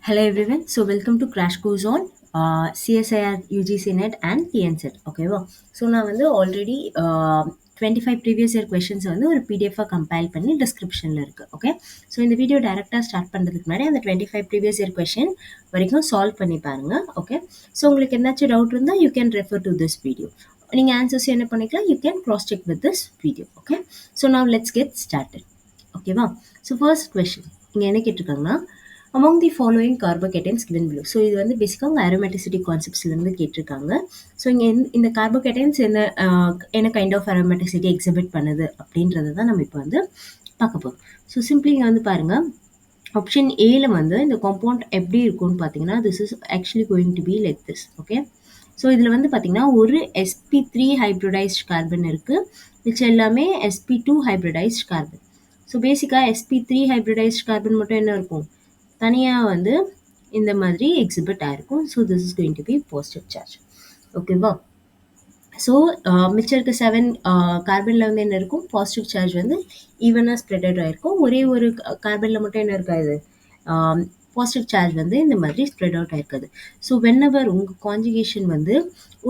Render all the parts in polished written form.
Hello everyone. So welcome to Crash Course on CSIR, UGC NET and TNSET. ஓகேவா? So நான் வந்து already 25 previous year questions வந்து ஒரு பிடிஎஃபாக கம்பைல் பண்ணி டிஸ்கிரிப்ஷனில் இருக்குது. ஓகே, ஸோ இந்த வீடியோ டேரெக்டாக ஸ்டார்ட் பண்ணுறதுக்கு முன்னாடி அந்த 25 ப்ரீவியஸ் இயர் கொஷின் வரைக்கும் சால்வ் பண்ணி பாருங்க. ஓகே, ஸோ உங்களுக்கு என்னாச்சும் டவுட் இருந்தால் you can refer to this video. நீங்கள் ஆன்சர்ஸ் என்ன பண்ணிக்கலாம், you can cross check with this video. Okay, so now let's get started. ஓகேவா? ஸோ ஃபர்ஸ்ட் கொஷின் இங்கே என்ன கேட்டிருக்காங்கன்னா, among the following carbocations given below. So இது வந்து பேசிக்காக உங்கள் aromaticity கான்செப்ட்ஸ்லேருந்து கேட்டிருக்காங்க. ஸோ இங்கே இந்த கார்போகேட்டன்ஸ் என்ன கைண்ட் ஆஃப் aromaticity எக்ஸிபிட் பண்ணுது அப்படின்றத தான் நம்ம இப்போ வந்து பார்க்க போகிறோம். ஸோ சிம்பிளி இங்கே வந்து பாருங்கள், ஆப்ஷன் ஏல வந்து இந்த காம்பவுண்ட் எப்படி இருக்கும்னு பார்த்தீங்கன்னா, this is actually going to be like this. Okay, so இதில் வந்து பார்த்தீங்கன்னா ஒரு sp3 ஹைப்ரிடைஸ்ட் கார்பன் இருக்குது, மிச்சம் எல்லாமே sp2 ஹைப்ரிடைஸ்ட் கார்பன். ஸோ பேசிக்காக sp3 ஹைப்ரிடைஸ்ட் கார்பன் மட்டும் என்ன இருக்கும், தனியாக வந்து இந்த மாதிரி எக்ஸிபிட் ஆகிருக்கும். So this is going to be positive charge. ஓகேவா? ஸோ மிச்சம் இருக்க 7 கார்பனில் வந்து என்ன இருக்கும், பாசிட்டிவ் சார்ஜ் வந்து ஈவனாக ஸ்ப்ரெடட் ஆகிருக்கும். ஒரே ஒரு கார்பனில் மட்டும் என்ன இருக்காது, பாசிட்டிவ் சார்ஜ் வந்து இந்த மாதிரி ஸ்ப்ரெட் அவுட் ஆயிருக்காது. ஸோ வென்எவர் உங்கள் கான்ஜுகேஷன் வந்து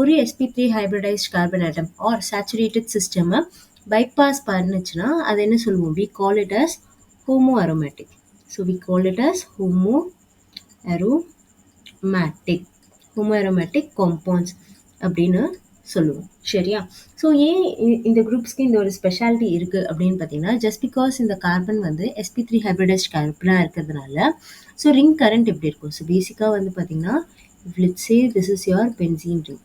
ஒரு sp3 hybridised carbon atom or saturated சிஸ்டமை பைபாஸ் பண்ணுச்சுன்னா அது என்ன சொல்லுவோம், we call it as homo aromatic. So we call it as homoaromatic compounds அப்படின்னு சொல்லுவோம். சரியா? ஸோ ஏன் இந்த குரூப்ஸ்க்கு இந்த ஒரு ஸ்பெஷாலிட்டி இருக்குது அப்படின்னு பார்த்தீங்கன்னா, ஜஸ்ட் பிகாஸ் இந்த கார்பன் வந்து sp3 ஹைப்ரிடைஸ்ட் கார்பனாக இருக்கிறதுனால ஸோ ரிங் கரண்ட் எப்படி இருக்கும். ஸோ பேசிக்காக வந்து பார்த்தீங்கன்னா, let's say this is your benzene ring.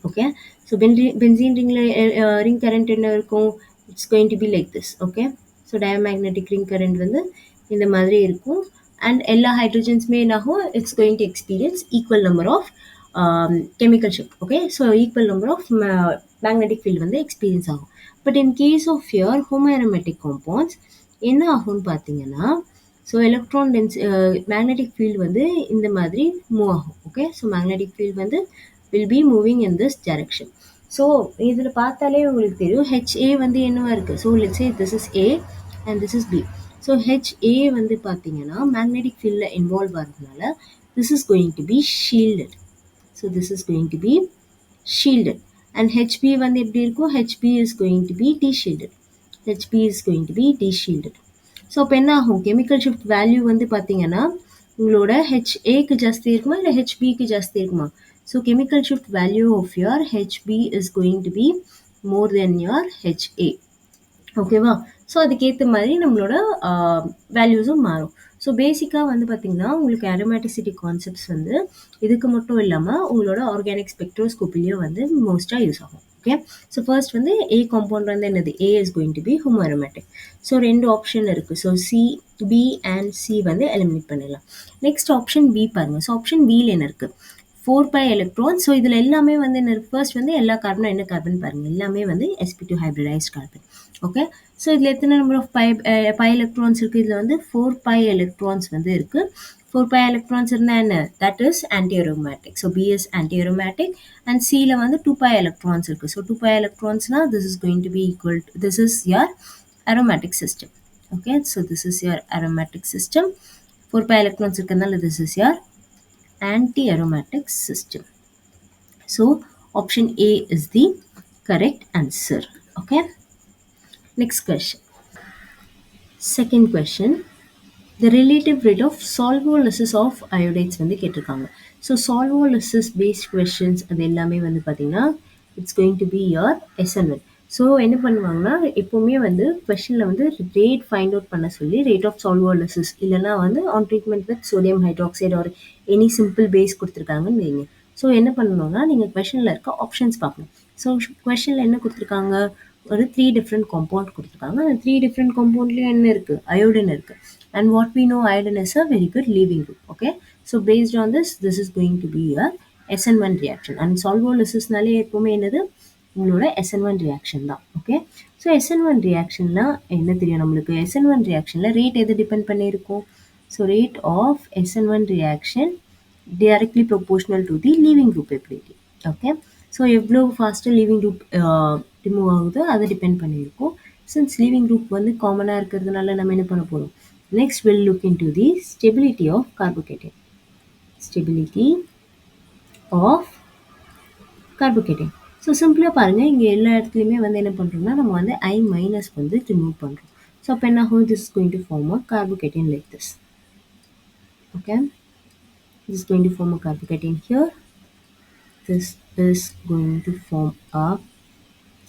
Okay, so benzene ரிங்கில் ரிங் கரண்ட் என்ன இருக்கும், it's going to be like this. Okay, so diamagnetic ring current வந்து இந்த மாதிரி இருக்கும். அண்ட் எல்லா ஹைட்ரஜன்ஸுமே என்னாகும், it's going to experience equal number of chemical shift. Okay, so equal number of magnetic field வந்து எக்ஸ்பீரியன்ஸ் ஆகும். But in case of your homoaromatic compounds என்ன ஆகும்னு பார்த்தீங்கன்னா, ஸோ எலக்ட்ரான் மேக்னெட்டிக் ஃபீல்டு வந்து இந்த மாதிரி மூவ் ஆகும். ஓகே, ஸோ மேக்னெட்டிக் ஃபீல்டு வந்து will be moving in this direction. So இதில் பார்த்தாலே உங்களுக்கு தெரியும், HA வந்து என்னவா இருக்குது. So let's say this is A and this is B. So HA வந்து பார்த்தீங்கன்னா மேக்னெட்டிக் ஃபீல்டில் இன்வால்வ் ஆகிறதுனால this is going to be shielded. So this is going to be shielded. And HB வந்து எப்படி இருக்கும், HB is going to be de-shielded. HB is going to be de-shielded. So அப்போ என்ன ஆகும், கெமிக்கல் ஷிஃப்ட் வேல்யூ வந்து பார்த்தீங்கன்னா உங்களோட HAக்கு ஜாஸ்தி இருக்குமா இல்லை HBக்கு ஜாஸ்தி இருக்குமா. So chemical shift value of your HB is going to be more than your HA. ஓகேவா? ஸோ அதுக்கேற்ற மாதிரி நம்மளோட வேல்யூஸும் மாறும். ஸோ பேசிக்காக வந்து பார்த்திங்கன்னா உங்களுக்கு aromaticity கான்செப்ட்ஸ் வந்து இதுக்கு மட்டும் இல்லாமல் உங்களோட ஆர்கானிக் ஸ்பெக்ட்ரோஸ்கோப்பிலையும் வந்து மோஸ்ட்டாக யூஸ் ஆகும். ஓகே, ஸோ ஃபர்ஸ்ட் வந்து A காம்பவுண்ட் வந்து என்னது, A is going to be homoaromatic. So 2 option இருக்குது. ஸோ B and C வந்து எலிமினேட் பண்ணிடலாம். நெக்ஸ்ட் ஆப்ஷன் B பாருங்கள். ஸோ ஆப்ஷன் Bயில் என்ன இருக்குது, 4pi எலக்ட்ரான். ஸோ இதில் எல்லாமே வந்து என்ன, ஃபர்ஸ்ட் வந்து எல்லா கார்பனும் என்ன கார்பன் பாருங்கள், எல்லாமே வந்து sp2 hybridised carbon. Okay, so இதில் எத்தனை நம்பர் ஆஃப் பை எலக்ட்ரான்ஸ் இருக்குது, இதில் வந்து 4pi எலக்ட்ரான்ஸ் வந்து இருக்குது. 4pi எலக்ட்ரான்ஸ் இருந்தால் என்ன, that is antiaromatic. So B is antiaromatic. And Cயில் வந்து 2pi எலக்ட்ரான்ஸ் இருக்குது. ஸோ 2pi எலக்ட்ரான்ஸ்னால் this is going to be equal to, this is your aromatic system. Okay, so this is your aromatic system. 4pi electrons இருக்கிறதுனால this is your anti-aromatic system. So option A is the correct answer. Okay, next question. Second question, the relative rate of solvolysis of iodides வந்து கேட்டிருக்காங்க. So solvolysis based questions அது எல்லாமே வந்து பார்த்தீங்கன்னா it's going to be your SN1. So என்ன பண்ணுவாங்கன்னா எப்போவுமே வந்து கொஷனில் வந்து ரேட் ஃபைண்ட் அவுட் பண்ண சொல்லி ரேட் ஆஃப் solvolysis இல்லைனா வந்து on treatment with sodium hydroxide or any simple base கொடுத்துருக்காங்கன்னு வைங்க. ஸோ என்ன பண்ணணும்னா நீங்கள் கொஷனில் இருக்க ஆப்ஷன்ஸ் பார்க்கணும். ஸோ கொஷனில் என்ன கொடுத்துருக்காங்க, ஒரு 3 டிஃப்ரெண்ட் காம்பவுண்ட் கொடுத்துருக்காங்க. அந்த 3 டிஃப்ரெண்ட் காம்பவுண்ட்லேயும் என்ன இருக்குது, அயோடின் இருக்குது. And what we know, iodine is a very good leaving group. Okay, so based on this is going to be a SN1 reaction. And solvolysis-நாலே எப்பவுமே என்னது, உங்களோட SN1 reaction தான். ஓகே, ஸோ SN1 reactionனா என்ன தெரியும் நம்மளுக்கு, SN1 reactionல rate எது depend பண்ணியிருக்கும். So rate of SN1 reaction directly proportional to the leaving group ability. Okay, so எவ்வளோ ஃபாஸ்ட்டாக லீவிங் குரூப் ரிமூவ் ஆகுதோ அதை டிபெண்ட் பண்ணியிருக்கும். சின்ஸ் லீவிங் குரூப் வந்து காமனாக இருக்கிறதுனால நம்ம என்ன பண்ண போகிறோம், Next, we'll look into the stability of carbocation. Stability of carbocation. So சிம்பிளாக பாருங்கள், இங்கே எல்லா இடத்துலையுமே வந்து என்ன பண்ணுறோம்னா நம்ம வந்து I மைனஸ் வந்து ரிமூவ் பண்ணுறோம். ஸோ அப்போ என்ன ஆகும், this is going to form a carbocation like this. Okay, this is going to form a carbocation here. This is going to form a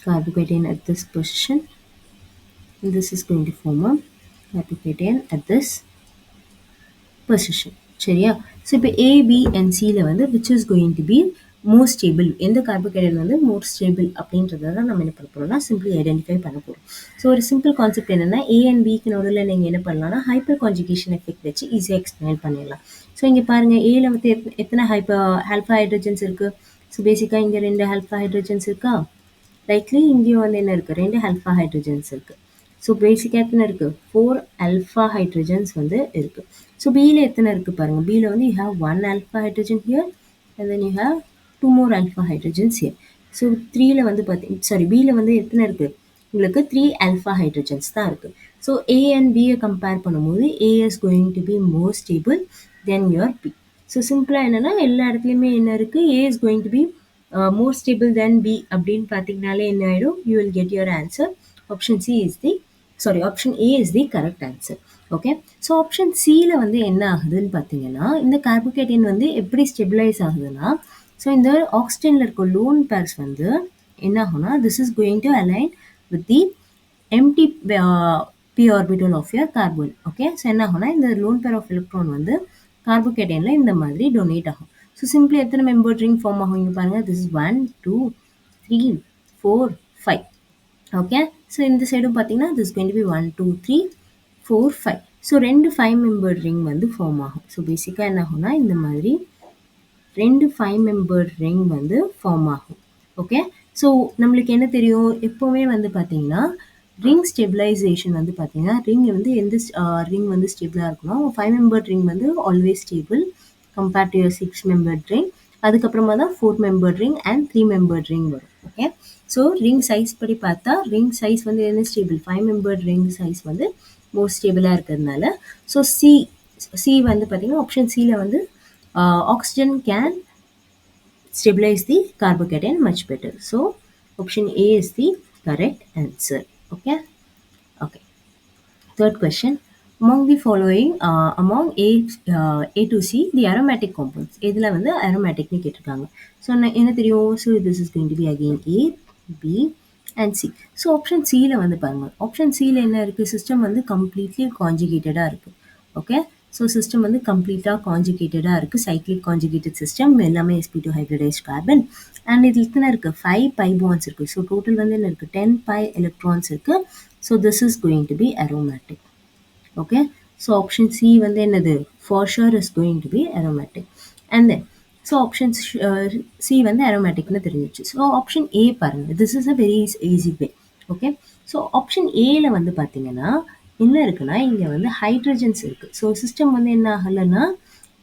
carbocation at this position. And this is going to form a carbocation at this position. சரியா? So இப்போ A, B and Cல வந்து which is going to be more stable, எந்த carbohydrate வந்து more stable அப்படின்றத தான் நம்ம என்ன பண்ண போறோம்னா சிம்பிளி ஐடென்டிஃபை பண்ண போறோம். ஸோ ஒரு சிம்பிள் கான்செப்ட் என்னன்னா A and Bக்கு நடுவில் நீங்கள் என்ன பண்ணலாம்னா ஹைப்பர் கான்ஜுகேஷன் எஃபெக்ட் வச்சு ஈஸியாக எக்ஸ்பிளைன் பண்ணிடலாம். ஸோ இங்கே பாருங்க, Aல வந்து எத்தனை ஆல்ஃபா ஹைட்ரஜன்ஸ் இருக்கு. ஸோ பேசிக்காக இங்கே 2 ஆல்ஃபா ஹைட்ரஜன்ஸ் இருக்கா. லைக்லி இங்கேயும் வந்து என்ன இருக்குது, 2 ஆல்ஃபா ஹைட்ரஜன்ஸ் இருக்குது. ஸோ பேசிக்காக எத்தனை இருக்குது, 4 ஆல்ஃபா ஹைட்ரஜன்ஸ் வந்து இருக்குது. ஸோ பியில் எத்தனை இருக்குது பாருங்கள், பியில் வந்து you have 1 alpha hydrogen here and then you have 2 more alpha hydrogens here. So த்ரீயில் வந்து பியில் வந்து எத்தனை இருக்குது, உங்களுக்கு 3 ஆல்ஃபா ஹைட்ரஜன்ஸ் தான் இருக்குது. ஸோ ஏ அண்ட் பியை கம்பேர் பண்ணும்போது A is going to be more stable then your B. So சிம்பிளாக என்னென்னா எல்லா இடத்துலையுமே என்ன இருக்குது, A is going to be more stable than B அப்படின்னு பார்த்தீங்கனாலே என்ன ஆகிடும், you will get your answer. Option A is the correct answer. Okay, so option சியில் வந்து என்ன ஆகுதுன்னு பார்த்தீங்கன்னா, இந்த கார்போகேட்டின் வந்து எப்படி ஸ்டெபிளைஸ் ஆகுதுன்னா, ஸோ இந்த ஆக்சிஜனில் இருக்க லோன் பேர்ஸ் வந்து என்ன ஆகும்னா, this is going to align with the empty p orbital of your carbon. Okay, so என்ன ஆகும்னா இந்த லோன் பேர் ஆஃப் எலக்ட்ரான் வந்து கார்போகேட்டினில் இந்த மாதிரி டொனேட் ஆகும். ஸோ சிம்பிளி எத்தனை மெம்பர் ரிங் ஃபார்ம் ஆகும் இங்கே பாருங்கள், திஸ் இஸ் 1 2 3 4 5. ஓகே, ஸோ இந்த சைடும் பார்த்தீங்கன்னா this going to be 1 2 3 4 5. So 2 5 member ring வந்து ஃபார்ம் ஆகும். ஸோ பேசிக்காக என்ன ஆகும்னா இந்த மாதிரி 2 5 மெம்பர் ரிங் வந்து ஃபார்ம் ஆகும். ஓகே, ஸோ நம்மளுக்கு என்ன தெரியும், எப்போவுமே வந்து பார்த்தீங்கன்னா ரிங் ஸ்டெபிளைசேஷன் வந்து பார்த்தீங்கன்னா ரிங் வந்து எந்த ரிங் வந்து ஸ்டேபிளாக இருக்கணும், 5 மெம்பர் ரிங் வந்து always stable compared to your 6 member ring. அதுக்கப்புறமா தான் 4 member ring and 3 member ring வரும். ஓகே, ஸோ ரிங் சைஸ் படி பார்த்தா ரிங் சைஸ் வந்து என்ன ஸ்டேபிள், 5 மெம்பர் ரிங் சைஸ் வந்து மோர் ஸ்டேபிளாக இருக்கிறதுனால ஸோ சி வந்து பார்த்தீங்கன்னா ஆப்ஷன் சியில் வந்து oxygen can stabilize the carbocation much better. So option A is the correct answer. Okay. Third question. Among the following, among A to C, the aromatic compounds. இதில் வந்து aromatic னு கேட்டிருக்காங்க. So என்ன தெரியும், so this is going to be again A, B and C. So option சியில் வந்து பாருங்கள், option சியில் என்ன இருக்குது, சிஸ்டம் வந்து கம்ப்ளீட்லி கான்ஜுகேட்டடாக இருக்குது. ஓகே, ஸோ சிஸ்டம் வந்து கம்ப்ளீட்டாக கான்ஜுகேட்டடாக இருக்குது, சைக்ளிக் கான்ஜுகேட்டட் சிஸ்டம், எல்லாமே sp2 ஹைப்ரிடைஸ்ட் கார்பன். அண்ட் இதில் எத்தனை இருக்குது, 5 pi bonds இருக்குது. ஸோ டோட்டல் வந்து என்ன இருக்குது, 10 pi electrons இருக்குது. So this is going to be aromatic. Okay, so option C வந்து என்னது, for sure is going to be aromatic. And then so option C வந்து aromaticனு தெரிஞ்சிச்சு. ஸோ ஆப்ஷன் ஏ பாருங்கள், this is a very easy way. Okay, so option ஏல வந்து பார்த்தீங்கன்னா என்ன இருக்குன்னா இங்கே வந்து ஹைட்ரஜன்ஸ் இருக்குது. ஸோ சிஸ்டம் வந்து என்ன ஆகலைன்னா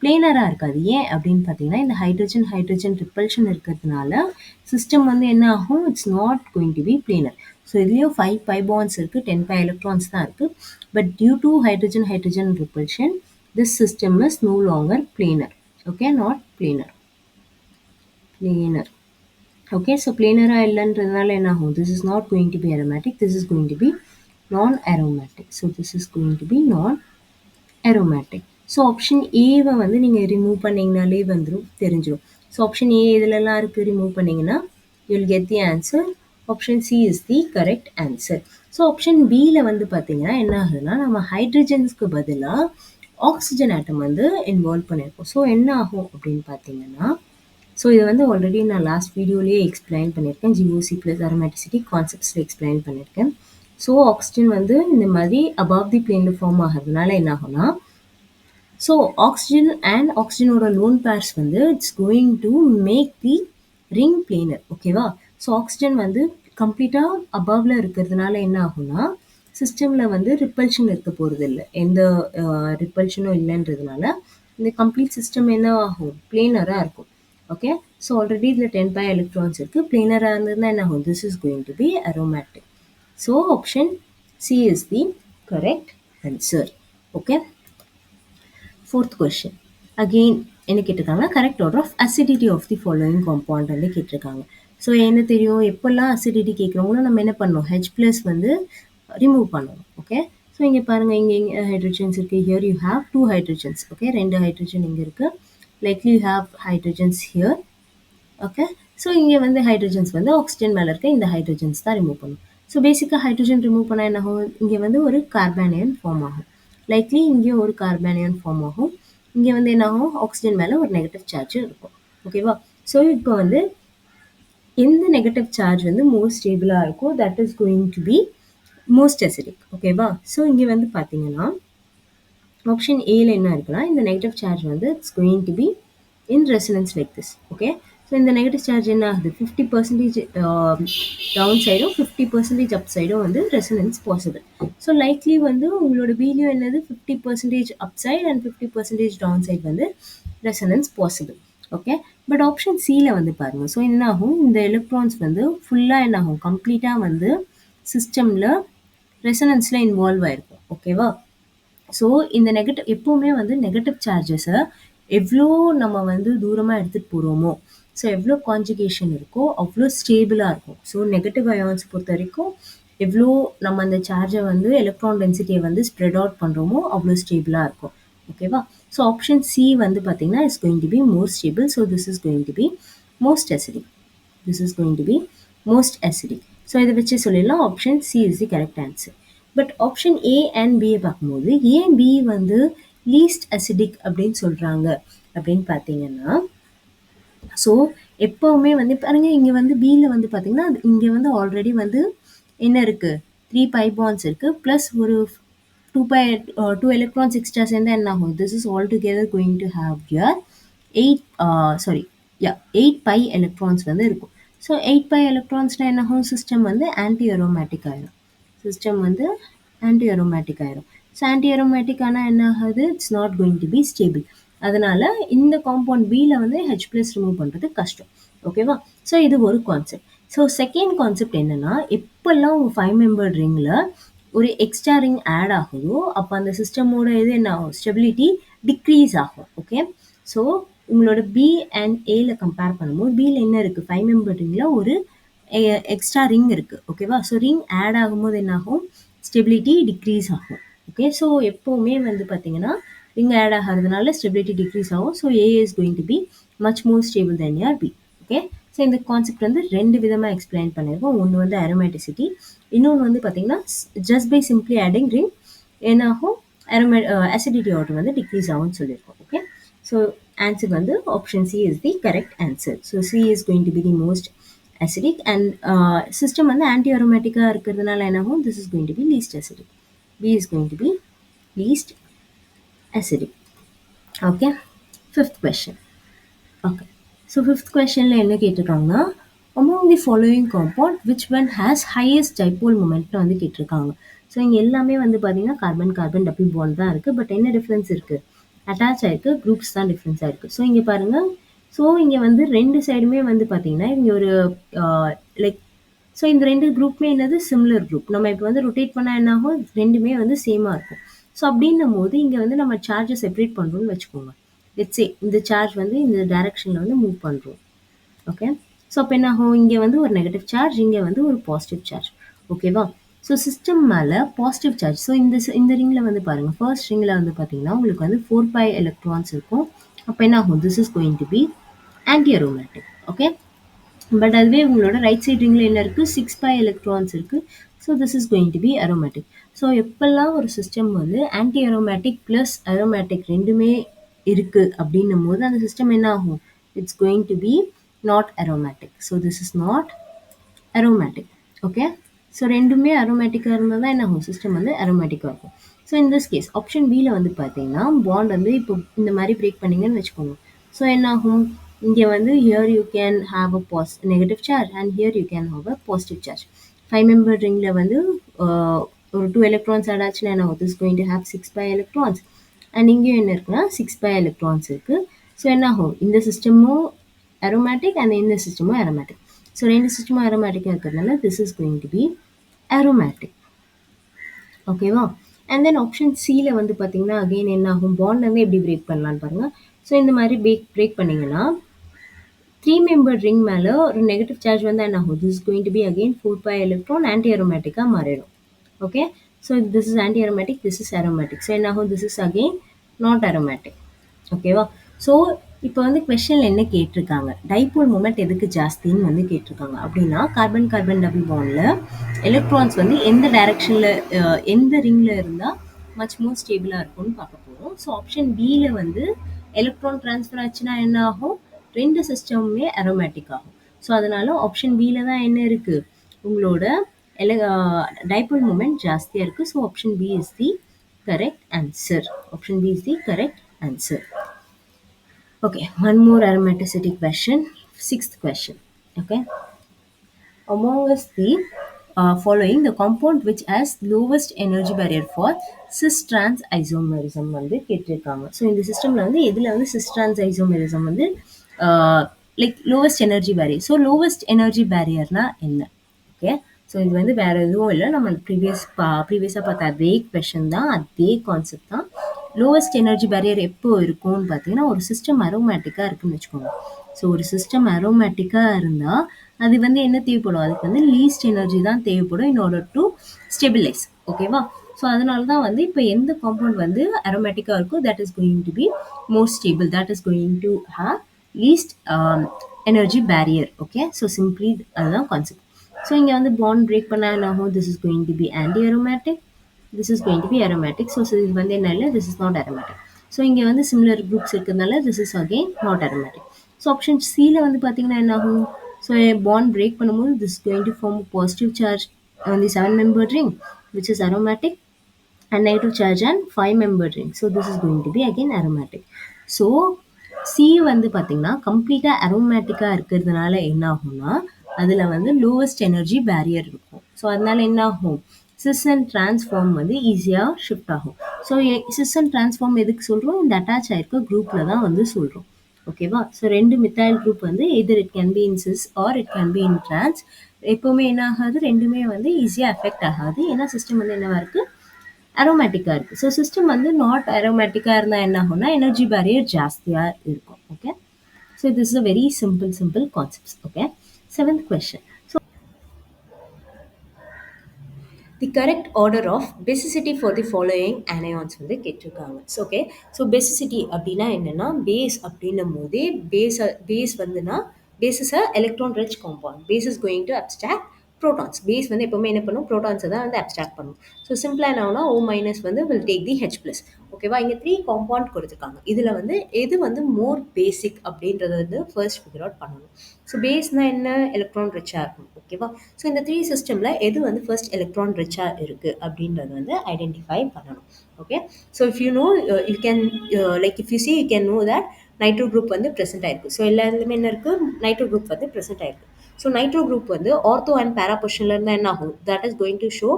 பிளேனராக இருக்காது. ஏன் அப்படின்னு பார்த்தீங்கன்னா இந்த ஹைட்ரஜன் ரிப்பல்ஷன் இருக்கிறதுனால சிஸ்டம் வந்து என்ன ஆகும், it's not going to be planar. So இதுலேயும் 5 pi bonds இருக்குது, 10 pi electrons தான் இருக்குது. But due to hydrogen repulsion this system is no longer planar. Okay, not planar. Okay, so planar இல்லன்றதுனால என்ன ஆகும், this is not going to be aromatic, this is going to be non-aromatic. So this is going to be non-aromatic. So option ஏவை வந்து நீங்கள் remove பண்ணிங்கனாலே வந்துடும், தெரிஞ்சிடும். So option ஏ இதிலெல்லாம் இருக்குது, ரிமூவ் பண்ணிங்கன்னா you will get the answer. Option C is the correct answer. So option பியில் வந்து பார்த்தீங்கன்னா என்ன ஆகுதுன்னா நம்ம ஹைட்ரஜன்ஸ்க்கு பதிலாக ஆக்சிஜன் ஆட்டம் வந்து இன்வால்வ் பண்ணியிருக்கோம். ஸோ என்ன ஆகும் அப்படின்னு பார்த்தீங்கன்னா, ஸோ இதை வந்து ஆல்ரெடி நான் லாஸ்ட் வீடியோலேயே எக்ஸ்பிளைன் பண்ணியிருக்கேன், GOC ப்ளஸ் அரோமேட்டிசிட்டி கான்செப்ட்ஸில் எக்ஸ்பிளைன் பண்ணியிருக்கேன். ஸோ ஆக்சிஜன் வந்து இந்த மாதிரி அபவ் தி பிளேனில் ஃபார்ம் ஆகிறதுனால என்ன ஆகும்னா, ஸோ ஆக்சிஜன் அண்ட் ஆக்சிஜனோட லோன் பேர்ஸ் வந்து it's going to make the ring planar. ஓகேவா, ஸோ ஆக்சிஜன் வந்து கம்ப்ளீட்டாக அபவ்ல இருக்கிறதுனால என்ன ஆகும்னா சிஸ்டமில் வந்து ரிப்பல்ஷன் இருக்க போகிறது இல்லை, எந்த ரிப்பல்ஷனும் இல்லைன்றதுனால இந்த கம்ப்ளீட் சிஸ்டம் என்ன ஆகும், பிளேனராக இருக்கும். ஓகே, ஸோ ஆல்ரெடி இதில் 10 pi electrons இருக்குது, பிளேனராக இருந்ததுன்னா என்ன ஆகும், this is going to be aromatic. So option C is the correct answer. Okay. Fourth question again என்ன கேட்டிருக்காங்கன்னா correct order of acidity of the following compound வந்து கேட்டிருக்காங்க. ஸோ என்ன தெரியும் எப்போல்லாம் அசிடிட்டி கேட்குறவங்களும் நம்ம என்ன பண்ணணும் ஹெச் ப்ளஸ் வந்து ரிமூவ் பண்ணணும். ஓகே. ஸோ இங்கே பாருங்கள் இங்கே இங்கே ஹைட்ரஜன்ஸ் இருக்குது. Here you have 2 hydrogens. Okay. 2 hydrogen இங்கே இருக்குது. Likely you have hydrogens here. Okay. So இங்கே வந்து ஹைட்ரஜன்ஸ் வந்து ஆக்சிஜன் மேலே இருக்க இந்த ஹைட்ரஜன்ஸ் தான் ரிமூவ் பண்ணும். ஸோ பேசிக்காக ஹைட்ரஜன் ரிமூவ் பண்ணால் என்ன ஆகும் இங்கே வந்து ஒரு கார்பானியன் ஃபார்ம் ஆகும். லைக்லி இங்கே ஒரு கார்பானியன் ஃபார்ம் ஆகும். இங்கே வந்து என்ன ஆகும் ஆக்சிஜன் மேலே ஒரு நெகட்டிவ் சார்ஜ் இருக்கும். ஓகேவா. ஸோ இப்போ வந்து எந்த நெகட்டிவ் சார்ஜ் வந்து மோஸ்ட் ஸ்டேபிளாக இருக்கோ that is going to B most acidic. ஓகேவா. ஸோ இங்கே வந்து பார்த்தீங்கன்னா ஆப்ஷன் ஏல என்ன இருக்குன்னா இந்த நெகட்டிவ் சார்ஜ் வந்து it's going to be in resonance like this. Okay. So இந்த நெகட்டிவ் சார்ஜ் என்ன ஆகுது 50% டவுன் சைடும் 50% அப் சைடும் வந்து ரெசனன்ஸ் பாசிபிள். ஸோ லைக்லி வந்து உங்களோட பிலியும் என்னது 50% up side and 50% down side வந்து resonance possible. Okay. But option சியில் வந்து பாருங்கள். ஸோ என்ன ஆகும் இந்த எலக்ட்ரான்ஸ் வந்து ஃபுல்லாக என்ன ஆகும் கம்ப்ளீட்டாக வந்து சிஸ்டமில் ரெசனன்ஸில் இன்வால்வ் ஆயிருக்கும். ஓகேவா. ஸோ இந்த நெகட்டிவ் எப்போவுமே வந்து நெகட்டிவ் சார்ஜஸை எவ்வளோ நம்ம வந்து தூரமாக எடுத்துகிட்டு போகிறோமோ ஸோ எவ்வளோ கான்ஜுகேஷன் இருக்கோ அவ்வளோ ஸ்டேபிளாக இருக்கும். ஸோ நெகட்டிவ் அயான்ஸ் பொறுத்த வரைக்கும் எவ்வளோ நம்ம அந்த சார்ஜை வந்து எலக்ட்ரான் டென்சிட்டியை வந்து ஸ்ப்ரெட் அவுட் பண்ணுறோமோ அவ்வளோ ஸ்டேபிளாக இருக்கும். ஓகேவா. ஸோ ஆப்ஷன் சி வந்து பார்த்தீங்கன்னா is going to be more stable. So this is going to B most acidic. This is going to B most acidic. So இதை வச்சு சொல்லிடலாம் option C is the correct answer. But option A and பியை பார்க்கும்போது ஏன் B வந்து least acidic அப்படின்னு சொல்கிறாங்க அப்படின்னு பார்த்தீங்கன்னா ஸோ எப்போவுமே வந்து பாருங்க இங்கே வந்து பியில் வந்து பார்த்தீங்கன்னா இங்கே வந்து ஆல்ரெடி வந்து என்ன இருக்குது 3 பை பாண்ட்ஸ் இருக்குது ப்ளஸ் ஒரு 2 எலக்ட்ரான்ஸ் எக்ஸ்ட்ரா சேர்ந்தா என்ன ஆகும் this is all together going to have your 8 by electrons வந்து இருக்கும். ஸோ 8 பை எலக்ட்ரான்ஸ்னால் என்ன ஆகும் சிஸ்டம் வந்து ஆன்டி அரோமேட்டிக் ஆயிரும். சிஸ்டம் வந்து ஆன்டி அரோமேட்டிக் ஆயிரும். ஸோ ஆன்டி அரோமேட்டிக் ஆனால் என்ன ஆகுது it's not going to B stable. அதனால இந்த காம்பவுண்ட் பியில் வந்து ஹெச் ப்ளஸ் ரிமூவ் பண்ணுறது கஷ்டம். ஓகேவா. ஸோ இது ஒரு கான்செப்ட். ஸோ செகண்ட் கான்செப்ட் என்னன்னா எப்பெல்லாம் உங்கள் 5 மெம்பர் ரிங்கில் ஒரு எக்ஸ்ட்ரா ரிங் ஆட் ஆகுதோ அப்போ அந்த சிஸ்டமோட இது என்ன ஆகும் ஸ்டெபிலிட்டி டிக்ரீஸ் ஆகும். ஓகே. ஸோ உங்களோட பி அண்ட் ஏல கம்பேர் பண்ணும்போது பியில் என்ன இருக்குது 5 மெம்பர் ரிங்கில் ஒரு எக்ஸ்ட்ரா ரிங் இருக்குது. ஓகேவா. ஸோ ரிங் ஆட் ஆகும்போது என்ன ஆகும் ஸ்டெபிலிட்டி டிக்ரீஸ் ஆகும். ஓகே. ஸோ எப்போவுமே வந்து பார்த்தீங்கன்னா ரிங் ஆட் ஆகிறதுனால ஸ்டெபிலிட்டி டிக்ரீஸ் ஆகும். So A is going to be much more stable தென் யார் பி. ஓகே. ஸோ இந்த கான்செப்ட் வந்து 2 விதமாக எக்ஸ்பிளைன் பண்ணியிருக்கோம். ஒன்று வந்து அரோமேட்டிசிட்டி, இன்னொன்று வந்து பார்த்தீங்கன்னா just by simply adding ring என்னாகும் அசிடிட்டி ஆர்டர் வந்து டிக்ரீஸ் ஆகும்னு சொல்லியிருக்கோம். ஓகே. ஸோ ஆன்சர் வந்து option C is the correct answer. So C is going to be the most acidic and system வந்து anti aromatic இருக்கிறதுனால என்னாகும் this is going to be least acidic. B is going to be least acidic. Okay. Fifth question. Okay. So fifth questionல என்ன கேட்டிருக்காங்கன்னா among the following compound which one has highest dipole moment வந்து கேட்டிருக்காங்க. So இங்கே எல்லாமே வந்து பார்த்தீங்கன்னா carbon carbon double bond தான் இருக்குது. But என்ன டிஃப்ரென்ஸ் இருக்குது அட்டாச் ஆயிருக்கு குரூப்ஸ் தான் டிஃப்ரென்ஸ் ஆயிருக்கு. ஸோ இங்கே பாருங்கள். ஸோ இங்கே வந்து 2 சைடுமே வந்து பார்த்தீங்கன்னா இங்கே ஒரு லைக் ஸோ இந்த 2 குரூப்புமே என்னது சிமிலர் குரூப். நம்ம இப்போ வந்து ரொட்டேட் பண்ணால் என்ன ஆகும் ரெண்டுமே வந்து சேமாக இருக்கும். ஸோ அப்படின்னும் போது இங்கே வந்து நம்ம சார்ஜை செப்பரேட் பண்ணுறோம்னு வச்சுக்கோங்க. லெட்ஸ் சே இந்த சார்ஜ் வந்து இந்த டைரக்ஷனில் வந்து மூவ் பண்ணுறோம். ஓகே. ஸோ அப்போ என்ன ஆகும் இங்கே வந்து ஒரு நெகட்டிவ் சார்ஜ் இங்கே வந்து ஒரு பாசிட்டிவ் சார்ஜ். ஓகேவா. ஸோ சிஸ்டம் மேலே பாசிட்டிவ் சார்ஜ். ஸோ இந்த ரிங்கில் வந்து பாருங்கள் ஃபர்ஸ்ட் ரிங்கில் வந்து பார்த்தீங்கன்னா உங்களுக்கு வந்து 4 பை எலக்ட்ரான்ஸ் இருக்கும். அப்போ என்ன ஆகும் this is going to be anti aromatic. Okay. But அதுவே உங்களோட ரைட் சைட் ரிங்கில் என்ன இருக்குது 6 பை எலக்ட்ரான்ஸ் இருக்குது. So this is going to be aromatic. So எப்பெல்லாம் ஒரு சிஸ்டம் வந்து ஆன்டி அரோமேட்டிக் ப்ளஸ் அரோமேட்டிக் ரெண்டுமே இருக்குது அப்படின்னும் போது அந்த சிஸ்டம் என்ன ஆகும் it's going to be not aromatic. So this is not aromatic. Okay. So ரெண்டுமே அரோமேட்டிக்காக இருந்தால் தான் என்ன ஆகும் சிஸ்டம் வந்து அரோமேட்டிக்காக இருக்கும். So in this case option பியில் வந்து பார்த்தீங்கன்னா பாண்ட் வந்து இப்போ இந்த மாதிரி பிரேக் பண்ணிங்கன்னு வச்சுக்கோங்க. ஸோ என்ன ஆகும் இங்கே வந்து here you can have a negative charge and here you can have a positive charge. 5 member ரிங்கில் வந்து ஒரு 2 எலக்ட்ரான்ஸ் ஆட் ஆச்சுன்னா என்ன ஆகும் this going to have 6 pi electrons and இங்கேயும் என்ன இருக்குன்னா 6 பை எலக்ட்ரான்ஸ் இருக்குது. ஸோ என்ன ஆகும் இந்த சிஸ்டமும் அரோமேட்டிக் அண்ட் இந்த சிஸ்டமும் அரோமேட்டிக். ஸோ ரெண்டு சிஸ்டமும் அரோமேட்டிக்காக இருக்கிறதுனால this is going to be aromatic. ஓகேவா. அண்ட் தென் ஆப்ஷன் சியில் வந்து பார்த்தீங்கன்னா அகெயின் என்ன ஆகும், பாண்ட் வந்து எப்படி பிரேக் பண்ணலான்னு பாருங்கள். ஸோ இந்த மாதிரி பிரேக் பண்ணிங்கன்னா 3 மெம்பர் ரிங் மேலே ஒரு நெகட்டிவ் சார்ஜ் வந்து என்ன ஆகும், this is going to be again 4 electron ஆன்டி அரோமேட்டிக்காக மாறிடும். Okay, so this is antiaromatic, this is aromatic. So என்ன ஆகும், this is again not aromatic. ஓகேவா? ஸோ இப்போ வந்து கொஸ்டினில் என்ன கேட்டிருக்காங்க, டைபோல் மூமெண்ட் எதுக்கு ஜாஸ்தின்னு வந்து கேட்டிருக்காங்க அப்படின்னா, கார்பன் கார்பன் டபுள் பாண்டில் எலக்ட்ரான்ஸ் வந்து எந்த டைரக்ஷனில் எந்த ரிங்கில் இருந்தால் மச் மோர் ஸ்டேபிளாக இருக்கும்னு பார்க்க போகிறோம். ஸோ ஆப்ஷன் பியில் வந்து எலக்ட்ரான் ட்ரான்ஸ்ஃபர் ஆச்சுன்னா என்ன ஆகும், ரெண்டு சிஸ்டமுமே அரோமேட்டிக் ஆகும். ஸோ அதனால ஆப்ஷன் பியில் தான் என்ன இருக்குது, உங்களோட டைபோல் மூமெண்ட் ஜாஸ்தியாக இருக்குது. So option B is the correct answer. Option B is the correct answer. Okay, one more aromaticity question. Sixth question. Okay. Among us the following, the compound which has lowest energy barrier for cis trans isomerism வந்து கேட்டிருக்காங்க. So இந்த சிஸ்டமில் வந்து எதில் வந்து cis trans isomerism வந்து like lowest energy barrier. So lowest energy பேரியர்னா என்ன? ஓகே, ஸோ இது வந்து வேறு எதுவும் இல்லை, நம்ம ப்ரீவியஸாக பார்த்த அதே கொஷன் தான், அதே கான்செப்ட் தான். லோவஸ்ட் எனர்ஜி பேரியர் எப்போ இருக்கும்னு பார்த்தீங்கன்னா, ஒரு சிஸ்டம் அரோமேட்டிக்காக இருக்குன்னு வச்சுக்கோங்க. ஸோ ஒரு சிஸ்டம் அரோமேட்டிக்காக இருந்தால் அது வந்து என்ன தேவைப்படும், அதுக்கு வந்து லீஸ்ட் எனர்ஜி தான் தேவைப்படும் இன் ஆர்டர் டு ஸ்டெபிலைஸ். ஓகேவா? ஸோ அதனால தான் வந்து இப்போ எந்த காம்பவுண்ட் வந்து அரோமேட்டிக்காக இருக்கோ that is going to be more stable, that is going to have least energy barrier. Okay, so simply அதுதான் கான்செப்ட். ஸோ இங்கே வந்து பாண்ட் பிரேக் பண்ணால் என்ன ஆகும், this is going to be anti aromatic, this is going to be aromatic. So இது வந்து என்ன இல்லை, this is not aromatic. So இங்கே வந்து சிமிலர் குரூப்ஸ் இருக்கிறதுனால this is again not aromatic. So option சியில் வந்து பார்த்தீங்கன்னா என்ன ஆகும், ஸோ பாண்ட் பிரேக் பண்ணும்போது this is going to form a positive charge on the 7-membered ring which is aromatic and negative charge on 5-membered ring. So this is going to be again aromatic. So C வந்து பார்த்தீங்கன்னா கம்ப்ளீட்டாக அரோமேட்டிக்காக இருக்கிறதுனால என்ன ஆகும்னா அதில் வந்து lowest energy barrier இருக்கும். So அதனால என்ன ஆகும், சிஸ் அண்ட் டிரான்ஸ்ஃபார்ம் வந்து ஈஸியாக ஷிஃப்ட் ஆகும். ஸோ சிஸ் அண்ட் டிரான்ஸ்ஃபார்ம் எதுக்கு சொல்கிறோம், இந்த அட்டாச் ஆயிருக்க குரூப்பில் தான் வந்து சொல்கிறோம். ஓகேவா? ஸோ ரெண்டு மித்தாயில் குரூப் வந்து எதர் it can be in sis R it can be in trans. எப்போவுமே என்ன ஆகாது, ரெண்டுமே வந்து ஈஸியாக அஃபெக்ட் ஆகாது. ஏன்னா சிஸ்டம் வந்து என்னவா இருக்குது, அரோமேட்டிக்காக இருக்குது. ஸோ சிஸ்டம் வந்து நாட் அரோமேட்டிக்காக இருந்தால் என்ன ஆகும்னா எனர்ஜி பேரியர் ஜாஸ்தியாக இருக்கும். Okay, so this is a very simple concepts. Okay, 7th question. So the correct order of basicity for the following anions வந்து கேட்டிருக்காங்க. ஓகே, ஸோ பேசிசிட்டி அப்படின்னா என்னென்னா, பேஸ் அப்படின்னும் போதே பேஸ் வந்துன்னா base is a electron rich compound. Base is going to abstract protons. Base வந்து எப்பவுமே என்ன பண்ணும், ப்ரோட்டான்ஸை தான் வந்து அப்ஸ்ட்ராக்ட் பண்ணும். ஸோ சிம்பிளாக என்ன ஆகும்னா O மைனஸ் வந்து will take the H plus. ஓகேவா? இங்கே 3 காம்பவுண்ட் கொடுத்துருக்காங்க. இதில் வந்து எது வந்து மோர் பேசிக் அப்படின்றத வந்து ஃபர்ஸ்ட் ஃபிகர் அவுட் பண்ணணும். ஸோ பேஸ்னால் என்ன, எலக்ட்ரான் ரிச்சாக இருக்கும். ஓகேவா? ஸோ இந்த 3 சிஸ்டமில் எது வந்து ஃபர்ஸ்ட் எலக்ட்ரான் ரிச்சாக இருக்குது அப்படின்றது வந்து ஐடென்டிஃபை பண்ணணும். Okay, so if you know you can like if you C you can know that nitro group வந்து ப்ரெசென்ட் ஆயிருக்கு. ஸோ எல்லா இதுலையுமே என்ன இருக்குது, நைட்ரோ குரூப் வந்து ப்ரெசென்ட் ஆயிருக்கு. ஸோ நைட்ரோ குரூப் வந்து ஆர்த்தோ அண்ட் பேரா பொசிஷனில் இருந்தால் என்ன ஆகும், that is going to show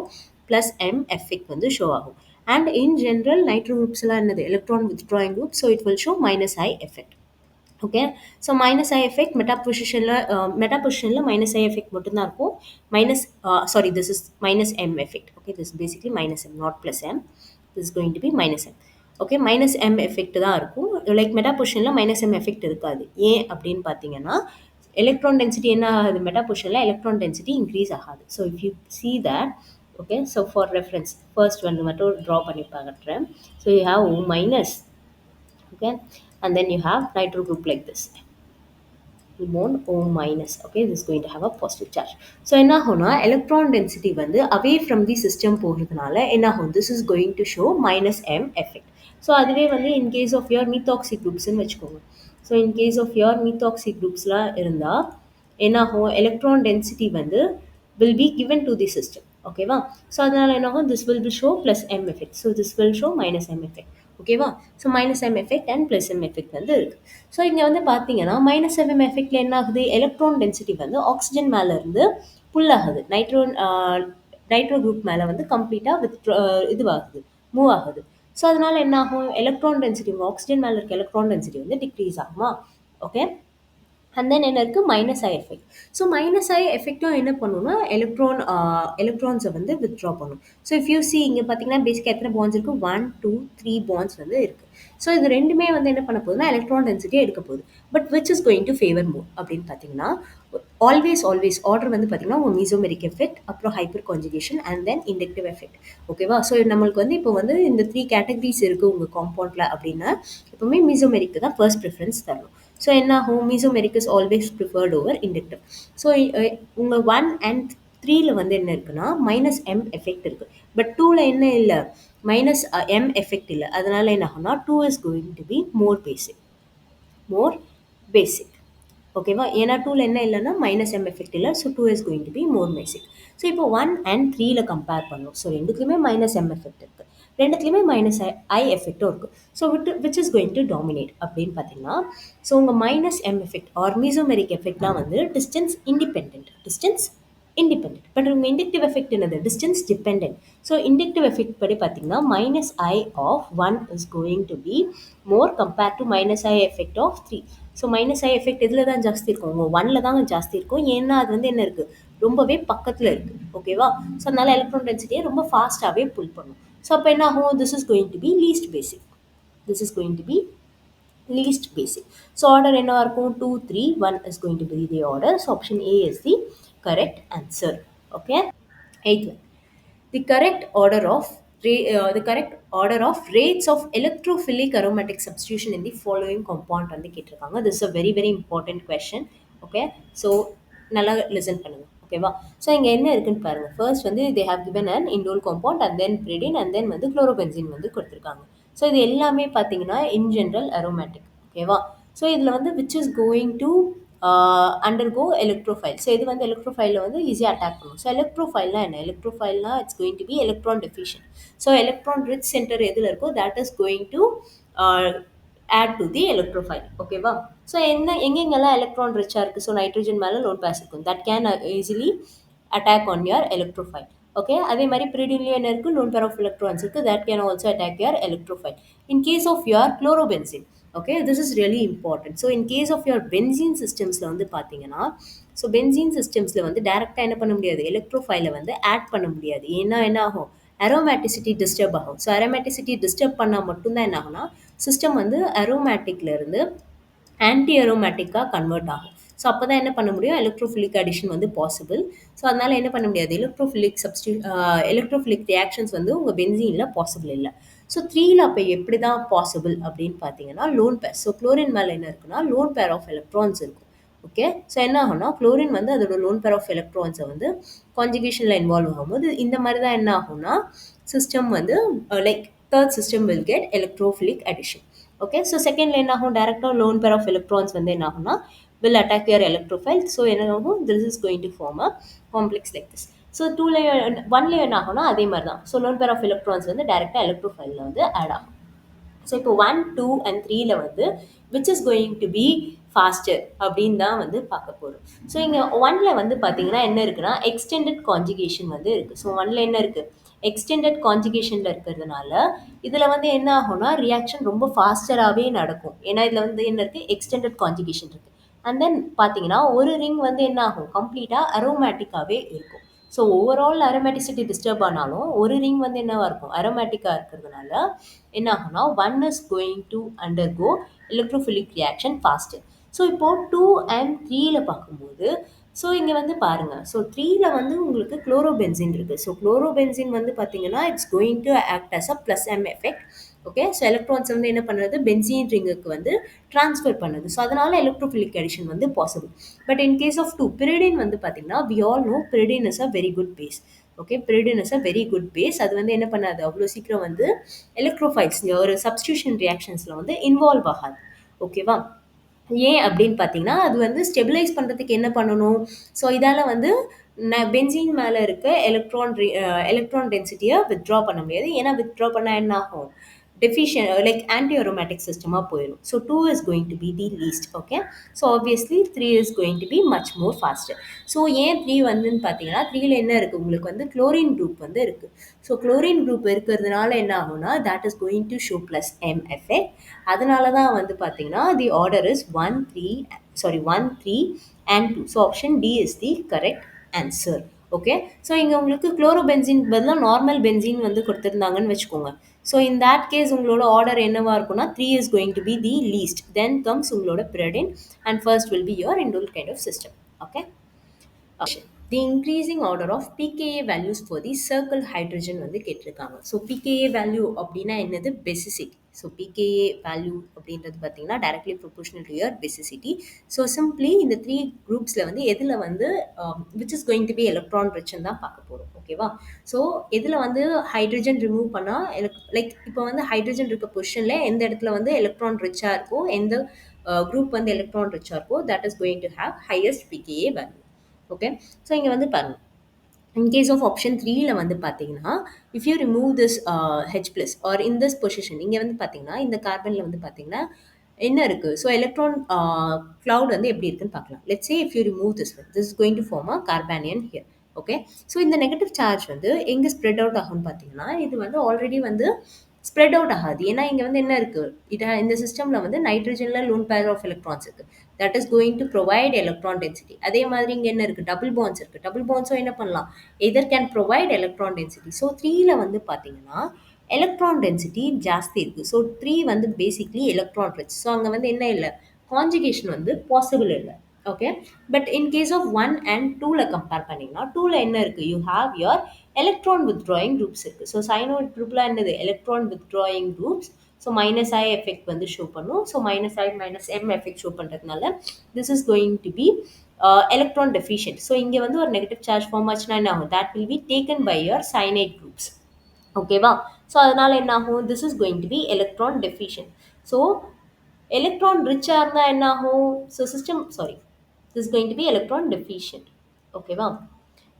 plus M effect வந்து ஷோ ஆகும். அண்ட் இன் ஜென்ரல் நைட்ரோ குரூப்ஸ்லாம் என்னது, electron withdrawing group. So it will show minus I effect. Okay, so minus I effect meta பொசிஷனில் minus I effect மட்டும்தான் இருக்கும். Sorry, this is minus M effect. Okay, this basically minus M, not plus M. This is going to be minus M. Okay, minus M effect தான் இருக்கும். Like meta பொசிஷனில் minus M effect இருக்காது. ஏன் அப்படின்னு பார்த்தீங்கன்னா, electron density என்ன ஆகுது, meta பொசிஷனில் எலக்ட்ரான் டென்சிட்டி இன்க்ரீஸ் ஆகாது. So if you see that, okay, so for reference first வந்து மட்டும் ட்ரா பண்ணி பார்க்குறேன். So you have O minus. Okay, and then you have nitro group like this, bond O minus. Okay, this is going to have a positive charge. So என்ன ஆகும்னா electron density வந்து away from the system போகிறதுனால என்ன ஆகும், this is going to show minus M effect. So அதுவே வந்து in case of your methoxy groupsன்னு வச்சுக்கோங்க. So in case of your methoxy groupsலாம் இருந்தால் என்ன ஆகும், electron density வந்து will be given to the system. ஓகேவா? ஸோ அதனால என்ன ஆகும், this will be show plus M effect. So this will show minus M effect. ஓகேவா? So minus M effect and plus M effect வந்து இருக்குது. So இங்கே வந்து பார்த்தீங்கன்னா மைனஸ் எம் எஃபெக்டில் என்ன ஆகுது, எலக்ட்ரான் டென்சிட்டி வந்து ஆக்சிஜன் மேலே இருந்து புல் ஆகுது, நைட்ரோ குரூப் மேலே வந்து கம்ப்ளீட்டாக இதுவாகுது, மூவ் ஆகுது. ஸோ அதனால் என்ன ஆகும், எலக்ட்ரான் டென்சிட்டி ஆக்சிஜன் மேலே இருக்க எலக்ட்ரான் டென்சிட்டி வந்து டிக்ரீஸ் ஆகுமா? ஓகே, அண்ட் தென் என்ன இருக்கு minus I effect. So minus I எஃபெக்டும் என்ன பண்ணுன்னா எலக்ட்ரான்ஸை வந்து வித்ட்ரா பண்ணும். ஸோ இஃப் யூ சி இங்கே பார்த்தீங்கன்னா பேசிக்காக எத்தனை பாண்ட்ஸ் இருக்கு, 1 2 3 பாண்ட்ஸ் வந்து இருக்கு. ஸோ இது ரெண்டுமே வந்து என்ன பண்ண போகுதுன்னா எலக்ட்ரான் டென்சிட்டியை எடுக்க போகுது. But which is going to favour more அப்படின்னு பார்த்தீங்கன்னா ஆல்வேஸ் ஆர்டர் வந்து பார்த்தீங்கன்னா உங்கள் மீசோமெரிக் எஃபெக்ட், அப்புறம் hyperconjugation and then inductive effect. ஓகேவா? ஸோ நம்மளுக்கு வந்து இப்போ வந்து இந்த 3 கேட்டகரிஸ் இருக்குது உங்கள் காம்பவுண்டில் அப்படின்னா எப்பவுமே மீசோமெரிக்கு தான் ஃபர்ஸ்ட் ப்ரிஃபரன்ஸ் தரணும். ஸோ என்ன ஆகும், mesomeric is always preferred over inductive. So உங்கள் 1 and 3ல வந்து என்ன இருக்குன்னா மைனஸ் எம் எஃபெக்ட் இருக்குது. பட் 2ல என்ன இல்லை, மைனஸ் எம் எஃபெக்ட் இல்லை. அதனால என்ன ஆகும்னா 2 is going to be more basic. ஓகேவா? ஏன்னா 2ல என்ன இல்லைன்னா மைனஸ் எம் எஃபெக்ட் இல்லை. So 2 is going to be more basic. So இப்போ 1 and 3ல கம்பேர் பண்ணும். ஸோ ரெண்டுத்துலையுமே மைனஸ் எம் எஃபெக்ட் இருக்குது, ரெண்டுத்துலையுமே மைனஸ் ஐ எஃபெக்டும் இருக்குது. So which is going to dominate அப்படின்னு பார்த்தீங்கன்னா, ஸோ உங்கள் minus M effect or mesomeric எஃபெக்ட்லாம் வந்து டிஸ்டன்ஸ் இண்டிபெண்ட். பட் உங்கள் இண்டக்டிவ் எஃபெக்ட் என்னது, distance depend. So inductive effect படி பார்த்தீங்கன்னா minus I of 1 is going to be more compare to minus I effect of 3. So minus I effect இதில் தான் ஜாஸ்தி இருக்கும், உங்கள் 1ல தான் ஜாஸ்தி இருக்கும். ஏன்னா அது வந்து என்ன இருக்குது, ரொம்பவே பக்கத்தில் இருக்குது. ஓகேவா? ஸோ அதனால எலக்ட்ரான் டென்சிட்டியை ரொம்ப ஃபாஸ்ட்டாகவே புல் பண்ணும். ஸோ அப்போ என்ன ஆகும், this is going to be least basic. So order என்னவா இருக்கும், 2 3 1 is going to be the order. So option A is the correct answer. Okay. 8th one. The correct order of rates of electrophilic aromatic substitution in the following compound வந்து கேட்டிருக்காங்க. This is a very very important question. Okay. So நல்லா listen பண்ணுங்க. ஓகேவா? So இங்கே என்ன இருக்குன்னு பாருங்கள். First வந்து they have given an indole compound and then pyridine and then வந்து chlorobenzene வந்து கொடுத்துருக்காங்க. ஸோ இது எல்லாமே பார்த்தீங்கன்னா இன் ஜென்ரல் அரோமேட்டிக். ஓகேவா? ஸோ இதில் வந்து which is going to undergo electrophile. So இது வந்து எலக்ட்ரோஃபைலில் வந்து ஈஸியாக அட்டாக் பண்ணும். ஸோ எலக்ட்ரோஃபைல்னா என்ன, எலக்ட்ரோஃபைல்னா it's going to be electron deficient. So electron rich centre எதில் இருக்கோ that is going to add to the electrophile. ஓகேவா? ஸோ எங்கெங்கெல்லாம் எலக்ட்ரான் ரிச்சாக இருக்குது, ஸோ நைட்ரஜன் மேலே லோன் பேஸ் இருக்கும், that can easily attack on your electrophile. Okay. அதே மாதிரி பிரிடின்லையும் என்ன இருக்குது, லோன் பேர் ஆஃப் எலக்ட்ரான்ஸ் இருக்குது, that can also attack your electrophile. In case of your chlorobenzene, okay, this is really important. So in case of your benzene சிஸ்டம்ஸில் வந்து பார்த்தீங்கன்னா, so benzene சிஸ்டம்ஸில் வந்து டேரெக்டாக என்ன பண்ண முடியாது, எலக்ட்ரோஃபைலை வந்து ஆட் பண்ண முடியாது. ஏன்னா என்ன ஆகும், அரோமேட்டிசிட்டி டிஸ்டர்ப் ஆகும். ஸோ அரோமேட்டிசிட்டி டிஸ்டர்ப் பண்ணால் மட்டும்தான் என்ன ஆகும்னா சிஸ்டம் வந்து அரோமேட்டிக்லேருந்து ஆன்டி அரோமேட்டிக்காக கன்வெர்ட் ஆகும். ஸோ அப்போ தான் என்ன பண்ண முடியும், எலக்ட்ரோஃபிலிக் அடிஷன் வந்து பாசிபிள். ஸோ அதனால் என்ன பண்ண முடியாது, எலக்ட்ரோஃபிலிக் ரியாக்ஷன்ஸ் வந்து உங்கள் பென்சீனில் பாசிபிள் இல்லை. ஸோ 3ல அப்போ எப்படி தான் பாசிபிள் அப்படின்னு பார்த்தீங்கன்னா லோன் பேர். ஸோ குளோரின் மேலே என்ன இருக்குன்னா லோன் பேர் ஆஃப் எலக்ட்ரான்ஸ் இருக்கும். ஓகே. ஸோ என்ன ஆகும்னா குளோரின் வந்து அதோட லோன் பேர் ஆஃப் எலக்ட்ரான்ஸை வந்து கான்ஜுகேஷனில் இன்வால்வ் ஆகும்போது இந்த மாதிரி தான் என்ன ஆகும்னா சிஸ்டம் வந்து like third system will get electrophilic addition. Okay. So செகண்ட்ல என்ன ஆகும், டேரெக்டாக லோன் பேர் ஆஃப் எலக்ட்ரான்ஸ் வந்து என்ன ஆகும்னா will attack your electrophile. So என்ன ஆகும், this is going to form a complex like this. So 1ல என்ன ஆகும்னா அதே மாதிரி தான். So lone pair of electrons வந்து டேரெக்டாக எலக்ட்ரோஃபைலில் வந்து ஆட் ஆகும். ஸோ இப்போ 1 2 and 3ல வந்து which is going to B pastor அப்படின்னு தான் வந்து பார்க்க போகிறோம். ஸோ இங்கே 1ல வந்து பார்த்தீங்கன்னா என்ன இருக்குன்னா எக்ஸ்டெண்டட் கான்ஜுகேஷன் வந்து இருக்குது. ஸோ 1ல என்ன இருக்குது, எக்ஸ்டெண்டட் கான்ஜுகேஷனில் இருக்கிறதுனால இதில் வந்து என்ன ஆகும்னா ரியாக்ஷன் ரொம்ப ஃபாஸ்டராகவே நடக்கும். ஏன்னா இதில் வந்து என்ன இருக்குது, எக்ஸ்டெண்டட் கான்ஜுகேஷன் இருக்குது. அண்ட் தென் பார்த்தீங்கன்னா ஒரு ரிங் வந்து என்ன ஆகும், கம்ப்ளீட்டாக அரோமேட்டிக்காகவே இருக்கும். ஸோ ஓவரால் அரோமேட்டிசிட்டி டிஸ்டர்ப் ஆனாலும் ஒரு ரிங் வந்து என்னவா இருக்கும், அரோமேட்டிக்காக இருக்கிறதுனால என்ன ஆகும்னா 1 is going to undergo electrophilic reaction faster. So இப்போது 2 and 3ல பார்க்கும்போது ஸோ இங்கே வந்து பாருங்கள், ஸோ 3ல வந்து உங்களுக்கு குளோரோபென்சின் இருக்குது. ஸோ குளோரோபென்சின் வந்து பார்த்தீங்கன்னா it's going to act as a plus M effect. Okay. So electrons வந்து என்ன பண்ணுறது, பென்சீன் ரிங்குக்கு வந்து ட்ரான்ஸ்ஃபர் பண்ணுது. ஸோ அதனால் எலக்ட்ரோஃபிலிக் அடிஷன் வந்து possible. But in case of 2 pyridine வந்து பார்த்தீங்கன்னா we all know pyridine is a very good base. Okay. pyridine is a very good base. அது வந்து என்ன பண்ணாது, அவ்வளோ சீக்கிரம் வந்து எலக்ட்ரோஃபைல்ஸ் ஒரு சப்ஸ்டியூஷன் ரியாக்ஷன்ஸில் வந்து இன்வால்வ் ஆகாது. ஓகேவா? ஏன் அப்படின்னு பார்த்தீங்கன்னா அது வந்து ஸ்டெபிலைஸ் பண்ணுறதுக்கு என்ன பண்ணணும், ஸோ இதால் வந்து பென்சீன் மேலே இருக்க எலக்ட்ரான் டென்சிட்டியை வித்ட்ரா பண்ண முடியாது. ஏன்னா வித்ட்ரா பண்ணால் என்ன ஆகும், deficient like anti-aromatic system போயிடும். So 2 is going to be the least. Okay, so obviously 3 is going to be much more faster. So ஏன் 3 வந்துன்னு பார்த்தீங்கன்னா 3ல என்ன இருக்கு உங்களுக்கு வந்து chlorine group வந்து இருக்கு. So chlorine group இருக்கிறதுனால என்ன ஆகும்னா that is going to show plus M effect. அதனால தான் வந்து பார்த்தீங்கன்னா the order is 1 3 sorry 1 3 and 2. So option D is the correct answer. Okay, so இங்கே உங்களுக்கு குளோரோபென்சின் பதிலாக நார்மல் பென்சின் வந்து கொடுத்துருந்தாங்கன்னு வச்சுக்கோங்க. ஸோ இன் that கேஸ் உங்களோட ஆர்டர் என்னவா இருக்கும்னா 3 is going to be the least, then comes உங்களோட pyridine and first will be your indole kind of system. Okay, the increasing order of pKa values for the circle hydrogen வந்து கேட்டிருக்காங்க. So pKa value அப்படின்னா என்னது? basicity. So pKa value அப்படின்றது பார்த்தீங்கன்னா directly proportional to your basicity. So simply இந்த 3 groupsல வந்து எதில் வந்து which is going to be electron rich தான் பார்க்க போகிறோம். ஓகேவா? ஸோ எதில் வந்து ஹைட்ரஜன் ரிமூவ் பண்ணால் லைக் இப்போ வந்து ஹைட்ரஜன் இருக்க பொசிஷனில் எந்த இடத்துல வந்து எலக்ட்ரான் ரிச்சாக இருக்கோ, எந்த குரூப் வந்து எலக்ட்ரான் ரிச்சாக இருக்கோ, that is going to have highest pKa value. Okay, so இங்கே வந்து பாருங்க, இன் கேஸ் ஆஃப் ஆப்ஷன் 3ல வந்து பார்த்தீங்கன்னா if you remove this H plus or in this position, இங்கே வந்து பார்த்தீங்கன்னா இந்த கார்பனில் வந்து பார்த்தீங்கன்னா என்ன இருக்குது? ஸோ எலக்ட்ரான் க்ளவுட் வந்து எப்படி இருக்குன்னு பார்க்கலாம். Let's say if you remove this one, this is going to form a carbanion here. Okay, so இந்த நெகட்டிவ் சார்ஜ் வந்து எங்கே ஸ்ப்ரெட் அவுட் ஆகும்னு பார்த்தீங்கன்னா இது வந்து ஆல்ரெடி வந்து ஸ்ப்ரெட் அவுட் ஆகாது. ஏன்னா இங்கே வந்து என்ன இருக்குது, இந்த சிஸ்டமில் வந்து நைட்ரஜனில் லோன் பேர் ஆஃப் எலக்ட்ரான்ஸ் இருக்குது, that is going to provide electron density. அதே மாதிரி இங்கே என்ன இருக்குது, டபுள் பாண்ட்ஸ் இருக்குது. டபுள் பாண்ட்ஸும் என்ன பண்ணலாம், either can provide electron density. So 3ல வந்து பார்த்தீங்கன்னா எலக்ட்ரான் டென்சிட்டி ஜாஸ்தி இருக்குது. ஸோ 3 வந்து பேசிக்லி எலக்ட்ரான் ரிச். ஸோ அங்கே வந்து என்ன இல்லை, கான்ஜுகேஷன் வந்து பாசிபிள் இல்லை. Okay, but in case of 1 and 2ல கம்பேர் பண்ணிங்கன்னா 2ல என்ன இருக்குது, you have your electron withdrawing groups இருக்குது. ஸோ சைனோட் குரூப்பில் என்னது, electron withdrawing groups. So minus I effect வந்து ஷோ பண்ணும். So minus I minus M effect show பண்ணுறதுனால this is going to be electron deficient. So இங்கே வந்து ஒரு negative charge form ஆச்சுன்னா என்ன ஆகும், that will be taken by your cyanide groups. ஓகேவா? ஸோ அதனால் என்ன ஆகும், this is going to be electron deficient. So electron ரிச்சாக இருந்தால் என்ன ஆகும், so system sorry this is going to be electron deficient. ஓகேவா?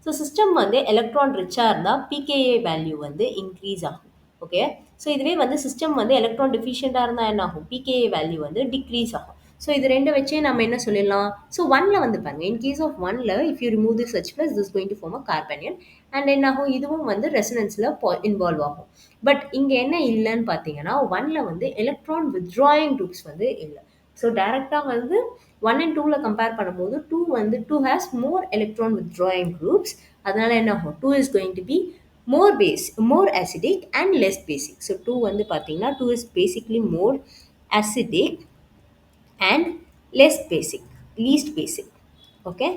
ஸோ சிஸ்டம் வந்து எலக்ட்ரான் ரிச்சாக இருந்தால் பிகேஏ வேல்யூ வந்து இன்க்ரீஸ் ஆகும். ஓகே, ஸோ இதுவே வந்து சிஸ்டம் வந்து எலக்ட்ரான் டெஃபிஷியண்டாக இருந்தால் என்ன ஆகும், பிகேஏ வேல்யூ வந்து டிக்ரீஸ் ஆகும். ஸோ இது ரெண்டு வச்சே நம்ம என்ன சொல்லிடலாம். ஸோ 1ல வந்து பாருங்க, இன் கேஸ் ஆஃப் 1ல if you remove this H plus this is going to form a carbanion and என்ன ஆகும், இதுவும் வந்து ரெசனன்ஸில் இன்வால்வ் ஆகும். பட் இங்கே என்ன இல்லைன்னு பார்த்தீங்கன்னா 1ல வந்து எலக்ட்ரான் வித்ட்ராயிங் குரூப்ஸ் வந்து இல்லை. ஸோ டைரெக்டாக வந்து 1 and 2ல கம்பேர் பண்ணும்போது 2 has more electron withdrawing groups. அதனால என்ன ஆகும், 2 is going to be more acidic and less basic. So 2 வந்து பார்த்தீங்கன்னா 2 is basically more acidic and less basic, least basic. Okay,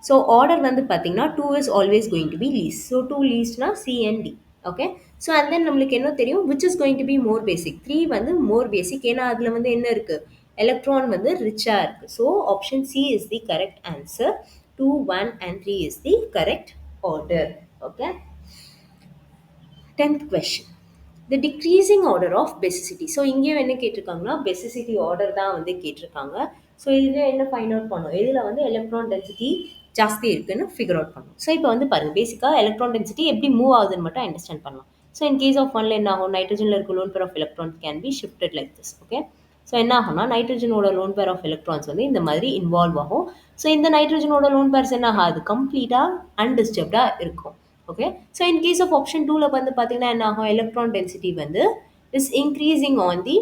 so order வந்து பார்த்தீங்கன்னா 2 is always going to be least. So 2 leastனா C and D. Okay, so and then நம்மளுக்கு என்ன தெரியும், which is going to be more basic. 3 வந்து more basic, ஏன்னா அதில் வந்து என்ன இருக்குது, எலக்ட்ரான் வந்து ரிச்சாக இருக்குது. So option C is the correct answer. 2 1 and 3 is the correct order. Okay, 10th question, the decreasing order of basicity. So இங்கேயும் என்ன கேட்டிருக்காங்கன்னா basicity order தான் வந்து கேட்டிருக்காங்க. ஸோ இதில் என்ன ஃபைண்ட் அவுட் பண்ணோம், இதில் வந்து எலக்ட்ரான் டென்சிட்டி ஜாஸ்தி இருக்குன்னு ஃபிகர் அவுட் பண்ணணும். ஸோ இப்போ வந்து பாருங்கள், பேசிக்காக எலக்ட்ரான் டென்சிட்டி எப்படி மூவ் ஆகுதுன்னு மட்டும் அண்டர்ஸ்டாண்ட் பண்ணலாம். ஸோ இன் கேஸ் ஆஃப் 1ல என்ன ஆகும், நைட்ரஜனில் இருக்க lone pair of electrons can be shifted like this. Okay, so என்ன ஆகும்னா நைட்ரஜனோட லோன் பேர் ஆஃப் எலக்ட்ரான்ஸ் வந்து இந்த மாதிரி இன்வால்வ் ஆகும். ஸோ இந்த நைட்ரஜனோட லோன் பேர்ஸ் என்ன ஆகாது, கம்ப்ளீட்டாக அன்டிஸ்டர்ப்டாக இருக்கும். Okay, so in case of option 2ல வந்து பார்த்தீங்கன்னா என்ன ஆகும், எலக்ட்ரான் டென்சிட்டி வந்து is increasing on the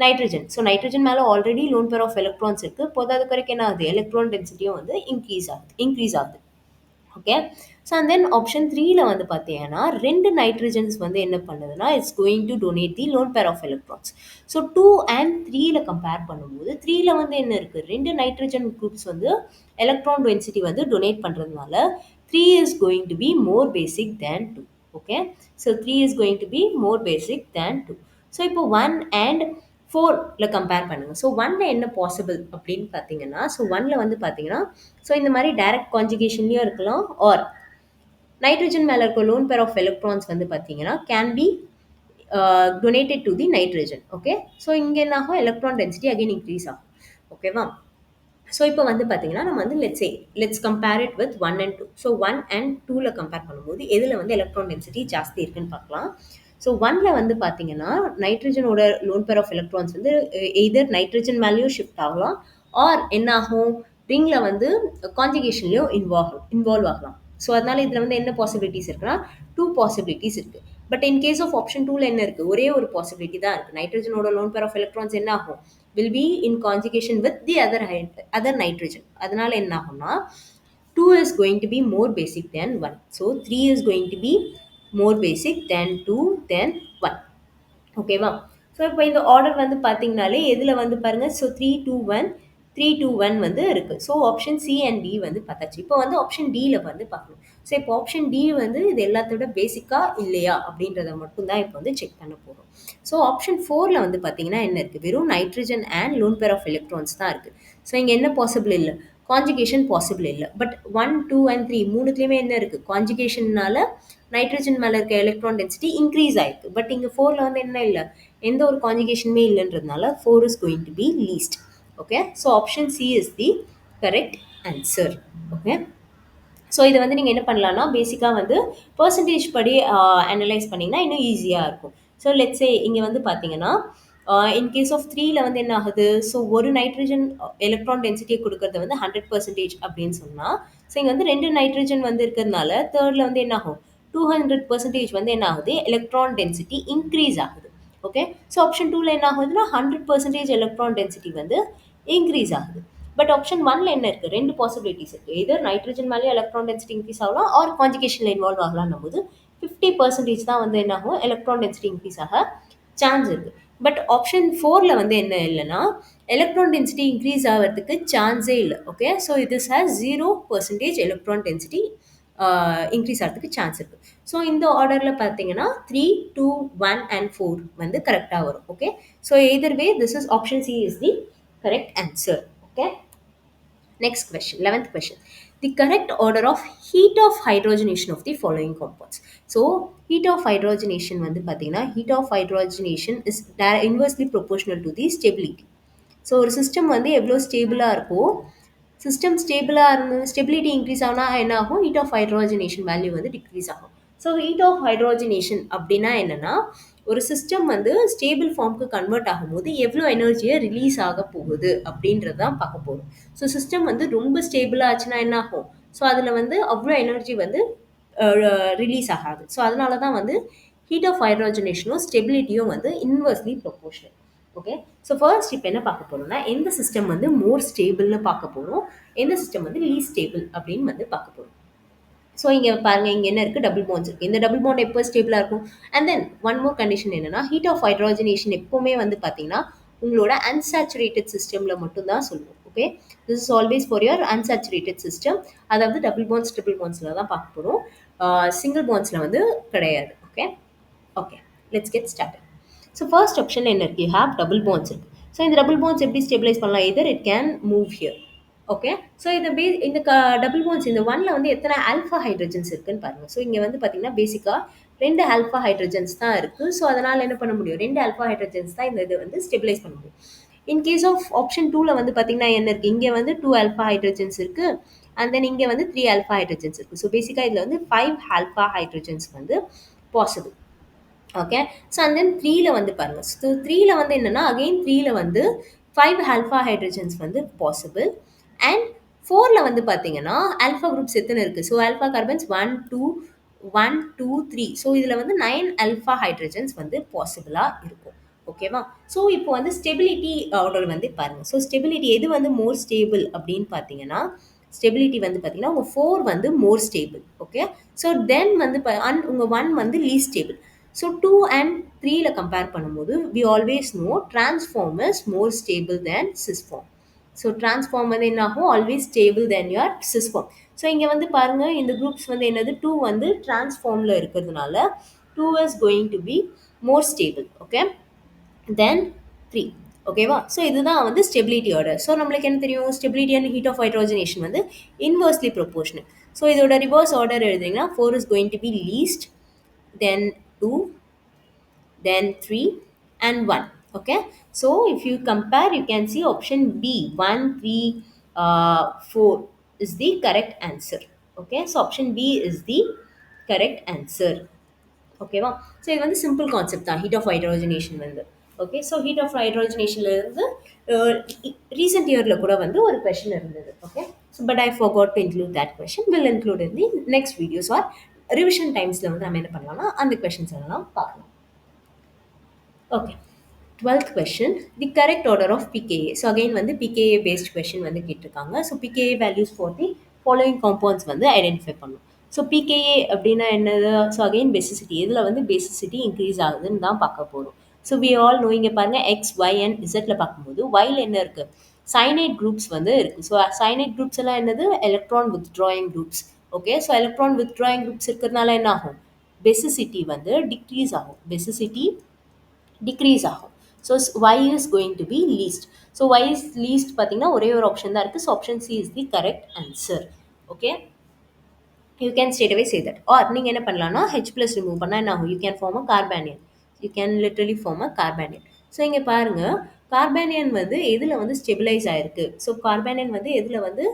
nitrogen. So nitrogen மேலே already lone pair of electrons இருக்குது, போதாது வரைக்கும் என்ன ஆகுது, எலக்ட்ரான் டென்சிட்டியும் வந்து இன்க்ரீஸ் ஆகுது. Okay, so and then option 3ல வந்து பார்த்தீங்கன்னா 2 நைட்ரஜன்ஸ் வந்து என்ன பண்ணுதுன்னா it's going to donate the lone pair of electrons. So 2 and 3ல கம்பேர் பண்ணும்போது 3ல வந்து என்ன இருக்குது, 2 நைட்ரஜன் குரூப்ஸ் வந்து எலக்ட்ரான் டென்சிட்டி வந்து டொனேட் பண்ணுறதுனால 3 is going to be more basic than 2. Okay, so 3 is going to be more basic than 2. So இப்போ 1 and 4ல கம்பேர் பண்ணுங்கள். ஸோ 1ல என்ன பாசிபிள் அப்படின்னு பார்த்தீங்கன்னா, ஸோ 1ல வந்து பார்த்தீங்கன்னா ஸோ இந்த மாதிரி டைரக்ட் கான்ஜுகேஷன்லேயும் இருக்கலாம், ஆர் நைட்ரஜன் மேலே இருக்க லோன் பேர் ஆஃப் எலக்ட்ரான்ஸ் வந்து பார்த்தீங்கன்னா can be donated to the nitrogen. Okay, so இங்கே என்ன ஆகும், எலக்ட்ரான் டென்சிட்டி அகைன் இன்க்ரீஸ் ஆகும். ஓகேவா? ஸோ இப்போ வந்து பார்த்தீங்கன்னா நம்ம வந்து let's compare it with 1 and 2. So 1 and 2ல கம்பேர் பண்ணும்போது எதில் வந்து எலக்ட்ரான் டென்சிட்டி ஜாஸ்தி இருக்குன்னு பார்க்கலாம். ஸோ 1ல வந்து பார்த்தீங்கன்னா, நைட்ரஜனோட லோன் பேர் ஆஃப் எலக்ட்ரான்ஸ் வந்து எய்தர் நைட்ரஜன் மேலயும் ஷிஃப்ட் ஆகலாம், ஆர் என்ன ஆகும்? ரிங்ல வந்து கான்ஜுகேஷன்லயும் இன்வால்வ் ஆகலாம். ஸோ அதனால இதுல வந்து என்ன பாசிபிலிட்டீஸ் இருக்குன்னா, 2 பாசிபிலிட்டீஸ் இருக்கு. But in case of option 2ல என்ன இருக்கு? ஒரே ஒரு பாசிபிலிட்டி தான் இருக்கு. நைட்ரஜனோட லோன் பேர் ஆஃப் எலக்ட்ரான்ஸ் என்ன ஆகும்? Will be in conjugation with the other nitrogen. அதனால என்ன ஆகும்னா, 2 is going to be more basic than 1. So 3 is going to be more basic than 2 than 1. ஓகேவா? ஸோ இப்போ இந்த ஆர்டர் வந்து பார்த்தீங்கனாலே எதில் வந்து பாருங்க. ஸோ 3 2 1 வந்து இருக்கு. So option C and D வந்து பார்த்தாச்சு. இப்போ வந்து ஆப்ஷன் டியில் வந்து பார்க்கணும். ஸோ இப்போ ஆப்ஷன் டி வந்து இது எல்லாத்தோட பேசிக்கா இல்லையா அப்படின்றத மட்டும் தான் இப்போ வந்து செக் பண்ண போகிறோம். ஸோ ஆப்ஷன் 4ல வந்து பார்த்தீங்கன்னா என்ன இருக்குது? வெறும் nitrogen and lone pair of electrons தான் இருக்குது. ஸோ இங்கே என்ன பாசிபிள் இல்லை? கான்ஜுகேஷன் பாசிபிள் இல்லை. பட் 1 2 அண்ட் 3 மூணுத்துலேயுமே என்ன இருக்குது? கான்ஜுகேஷன்னால நைட்ரஜன் மேலே இருக்க எலக்ட்ரான் டென்சிட்டி இன்க்ரீஸ் ஆயிருக்கு. பட் இங்கே 4ல வந்து என்ன இல்லை? எந்த ஒரு கான்ஜுகேஷனுமே இல்லைன்றதுனால 4 is going to be least. Okay, so option C is the correct answer. Okay, so இதை வந்து நீங்கள் என்ன பண்ணலாம்னா, பேசிக்காக வந்து பர்சன்டேஜ் படி அனலைஸ் பண்ணிங்கன்னா இன்னும் ஈஸியாக இருக்கும். ஸோ லெட்ஸே இங்கே வந்து பார்த்தீங்கன்னா, இன் கேஸ் ஆஃப் 3ல வந்து என்ன ஆகுது? ஸோ ஒரு நைட்ரஜன் எலக்ட்ரான் டென்சிட்டியை கொடுக்கறது வந்து 100% அப்படின்னு சொன்னால், ஸோ இங்கே வந்து 2 நைட்ரஜன் வந்து இருக்கிறதுனால தேர்டில் வந்து என்ன ஆகும்? 200% வந்து என்ன ஆகுது? எலக்ட்ரான் டென்சிட்டி இன்க்ரீஸ் ஆகுது. ஓகே, ஸோ ஆப்ஷன் 2ல என்ன ஆகுதுன்னா 100% எலக்ட்ரான் டென்சிட்டி வந்து இன்க்ரீஸ் ஆகுது. பட் ஆப்ஷன் 1ல என்ன இருக்கு? 2 பாசிபிலிட்டிஸ் இருக்கு. எதர் நைட்ரஜன் மேலே எலக்ட்ரான் டென்சிட்டி இன்க்ரீஸ் ஆகலாம், ஆர் கான்ஜுகேஷன்ல இன்வால்வ் ஆகலாம் போது 50% தான் வந்து என்ன ஆகும்? எலக்ட்ரான் டென்சிட்டி இன்க்ரீஸ் ஆக சான்ஸ் இருக்கு. பட் ஆப்ஷன் 4ல வந்து என்ன இல்லைன்னா, எலக்ட்ரான் டென்சிட்டி இன்க்ரீஸ் ஆகிறதுக்கு சான்ஸே இல்லை. ஓகே, ஸோ இது சார் 0% எலக்ட்ரான் டென்சிட்டி இன்க்ரீஸ் ஆகிறதுக்கு சான்ஸ் இருக்கு. ஸோ இந்த ஆர்டரில் பார்த்தீங்கன்னா 3 2 1 and 4 வந்து கரெக்டாக வரும். Okay, so either way this is option C is the correct answer. Okay, next question, 11th question. The correct order of heat of hydrogenation of the following compounds. So heat of hydrogenation வந்து பார்த்தீங்கன்னா, heat of hydrogenation is inversely proportional to the stability. So ஒரு system வந்து எவ்வளோ ஸ்டேபிளாக இருக்கோ, system ஸ்டேபிளாக இருந்து stability increase ஆனால் என்ன ஆகும்? ஹீட் ஆஃப் ஹைட்ரோஜனேஷன் வேல்யூ வந்து டிக்ரீஸ் ஆகும். ஸோ ஹீட் ஆஃப் ஹைட்ரோஜனேஷன் அப்படின்னா என்னென்னா, ஒரு சிஸ்டம் வந்து ஸ்டேபிள் ஃபார்முக்கு கன்வெர்ட் ஆகும்போது எவ்வளோ எனர்ஜியை ரிலீஸ் ஆக போகுது அப்படின்றது தான் பார்க்க போகிறோம். ஸோ சிஸ்டம் வந்து ரொம்ப ஸ்டேபிளாக ஆச்சுன்னா என்ன ஆகும்? ஸோ அதில் வந்து அவ்வளோ எனர்ஜி வந்து ரிலீஸ் ஆகாது. ஸோ அதனால தான் வந்து ஹீட் ஆஃப் ஹைட்ரோஜனேஷனும் ஸ்டெபிலிட்டியும் வந்து inversely proportional. Okay, so first இப்போ என்ன பார்க்க போகிறோம்னா, எந்த சிஸ்டம் வந்து மோர் ஸ்டேபிள்னு பார்க்க போகிறோம், எந்த சிஸ்டம் வந்து லீஸ்ட் ஸ்டேபிள் அப்படின்னு வந்து பார்க்க போகிறோம். ஸோ இங்கே பாருங்க, இங்கே என்ன இருக்குது? டபுள் பாண்ட்ஸ் இருக்குது. இந்த டபுள் பாண்ட் எப்போ ஸ்டேபிளாக இருக்கும்? And then one more condition என்னன்னா, ஹீட் ஆஃப் ஹைட்ரோஜனேஷன் எப்போவுமே வந்து பார்த்தீங்கன்னா உங்களோட அன்சாச்சுரேட்டட் சிஸ்டமில் மட்டும்தான் சொல்லுவோம். Okay, this is always for your unsaturated system. அதாவது டபுள் பாண்ட்ஸ் ட்ரிபிள் பாண்ட்ஸில் தான் பார்க்க போகிறோம், சிங்கிள் பாண்ட்ஸில் வந்து கிடையாது. Okay, okay, let's get start. So first option என்ன இருக்குது? யூ ஹேவ் டபுள் பாண்ட்ஸ் இருக்குது. ஸோ இந்த டபுள் பாண்ட்ஸ் எப்படி ஸ்டெபிலைஸ் பண்ணலாம்? எதர் it can move here. Okay, so இந்த டபுள் பாண்ட்ஸ் இந்த ஒன்ல வந்து எத்தனை ஆல்ஃபா ஹைட்ரஜன்ஸ் இருக்குன்னு பாருங்க. ஸோ இங்கே வந்து பார்த்தீங்கன்னா பேசிக்காக 2 ஆல்ஃபா ஹைட்ரஜன்ஸ் தான் இருக்குது. ஸோ அதனால் என்ன பண்ண முடியும்? 2 ஆல்ஃபா ஹைட்ரஜன்ஸ் தான் இந்த இது வந்து ஸ்டெபிலைஸ் பண்ண முடியும். இன் கேஸ் ஆஃப் ஆப்ஷன் 2ல வந்து பார்த்தீங்கன்னா என்ன இருக்குது? இங்கே வந்து 2 ஆல்ஃபா ஹைட்ரஜன்ஸ் இருக்குது, அண்ட் தென் இங்கே வந்து 3 ஆல்ஃபா ஹைட்ரஜன்ஸ் இருக்குது. ஸோ பேசிக்காக இதில் வந்து 5 ஆல்ஃபா ஹைட்ரஜன்ஸ் வந்து possible. Okay, so and then 3ல வந்து பாருங்கள். ஸோ 3ல வந்து என்னென்னா, அகெயின் 3ல வந்து 5 ஆல்ஃபா ஹைட்ரஜன்ஸ் வந்து பாசிபிள். அண்ட் 4ல வந்து பார்த்தீங்கன்னா ஆல்ஃபா குரூப்ஸ் எத்தனை இருக்குது? So alpha carbons 1 2 3. ஸோ இதில் வந்து 9 ஆல்ஃபா ஹைட்ரஜன்ஸ் வந்து பாசிபிளாக இருக்கும். ஓகேவா? ஸோ இப்போ வந்து ஸ்டெபிலிட்டி ஆர்டர் வந்து பாருங்கள். ஸோ ஸ்டெபிலிட்டி எது வந்து மோர் ஸ்டேபிள் அப்படின்னு பார்த்தீங்கன்னா, ஸ்டெபிலிட்டி வந்து பார்த்தீங்கன்னா உங்கள் 4 வந்து more stable. Okay, so then வந்து உங்கள் 1 வந்து லீஸ்ட் ஸ்டேபிள். ஸோ 2 அண்ட் 3ல கம்பேர் பண்ணும்போது we always know transform is more stable than sysform. So transform வந்து என்ன ஆகும்? Always stable then your sysform. So இங்கே வந்து பாருங்கள், இந்த குரூப்ஸ் வந்து என்னது? 2 வந்து transformல இருக்கிறதுனால 2 is going to be more stable. Okay, then 3. ஓகேவா? ஸோ இதுதான் வந்து ஸ்டெபிலிட்டி ஆர்டர். ஸோ நம்மளுக்கு என்ன தெரியும்? Stability and heat of hydrogenation வந்து இன்வெர்ஸ்லி ப்ரொபோர்ஷனல். ஸோ இதோட ரிவர்ஸ் ஆர்டர் எழுதிங்கன்னா 4 is going to be least, then 2, then 3 and 1. Okay, so if you compare, you can see option B 1 3 4 is the correct answer. Okay, so option B is the correct answer. ஓகேவா? So இது வந்து simple concept தான் heat of hydrogenation வந்து. Okay. So heat of ஹைட்ரோஜனேஷன்ல இருந்து recent இயர்ல கூட வந்து ஒரு கொஸ்டின் இருந்தது. Okay. So but I forgot to include that question. Will include in the next videos or revision டைம்ஸ்ல வந்து நம்ம என்ன பண்ணலாம்னா அந்த கொஸ்டின்ஸ் எல்லாம் பார்க்கலாம். Okay. 12th question, the correct order of pKa. So again வந்து pKa based question வந்து கேட்டிருக்காங்க. So pKa values for the following compounds வந்து ஐடென்டிஃபை பண்ணும். ஸோ pKa அப்படின்னா என்னது? ஸோ அகைன் பேசிசிட்டி இதில் வந்து பேசிசிட்டி இன்க்ரீஸ் ஆகுதுன்னு தான் பார்க்க போகிறோம். ஸோ வி ஆல் நோ இங்கே பாருங்க எக்ஸ் ஒய் அண்ட் இசட்ல பார்க்கும்போது ஒயில் என்ன இருக்குது? சைனைட் குரூப்ஸ் வந்து இருக்குது. ஸோ சைனைட் குரூப்ஸ் எல்லாம் என்னது? Electron withdrawing groups. Okay. So electron withdrawing groups இருக்கிறதுனால என்ன ஆகும்? பேசிசிட்டி வந்து டிக்ரீஸ் ஆகும். பேசிசிட்டி டிக்ரீஸ் ஆகும். So y is going to be least. So y is least பார்த்தீங்கன்னா ஒரே ஒரு ஆப்ஷன் தான் இருக்குது. So option C is the correct answer. Okay. You can straight away say that. Or நீங்கள் என்ன பண்ணலாம்னா ஹெச் ப்ளஸ் ரிமூவ் பண்ணால் என்ன ஆகும்? You can form a carbanion. You can literally form a carbanion. So இங்கே பாருங்கள் கார்பானியன் வந்து எதில் வந்து ஸ்டெபிலைஸ் ஆயிருக்கு? ஸோ கார்பானியன் வந்து எதில் வந்து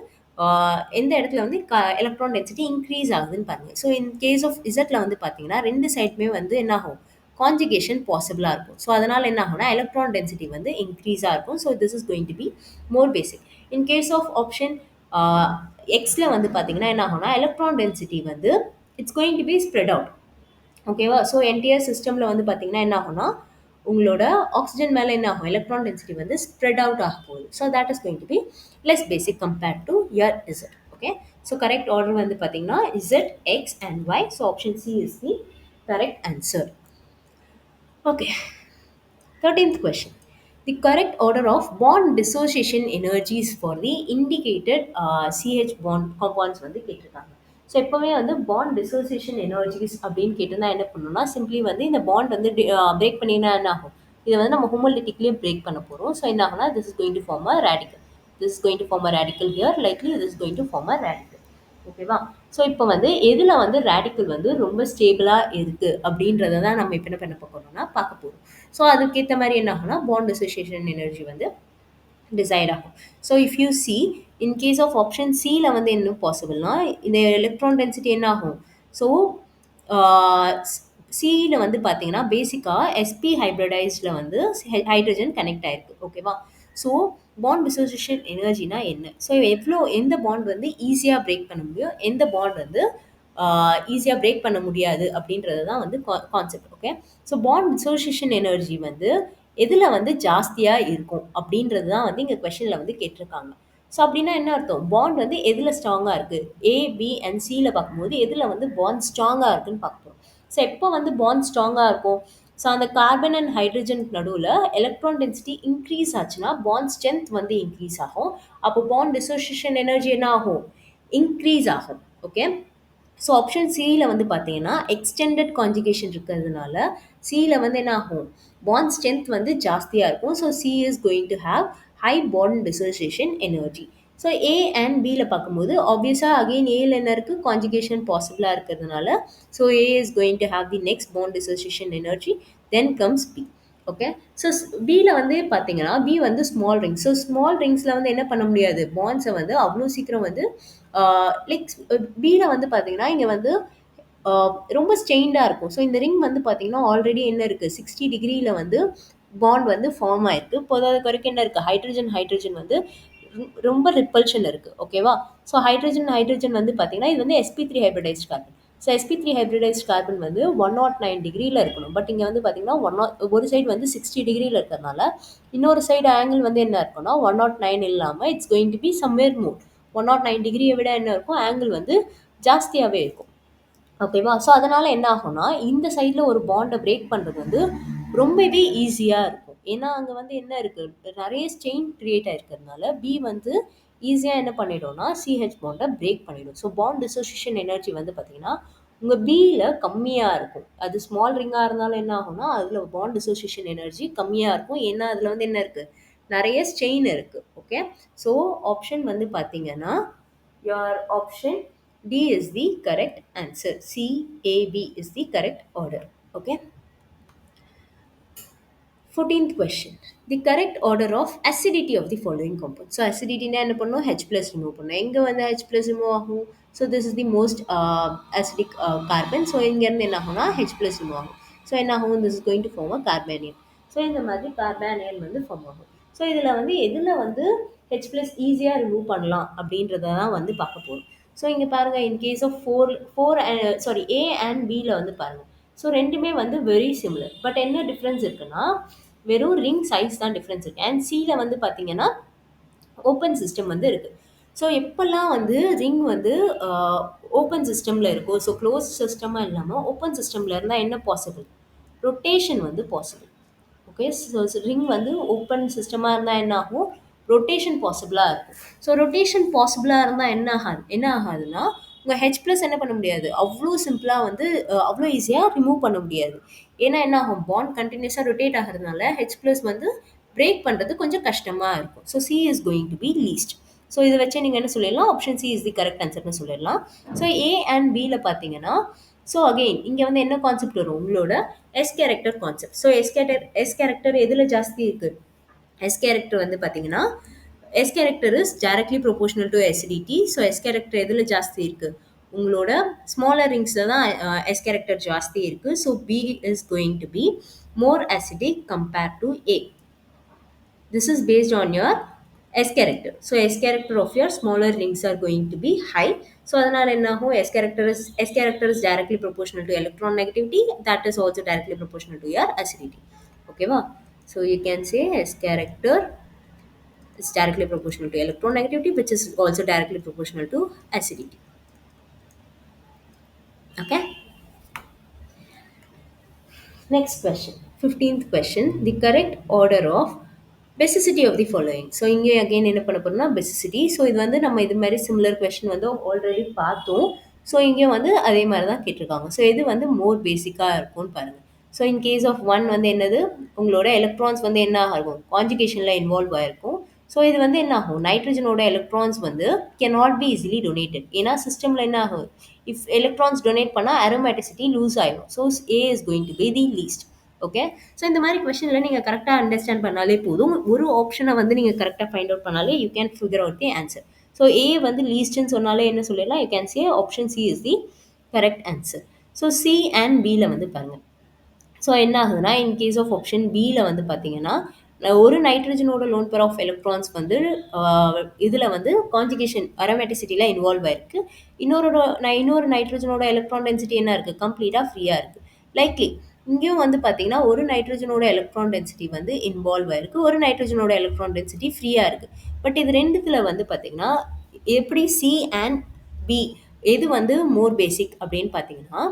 எந்த இடத்துல வந்து எலக்ட்ரான் டென்சிட்டி இன்க்ரீஸ் ஆகுதுன்னு பாருங்கள். ஸோ இன் கேஸ் ஆஃப் இசட்டில் வந்து பார்த்தீங்கன்னா ரெண்டு சைடுமே வந்து என்ன ஆகும்? கான்ஜுகேஷன் பாசிபிளாக இருக்கும். ஸோ அதனால் என்ன ஆகும்னா எலக்ட்ரான் டென்சிட்டி வந்து இன்க்ரீஸாக இருக்கும். So this is going to be more basic. In case of option எக்ஸில் வந்து பார்த்தீங்கன்னா என்ன ஆகும்னா எலக்ட்ரான் டென்சிட்டி வந்து it's going to be spread out. ஓகேவா? ஸோ என்டையர் சிஸ்டமில் வந்து பார்த்தீங்கன்னா என்ன ஆகும்னா உங்களோட ஆக்சிஜன் மேலே என்ன ஆகும்? எலக்ட்ரான் டென்சிட்டி வந்து ஸ்ப்ரெட் அவுட் ஆக போகுது. So that is going to be less basic compared to your Z. Okay. So correct order வந்து பார்த்தீங்கன்னா Z, X and Y. So option C is the correct answer. Okay. 13th question. The correct order of bond dissociation energies for the indicated CH bond compounds வந்து கேட்டிருக்காங்க. So எப்போவுமே வந்து bond dissociation energies அப்படின்னு கேட்டிருந்தா என்ன பண்ணணும்னா simply வந்து இந்த பாண்ட் வந்து பிரேக் பண்ணினா என்ன ஆகும்? இதை வந்து நம்ம ஹோமோலிட்டிக்லேயே பிரேக் பண்ண போகிறோம். ஸோ என்ன ஆகும்னா this is going to form a radical. This is going to form a radical here. Likely this is going to form a radical. ஓகேவா? ஸோ இப்போ வந்து எதில் வந்து ரேடிக்கல் வந்து ரொம்ப ஸ்டேபிளாக இருக்குது அப்படின்றத தான் நம்ம இப்போ என்ன பண்ண போகிறோம்னா பார்க்க போகிறோம். ஸோ அதுக்கேற்ற மாதிரி என்ன ஆகும்னா பாண்ட் அசோசியேஷன் எனர்ஜி வந்து டிசைட் ஆகும். So if you see in case of option சியில் வந்து என்ன பாசிபிள்னா இந்த எலக்ட்ரான் டென்சிட்டி என்ன ஆகும்? ஸோ சியில் வந்து பார்த்தீங்கன்னா பேசிக்காக எஸ்பி ஹைப்ரிடைஸில் வந்து ஹைட்ரஜன் கனெக்ட் ஆயிருக்கு. ஓகேவா? ஸோ பாண்ட் டிசோசியேஷன் எனர்ஜினா என்ன? ஸோ எந்த பாண்ட் வந்து ஈஸியாக பிரேக் பண்ண முடியும், எந்த பாண்ட் வந்து ஈஸியாக பிரேக் பண்ண முடியாது அப்படின்றது தான் வந்து concept. Okay. So bond dissociation energy வந்து எதில் வந்து ஜாஸ்தியாக இருக்கும் அப்படின்றது தான் வந்து இங்கே கொஷனில் வந்து கேட்டிருக்காங்க. ஸோ அப்படின்னா என்ன அர்த்தம்? பாண்ட் வந்து எதில் ஸ்ட்ராங்காக இருக்குது? ஏ, பி அண்ட் சியில் பார்க்கும்போது எதில் வந்து பாண்ட் ஸ்ட்ராங்காக இருக்குன்னு பார்க்குறோம். ஸோ எப்போ வந்து பாண்ட் ஸ்ட்ராங்காக இருக்கும்? ஸோ அந்த கார்பன் அண்ட் ஹைட்ரஜன் நடுவில் எலக்ட்ரான் டென்சிட்டி இன்க்ரீஸ் ஆச்சுன்னா பாண்ட் ஸ்ட்ரென்த் வந்து இன்க்ரீஸ் ஆகும். அப்போ பாண்ட் டிசோசியேஷன் எனர்ஜி என்ன ஆகும்? இன்க்ரீஸ் ஆகும். ஓகே. ஸோ ஆப்ஷன் சியில் வந்து பார்த்தீங்கன்னா எக்ஸ்டெண்டட் கான்ஜுகேஷன் இருக்கிறதுனால சியில் வந்து என்ன ஆகும்? பாண்ட் ஸ்ட்ரென்த் வந்து ஜாஸ்தியாக இருக்கும். So C is going to have high bond dissociation energy. So A and பியில் பார்க்கும்போது ஆப்வியஸாக அகெயின் ஏல என்ன இருக்குது? கான்ஜுகேஷன் பாசிபிளாக இருக்கிறதுனால so A is going to have the next bond dissociation energy. Then comes B. Okay. So பியில் வந்து பார்த்தீங்கன்னா பி வந்து ஸ்மால் ரிங்ஸ். ஸோ ஸ்மால் ரிங்ஸில் வந்து என்ன பண்ண முடியாது? பாண்ட்ஸை வந்து அவ்வளோ சீக்கிரம் வந்து லைக் பியில் வந்து பார்த்தீங்கன்னா இங்கே வந்து ரொம்ப ஸ்ட்ரெயின்டாக இருக்கும். ஸோ இந்த ரிங் வந்து பார்த்தீங்கன்னா ஆல்ரெடி என்ன இருக்குது? 60 டிகிரியில் வந்து பாண்ட் வந்து ஃபார்ம் ஆயிருக்கு. பொதுவாக வரைக்கும் என்ன இருக்குது? ஹைட்ரஜன் வந்து ரொம்ப ரிப்பல்ஷன் இருக்குது. ஓகேவா? ஸோ ஹைட்ரஜன் வந்து பார்த்தீங்கன்னா இது வந்து sp3 hybridised carbon. So sp3 hybridised carbon வந்து 109 டிகிரியில் இருக்கணும். பட் இங்கே வந்து பார்த்தீங்கன்னா ஒரு சைடு வந்து 60 டிகிரியில் இருக்கிறதுனால இன்னொரு சைடு ஆங்கிள் வந்து என்ன இருக்குன்னா 109 இல்லாமல் it's going to be somewhere more. 109 டிகிரியை விட என்ன இருக்கும்? ஆங்கிள் வந்து ஜாஸ்தியாகவே இருக்கும். ஓகேவா? ஸோ அதனால் என்ன ஆகும்னா இந்த சைடில் ஒரு பாண்டை பிரேக் பண்ணுறது வந்து ரொம்பவே ஈஸியாக இருக்கும். ஏன்னா அங்கே வந்து என்ன இருக்குது? நிறைய ஸ்ட்ரெயின் க்ரியேட் ஆகிருக்கிறதுனால பி வந்து ஈஸியாக என்ன பண்ணிடும்னா சிஹெச் பாண்டை பிரேக் பண்ணிடும். ஸோ பாண்ட் டிசோசியேஷன் எனர்ஜி வந்து பார்த்திங்கன்னா உங்கள் பியில் கம்மியாக இருக்கும். அது ஸ்மால் ரிங்காக இருந்தாலும் என்ன ஆகும்னா அதில் பாண்ட் டிசோசியேஷன் எனர்ஜி கம்மியாக இருக்கும். ஏன்னா அதில் வந்து என்ன இருக்குது? நிறைய ஸ்ட்ரெயின் இருக்குது. ஓகே. ஸோ ஆப்ஷன் வந்து பார்த்தீங்கன்னா your option D is the correct answer. C, A, B is the correct order. Okay. 14th question. The correct order of acidity of the following compound. So acidity na என்ன பண்ணும் H plus remove பண்ணும். எங்க வந்து H plus remove ஆகும்? So this is the most acidic carbon. So இங்க இருந்து என்ன ஆகும்னா H plus remove ஆகும். So என்ன ஆகும்? This is going to form a carbanion. So இந்த மாதிரி carbanion வந்து form ஆகும். So இதுல வந்து எதுல வந்து H plus ஈஸியா ரிமூவ் பண்ணலாம் அப்படின்றத தான் வந்து பார்க்க போறோம். ஸோ இங்க பாருங்க in case of four sorry A and பியில் வந்து பாருங்க. ஸோ ரெண்டுமே வந்து வெரி சிமிலர். பட் என்ன டிஃப்ரென்ஸ் இருக்குன்னா வெறும் ரிங் சைஸ் தான் டிஃப்ரென்ஸ் இருக்குது. அண்ட் சியில் வந்து பார்த்தீங்கன்னா ஓப்பன் சிஸ்டம் வந்து இருக்குது. ஸோ எப்போல்லாம் வந்து ரிங் வந்து ஓப்பன் சிஸ்டமில் இருக்கோ, ஸோ க்ளோஸ் சிஸ்டமாக இல்லாமல் ஓப்பன் சிஸ்டமில் இருந்தால் என்ன பாசிபிள்? ரொட்டேஷன் வந்து பாசிபிள். ஓகே, ஸோ ரிங் வந்து ஓப்பன் சிஸ்டமாக இருந்தால் என்ன ஆகும்? ரொட்டேஷன் பாசிபிளாக இருக்கும். ஸோ ரொட்டேஷன் பாசிபிளாக இருந்தால் என்ன ஆகாதுன்னா உங்கள் ஹெச் ப்ளஸ் என்ன பண்ண முடியாது, அவ்வளோ சிம்பிளாக வந்து அவ்வளோ ஈஸியாக ரிமூவ் பண்ண முடியாது. ஏன்னா என்ன ஆகும், பாண்ட் கண்டினியூஸாக ரொட்டேட் ஆகிறதுனால ஹெச் ப்ளஸ் வந்து பிரேக் பண்ணுறது கொஞ்சம் கஷ்டமாக இருக்கும். So C is going to be least. So இதை வச்சு நீங்கள் என்ன சொல்லிடலாம், option C is the correct ஆன்சர்னு சொல்லிடலாம். ஸோ ஏ அண்ட் பியில் பார்த்தீங்கன்னா, ஸோ அகெயின் இங்கே வந்து என்ன கான்செப்ட் வரும், உங்களோட S character concept. So S character எதில் ஜாஸ்தி இருக்குது? எஸ் கேரக்டர் வந்து பார்த்தீங்கன்னா S character is directly proportional to acidity. So S character எதில் ஜாஸ்தி இருக்குது? உங்களோட ஸ்மாலர் ரிங்ஸில் தான் எஸ் கேரக்டர் ஜாஸ்தி இருக்குது. So B is going to be more acidic compared to A. This is based on your S character. So S character of your smaller rings are going to be high. So அதனால என்ன ஆகும், S character is directly proportional to electron negativity. That is also directly proportional to your acidity. Okay va? So you can say S character is directly proportional to electron negativity, which is also directly proportional to acidity. Okay. Next question, 15th question. The correct order of basicity of the following. So இங்கே again என்ன பண்ண போகிறோம்னா பெசிசிட்டி. So இது வந்து நம்ம இது மாதிரி similar question வந்து ஆல்ரெடி பார்த்தோம். ஸோ இங்கேயும் வந்து அதே மாதிரி தான் கேட்டிருக்காங்க. ஸோ இது வந்து மோர் பேசிக்காக இருக்கும்னு பாருங்கள். So in case of one வந்து என்னது, உங்களோட எலக்ட்ரான்ஸ் வந்து என்ன ஆகும், கான்ஜுகேஷனில் இன்வால்வ் ஆகிருக்கும். ஸோ இது வந்து என்ன ஆகும், நைட்ரஜனோட எலக்ட்ரான்ஸ் வந்து can not be easily donated. ஏன்னா சிஸ்டமில் என்ன ஆகும், இஃப் எலக்ட்ரான்ஸ் டொனேட் பண்ணால் அரோமேட்டிசிட்டி லூஸ் ஆகிடும். So A is going to be the least. Okay, so இந்த மாதிரி கொஸ்டினில் நீங்கள் கரெக்டாக அண்டர்ஸ்டாண்ட் பண்ணாலே போதும். ஒரு ஆப்ஷனை வந்து நீங்கள் கரெக்டாக ஃபைண்ட் அவுட் பண்ணாலே you can figure out the answer. So A வந்து லீஸ்ட்னு சொன்னாலே என்ன சொல்லிடலாம், you can say option C is the correct answer. So C and பியில் வந்து பாருங்கள். ஸோ என்ன ஆகுதுன்னா இன் கேஸ் ஆஃப் ஆப்ஷன் பியில் வந்து பார்த்தீங்கன்னா ஒரு நைட்ரஜனோட லோன் பேர் ஆஃப் எலக்ட்ரான்ஸ் வந்து இதில் வந்து கான்ஜுகேஷன் அரோமேட்டிசிட்டியில் இன்வால்வ் ஆயிருக்கு. இன்னொரு நைட்ரஜனோட எலக்ட்ரான் டென்சிட்டி என்ன இருக்குது, கம்ப்ளீட்டாக ஃப்ரீயாக இருக்குது. லைக்லி இங்கேயும் வந்து பார்த்தீங்கன்னா ஒரு நைட்ரஜனோட எலக்ட்ரான் டென்சிட்டி வந்து இன்வால்வ் ஆயிருக்கு, ஒரு நைட்ரஜனோட எலக்ட்ரான் டென்சிட்டி ஃப்ரீயாக இருக்குது. பட் இது ரெண்டுத்தில் வந்து பார்த்தீங்கன்னா எப்படி சி அண்ட் பி எது வந்து மோர் பேசிக் அப்படின்னு பார்த்தீங்கன்னா,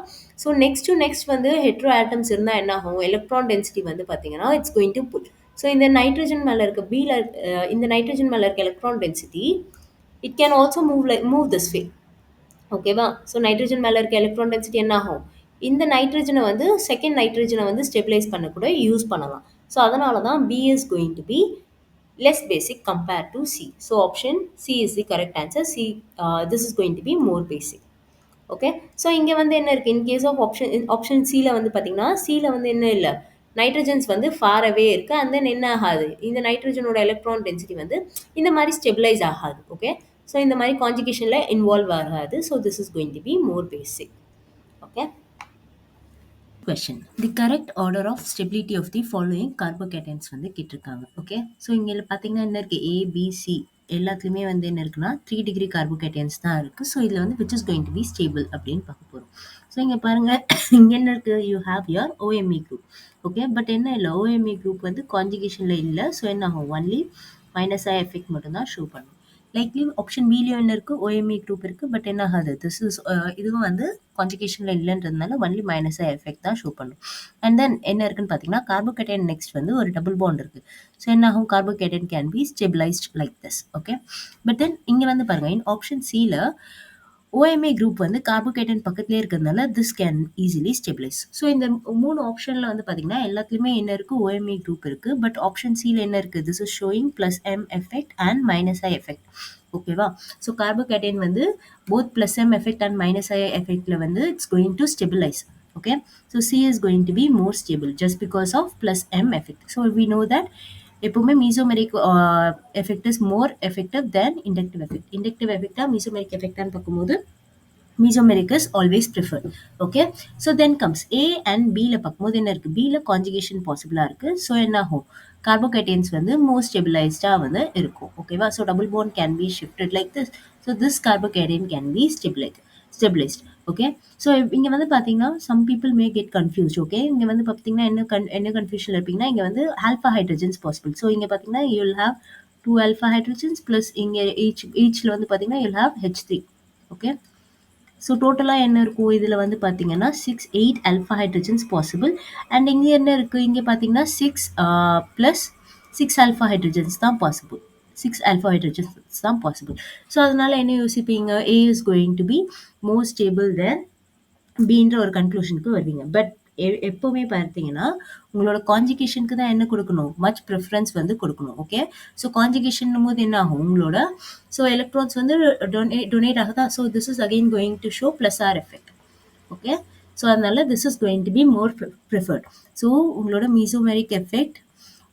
ஸோ நெக்ஸ்ட் வந்து ஹெட்ரோ ஆட்டம்ஸ் இருந்தால் என்ன ஆகும், எலக்ட்ரான் டென்சிட்டி வந்து பார்த்தீங்கன்னா it's going to put. So இந்த நைட்ரஜன் மேலே இருக்க இந்த நைட்ரஜன் மேலே இருக்க electron density it can also move this way. ஓகேவா? ஸோ நைட்ரஜன் மேலே இருக்க எலக்ட்ரான் டென்சிட்டி என்ன ஆகும், இந்த நைட்ரஜனை வந்து செகண்ட் நைட்ரஜனை வந்து ஸ்டெபிலைஸ் பண்ண கூட யூஸ் பண்ணலாம். ஸோ அதனால தான் B is going to be less basic compared to C. So option C is the correct answer. This is going to be more basic. Okay, so இங்கே வந்து என்ன இருக்குது, இன் கேஸ் ஆஃப் ஆப்ஷன் சியில் வந்து பார்த்தீங்கன்னா சியில் வந்து என்ன இல்லை, நைட்ரஜன்ஸ் வந்து ஃபாரவே இருக்குது. அண்ட் தென் என்ன ஆகாது, இந்த நைட்ரஜனோட எலக்ட்ரான் டென்சிட்டி வந்து இந்த மாதிரி ஸ்டெபிலைஸ் ஆகாது. ஓகே, ஸோ இந்த மாதிரி கான்ஜுகேஷனில் இன்வால்வ் ஆகாது. So this is going to be more basic. Okay, question, the correct order of stability of the following carbocations வந்து கேட்டிருக்காங்க. ஓகே, ஸோ இங்கே பார்த்தீங்கன்னா என்ன இருக்குது, ஏபிசி எல்லாத்துலேயுமே வந்து என்ன இருக்குன்னா 3 டிகிரி கார்போகேட்டன்ஸ் தான் இருக்குது. ஸோ இதில் வந்து which is going to B stable அப்படின்னு பார்க்க போகிறோம். ஸோ இங்கே பாருங்கள், இங்கே என்ன இருக்குது, you have your ஓஎம்இ group. Okay, but என்ன இல்லை, ஓஎம்இ குரூப் வந்து கான்ஜுகேஷனில் இல்லை. ஸோ என்ன ஆகும், ஒன்லி மைனஸ் ஐ எஃபெக்ட் மட்டும்தான் ஷோ பண்ணும். லைக்லி ஆப்ஷன் பிலையும் என்ன இருக்குது, ஓஎம்இ குரூப் இருக்குது. பட் என்ன ஆகாது, இதுவும் வந்து கான்ஜுகேஷனில் இல்லைன்றதுனால ஒன்லி மைனஸ் ஐ எஃபெக்ட் தான் ஷோ பண்ணும். அண்ட் தென் என்ன இருக்குன்னு பார்த்தீங்கன்னா கார்போகேட்டன் நெக்ஸ்ட் வந்து ஒரு டபுள் பாண்ட் இருக்குது. ஸோ என்ன ஆகும், carbocation can be stabilised like this. Okay, but then இங்கே வந்து பாருங்கள், இன் ஆப்ஷன் சியில் ஓஎம்ஏ குரூப் வந்து கார்போகேட்டன் பக்கத்துலேயே இருக்கிறதுனால this can easily stabilise. So இந்த 3 ஆப்ஷனில் வந்து பார்த்தீங்கன்னா எல்லாத்துலேயுமே என்ன இருக்குது, ஓஎம்ஏ குரூப் இருக்குது. பட் ஆப்ஷன் சியில் என்ன இருக்குது, this is showing plus M effect and minus I effect. ஓகேவா? ஸோ கார்போகேட்டன் வந்து both plus M effect and minus I எஃபெக்டில் வந்து it's going to stabilise. Okay, so C is going to be more stable just because of plus M effect. So we know that எப்பவுமே mesomeric effect is more effective than inductive effect. Inductive effect mesomeric effect பார்க்கும்போது mesomeric is always preferred. Okay, so then comes A and B ல பார்க்கும்போது என்ன இருக்கு, B ல conjugation possible இருக்கு. So என்ன ஆகும், carbocations வந்து more stabilized வந்து இருக்கும். ஓகேவா, so double bond can be shifted like this. So this carbocation can be stabilized. Okay, so இங்க வந்து பாத்தீங்கன்னா some people may get confused. Okay, இங்க வந்து பாத்தீங்கன்னா என்ன confusion இருப்பீங்கன்னா, இங்க வந்து alpha hydrogens possible. So இங்க பாத்தீங்கன்னா you will have 2 alpha hydrogens plus இங்க eachல வந்து பாத்தீங்கன்னா you'll have H3. Okay, so டோட்டலாக என்ன இருக்கும் இதில் வந்து பார்த்தீங்கன்னா 6 8 alpha hydrogens possible. அண்ட் இங்கே என்ன இருக்குது, இங்கே பார்த்தீங்கன்னா 6 ப்ளஸ் 6 alpha hydrogens தான் possible. 6 alpha hydrogens தான் possible. ஸோ அதனால என்ன யோசிப்பீங்க, A is going to be more stable than Bன்ற ஒரு கன்க்ளூஷனுக்கு வருவீங்க. பட் எப்பவுமே பார்த்தீங்கன்னா உங்களோட கான்ஜுகேஷனுக்கு தான் என்ன கொடுக்கணும், மச் ப்ரிஃபரன்ஸ் வந்து கொடுக்கணும். ஓகே, ஸோ கான்ஜுகேஷன் போது என்ன ஆகும் உங்களோட, ஸோ எலக்ட்ரான்ஸ் வந்து டொனேட் ஆகுதா, so this is again going to show plus R effect. Okay, so அதனால this is going to be more preferred. So உங்களோட mesomeric effect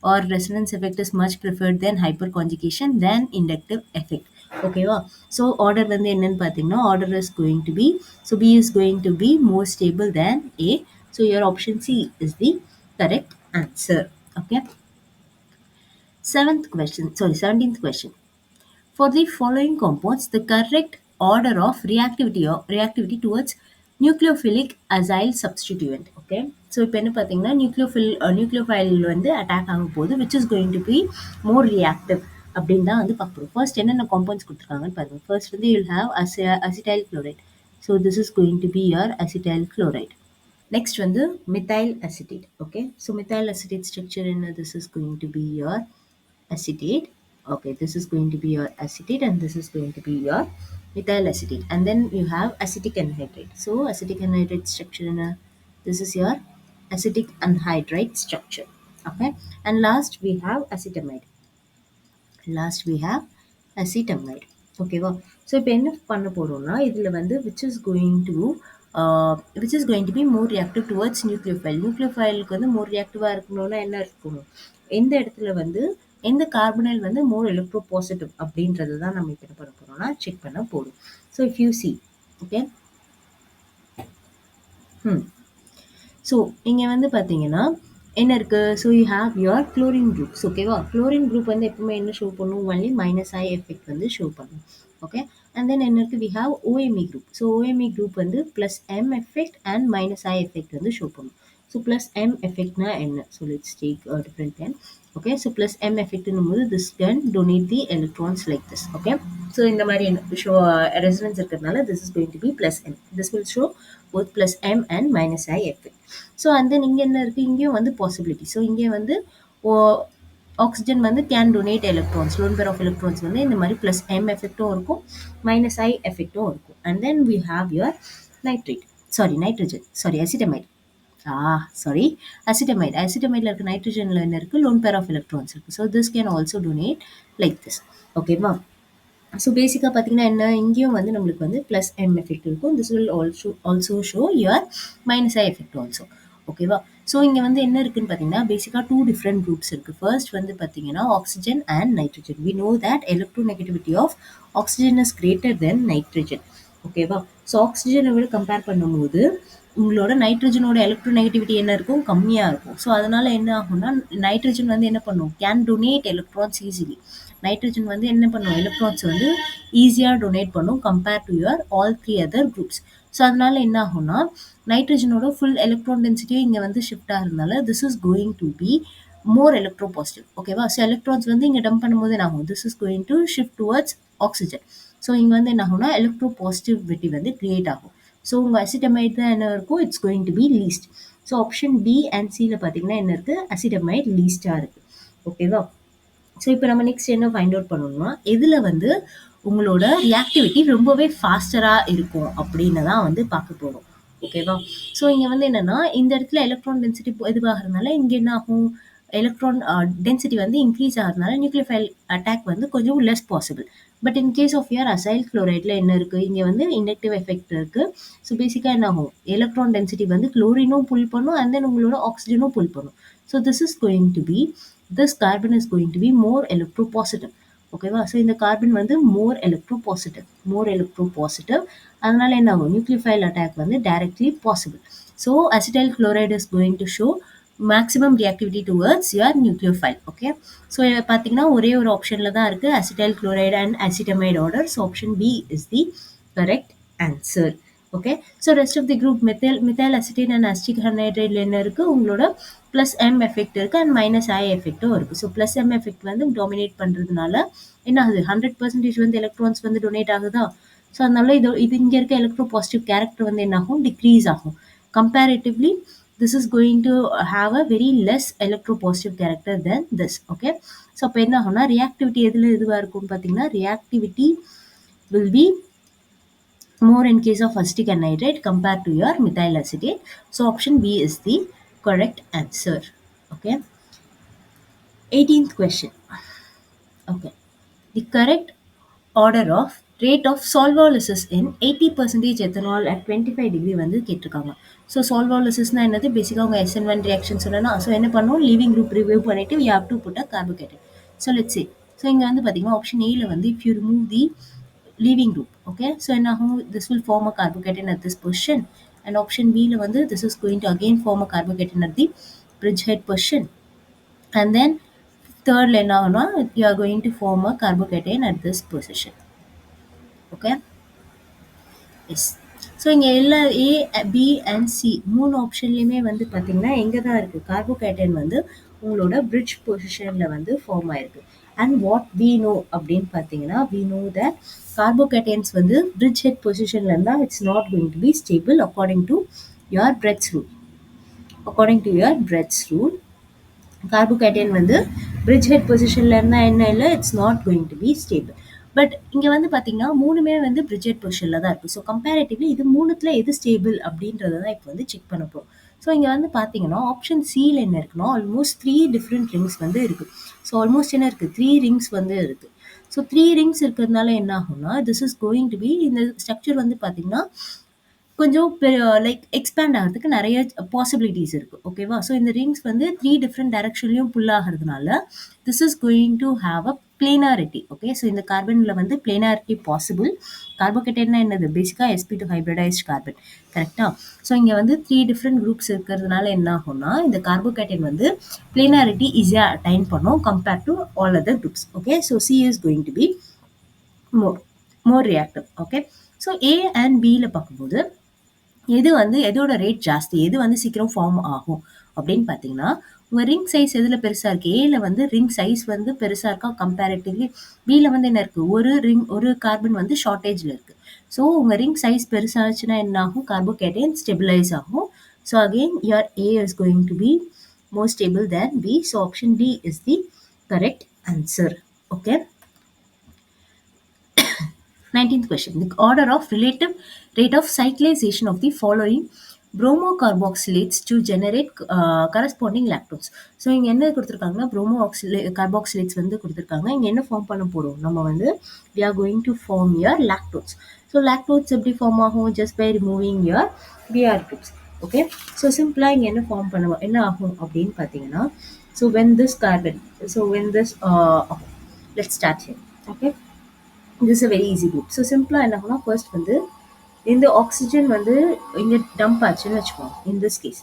or resonance effect is much preferred than hyperconjugation than inductive effect. ஓகேவா, so order வந்து என்னன்னு பார்த்தீங்கன்னா order is going to be, so B is going to be more stable than A. So your option C is the correct answer. Okay, 17th question. For the following compounds, the correct order of reactivity towards nucleophilic acyl substituent. Okay, so இப்போ என்ன பார்த்தீங்கன்னா nucleophile வந்து attack ஆகும் போது which is going to be more reactive அப்படின்னு தான் வந்து பார்க்குறோம். ஃபர்ஸ்ட் என்னென்ன காம்பவுண்ட்ஸ் கொடுத்துருக்காங்கன்னு பாருங்க. ஃபர்ஸ்ட் வந்து you'll have acetyl chloride. So this is going to be your acetyl chloride. Next வந்து methyl acetate. Okay, so methyl acetate structure என்ன, this is going to be your acetate. Okay, this is going to be your acetate and this is going to be your methyl acetate. And then you have acetic anhydride. So acetic anhydride structure in this is your acetic anhydride structure. Okay, and last we have acetamide. ஓகேவா, so இப்போ என்ன பண்ண போகிறோம்னா இதில் வந்து which is going to be more reactive towards nucleophile. நியூக்ளியோஃபைலுக்கு வந்து மோர் ரியாக்டிவாக இருக்கணும்னா என்ன இருக்கணும், எந்த இடத்துல வந்து எந்த கார்பனைல் வந்து மோர் எலக்ட்ரோ பாசிட்டிவ் அப்படின்றது தான் நம்ம இப்போ என்ன பண்ண போகிறோம்னா செக் பண்ண போகிறோம். So if you see, okay, so இங்கே வந்து பார்த்தீங்கன்னா என்ன இருக்குது, so you have your chlorine groups. ஓகேவா, குளோரின் குரூப் வந்து எப்பவுமே என்ன ஷோ பண்ணும், ஒன்லி -I எஃபெக்ட் வந்து ஷோ பண்ணும். ஓகே, அண்ட் தென் என்ன இருக்குது, we have OMe group. So OMe group வந்து +M effect and -I effect வந்து ஷோ பண்ணும். ஸோ +M எஃபெக்ட்னா என்ன, so let's take different time. Okay, so +M effect போது this can donate the electrons like this. Okay, so இந்த மாதிரி show resonance இருக்கிறதுனால this is going to be +M. This will show both +M and -I effect. So and then இங்க என்ன இருக்கு, இங்கேயும் வந்து possibility. So இங்கே வந்து oxygen வந்து can donate electrons, lone pair of electrons வந்து இந்த மாதிரி +M effectும் இருக்கும் -I effectும் இருக்கும். And then we have your acetamide. Acetamide. Acetamide இருக்க நைட்ரஜன்ல என்ன இருக்கு, lone pair of electrons இருக்கு. So this can also donate like this. ஓகேவா, ஸோ பேசிக்காக பார்த்தீங்கன்னா என்ன, இங்கேயும் வந்து நம்மளுக்கு வந்து +M எஃபெக்ட் இருக்கும். This will also show your -I effect also. ஓகேவா, ஸோ இங்கே வந்து என்ன இருக்குன்னு பார்த்தீங்கன்னா பேசிக்காக 2 different groups இருக்குது. ஃபர்ஸ்ட் வந்து பார்த்தீங்கன்னா oxygen and nitrogen. We know that electronegativity of oxygen is greater than nitrogen. ஓகேவா, ஸோ ஆக்சிஜனை விட கம்பேர் பண்ணும்போது உங்களோட நைட்ரஜனோட எலக்ட்ரோநெகட்டிவிட்டி என்ன இருக்கும், கம்மியாக இருக்கும். ஸோ அதனால என்ன ஆகும்னா நைட்ரஜன் வந்து என்ன பண்ணும், can donate electrons easily. Nitrogen வந்து என்ன பண்ணும், எலக்ட்ரான்ஸ் வந்து ஈஸியாக டொனேட் பண்ணும் compare to your all 3 other groups. So அதனால என்ன ஆகும்னா நைட்ரஜனோட ஃபுல் எலக்ட்ரான் டென்சிட்டியும் இங்கே வந்து ஷிஃப்ட் ஆகிறதுனால this is going to be more electropositive. ஓகேவா, ஸோ எலக்ட்ரான்ஸ் வந்து இங்கே டம்ப் பண்ணும்போது என்ன ஆகும், this is going to shift towards oxygen. So இங்கே வந்து என்ன ஆகும்னா எலக்ட்ரோ பாசிட்டிவிட்டி வந்து கிரியேட் ஆகும். ஸோ உங்கள் அசிட்டமைட் தான் என்ன இருக்கும், it's going to be least. So option B and சியில் பார்த்தீங்கன்னா என்ன இருக்குது, அசிட்டமைட் லீஸ்டாக இருக்குது. ஓகேவா, ஸோ இப்போ நம்ம நெக்ஸ்ட் என்ன ஃபைண்ட் அவுட் பண்ணணும்னா இதில் வந்து உங்களோட ரியாக்டிவிட்டி ரொம்பவே ஃபாஸ்டராக இருக்கும் அப்படின்னு தான் வந்து பார்க்க போகிறோம். ஓகேவா, ஸோ இங்கே வந்து என்னென்னா இந்த இடத்துல எலக்ட்ரான் டென்சிட்டி இதுவாகிறதுனால இங்கே என்ன ஆகும், எலக்ட்ரான் டென்சிட்டி வந்து இன்க்ரீஸ் ஆகிறதுனால நியூக்ளியோஃபைல் அட்டாக் வந்து கொஞ்சம் less possible. But in case of your acyl குளோரைட்ல என்ன இருக்கு, இங்க வந்து இண்டக்டிவ் எஃபெக்ட் இருக்கு. ஸோ பேசிக்கா என்ன ஆகும், எலக்ட்ரான் டென்சிட்டி வந்து குளோரினும் புல் பண்ணும் அண்ட் தென் உங்களோட ஆக்சிஜனும் புல் பண்ணும். So this is going to be, this carbon is going to be more electropositive. ஓகேவா? ஸோ இந்த கார்பன் வந்து மோர் எலக்ட்ரோ பாசிட்டிவ். அதனால என்ன ஆகும், நியூக்ளியோஃபைல் அட்டாக் வந்து directly possible. So acetyl chloride is going to show maximum reactivity towards your nucleophile. Okay, so பார்த்தீங்கன்னா ஒரே ஒரு ஆப்ஷனில் தான் இருக்குது, acetyl chloride and acetamide order. So option B is the correct answer. Okay, so rest of the group methyl acetate and acetic ஹைட்ரைடில் என்ன இருக்குது, உங்களோட ப்ளஸ் எம் எஃபெக்ட் இருக்குது அண்ட் மைனஸ் ஐ எஃபெக்டும் இருக்குது. ஸோ ப்ளஸ் எம் எஃபெக்ட் வந்து dominate பண்ணுறதுனால என்ன ஆகுது, 100% வந்து எலக்ட்ரான்ஸ் வந்து டொனேட் ஆகுதா. ஸோ அதனால இது இங்கே இருக்க எலக்ட்ரோ பாசிட்டிவ் கேரக்டர் வந்து என்ன ஆகும், டிக்ரீஸ் ஆகும். Comparatively this is going to have a very less electropositive character than this. Okay, so அப்போ என்ன ஆகும்னா reactivity எதுல இதுவா இருக்கும் பார்த்தீங்கன்னா, reactivity will be more in case of acetic anhydride compared to your methyl acetate. So option B is the correct answer. Okay, 18th question. Okay, the correct order of rate of solvolysis in 80% ethanol at 25 degree வந்து கேட்டிருக்காங்க. So solvolysis என்னது, பேசிக்காக உங்கள் SN1 reaction சொல்லலாம். So என்ன பண்ணும், leaving group remove பண்ணிட்டு you have to put a carbocation. So let's say, so இங்கே வந்து பார்த்தீங்கன்னா ஆப்ஷன் ஏல வந்து if you remove the leaving group, okay, so என்ன ஆகும், this will form a carbocation at this position, and option B ல வந்து this is going to again form a carbocation at the bridgehead position, and then third ல என்ன ஆகும்னா you are going to form a carbocation at this position. Okay, yes. So இங்கே எல்லா ஏ, B and C 3 ஆப்ஷன்லையுமே வந்து பார்த்தீங்கன்னா எங்கே தான் இருக்குது, கார்போகேட்டன் வந்து உங்களோட பிரிட்ஜ் பொசிஷனில் வந்து ஃபார்ம் ஆயிருக்கு. அண்ட் வாட் வி நோ அப்படின்னு பார்த்தீங்கன்னா, வி நோ தட் கார்போகேட்டன்ஸ் வந்து பிரிட்ஜ் ஹெட் பொசிஷனில் இருந்தால் it's not going to B stable according to your breads rule. Carbocation வந்து பிரிட்ஜ் ஹெட் பொசிஷனில் இருந்தால் என்ன இல்லை, it's not going to B stable. But இங்கே வந்து பார்த்தீங்கன்னா 3மே வந்து பிரிட்ஜ் ஹெட் பொசிஷனில் தான் இருக்குது. ஸோ கம்பேரிட்டிவ்லி இது 3த்துல எது ஸ்டேபிள் அப்படின்றத தான் இப்போ வந்து செக் பண்ண போகிறோம். ஸோ இங்கே வந்து பார்த்தீங்கன்னா ஆப்ஷன் சியில் என்ன இருக்குன்னா, ஆல்மோஸ்ட் 3 டிஃப்ரெண்ட் ரிங்ஸ் வந்து இருக்குது. ஸோ ஆல்மோஸ்ட் என்ன இருக்குது, 3 ரிங்ஸ் வந்து இருக்குது. ஸோ 3 ரிங்ஸ் இருக்கிறதுனால என்ன ஆகும்னா, this is going to be, இந்த ஸ்ட்ரக்சர் வந்து பார்த்தீங்கன்னா கொஞ்சம் லைக் எக்ஸ்பேண்ட் ஆகிறதுக்கு நிறைய பாசிபிலிட்டிஸ் இருக்குது. ஓகேவா? ஸோ இந்த ரிங்ஸ் வந்து 3 டிஃப்ரெண்ட் டைரக்ஷன்லையும் புல் ஆகிறதுனால this is going to have a planarity. Okay, so இந்த கார்பனில் வந்து பிளேனாரிட்டி பாசிபிள். கார்போகேட்டன்னா என்னது, பேசிக்காக sp2 ஹைப்ரிடைஸ்ட் கார்பன். கரெக்டாக? ஸோ இங்கே வந்து 3 டிஃப்ரெண்ட் குரூப்ஸ் இருக்கிறதுனால என்ன ஆகும்னா, இந்த கார்போகேட்டன் வந்து பிளேனாரிட்டி ஈஸியாக அட்டைன் பண்ணும் compared to all other groups. Okay, so C is going to be more reactive. Okay, so A and பியில் பார்க்கும்போது எது வந்து எதோட ரேட் ஜாஸ்தி, எது வந்து சீக்கிரம் ஃபார்ம் ஆகும் அப்படின்னு பார்த்தீங்கன்னா, உங்கள் ரிங் சைஸ் எதில் பெருசாக இருக்குது, ஏல வந்து ரிங் சைஸ் வந்து பெருசாக இருக்கா கம்பேரிட்டிவ்லி, பியில் வந்து என்ன இருக்குது, ஒரு கார்பன் வந்து ஷார்ட்டேஜில் இருக்குது. ஸோ உங்கள் ரிங் சைஸ் பெருசாச்சுன்னா என்ன ஆகும், கார்போகேட்டன் ஸ்டெபிலைஸ் ஆகும். So again your A is going to be more stable than B. So option D is the correct answer. Okay. 19th question. The order of relative rate of cyclization of the following bromocarboxylates to generate corresponding lactones. So இங்கே என்ன கொடுத்துருக்காங்கன்னா, கார்பாக்சிலேட்ஸ் வந்து கொடுத்துருக்காங்க. இங்கே என்ன form பண்ண போகிறோம், நம்ம வந்து we are going to form your lactones. So lactones எப்படி ஃபார்ம் ஆகும், just by removing your Br groups. Okay, so சிம்பிளாக இங்கே என்ன ஃபார்ம் பண்ணுவோம், என்ன ஆகும் அப்படின்னு பார்த்தீங்கன்னா, so when this carbon, so when this let's start here. Okay, this is a very easy group. So சிம்பிளாக என்ன ஆகும்னா, ஃபர்ஸ்ட் வந்து இந்த ஆக்சிஜன் வந்து இங்கே டம்ப் ஆச்சுன்னு வச்சுக்கோங்க. இன் திஸ் கேஸ்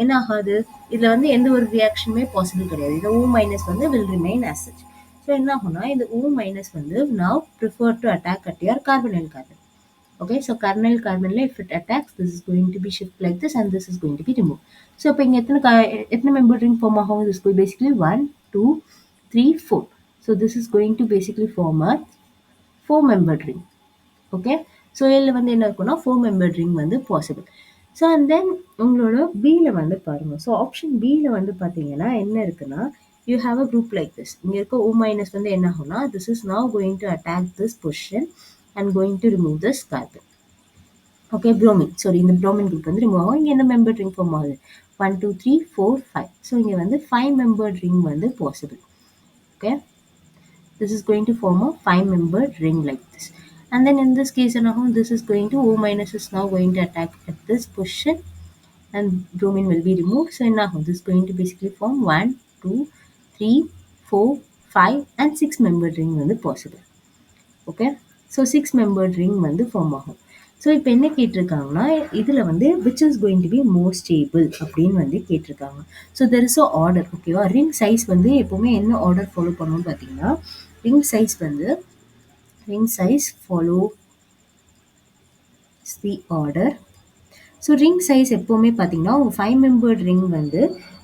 என்ன ஆகாது, இதில் வந்து எந்த ஒரு ரியாக்ஷனுமே பாசிபிள் கிடையாது. இந்த O- வந்து will remain as such. So என்ன ஆகும்னா, இந்த O- வந்து now prefer to attack at your carbonyl carbon. Okay, so carbonyl carbonல if it attacks, this is going to be shift like this and this is going to be removed. So இப்போ இங்கே எத்தனை membered ring form ஆகும், this is basically 1, 2, 3, 4. So this is going to basically form a 4 membered ring. Okay, so இதில் வந்து என்ன இருக்குன்னா 4 membered ring வந்து possible. So and தென் உங்களோட பியில் வந்து பாருங்கள். ஸோ ஆப்ஷன் பியில் வந்து பார்த்தீங்கன்னா என்ன இருக்குன்னா, you have a group like this. இங்கே இருக்க O- வந்து என்ன ஆகும்னா, this is now going to attack this position and going to remove this carbon. Okay, bromine. Sorry, இந்த bromine group வந்து remove ஆகும். இங்கே என்ன membered ring form ஆகுது, 1, 2, 3, 4, 5. ஸோ இங்கே வந்து 5 membered ring வந்து possible. Okay. This is going to form a 5 membered ring like this. And then in this case, this is going to O minus is now going to attack at this position and bromine will be removed. So now this is going to basically form 1, 2, 3, 4, 5 and 6 membered ring வந்து possible. Okay. So 6 membered ring வந்து form ஆகும். So இப்போ என்ன கேட்டிருக்காங்கன்னா இதில் வந்து which is going to be more stable அப்படின்னு வந்து கேட்டிருக்காங்க. So there is a order. ஓகேவா. ரிங் சைஸ் வந்து எப்போவுமே என்ன ஆர்டர் ஃபாலோ பண்ணணும்னு பார்த்தீங்கன்னா ரிங் சைஸ் வந்து ring size follows the order. So ring size எப்போவுமே பார்த்தீங்கன்னா உங்கள் 5 membered ring வந்து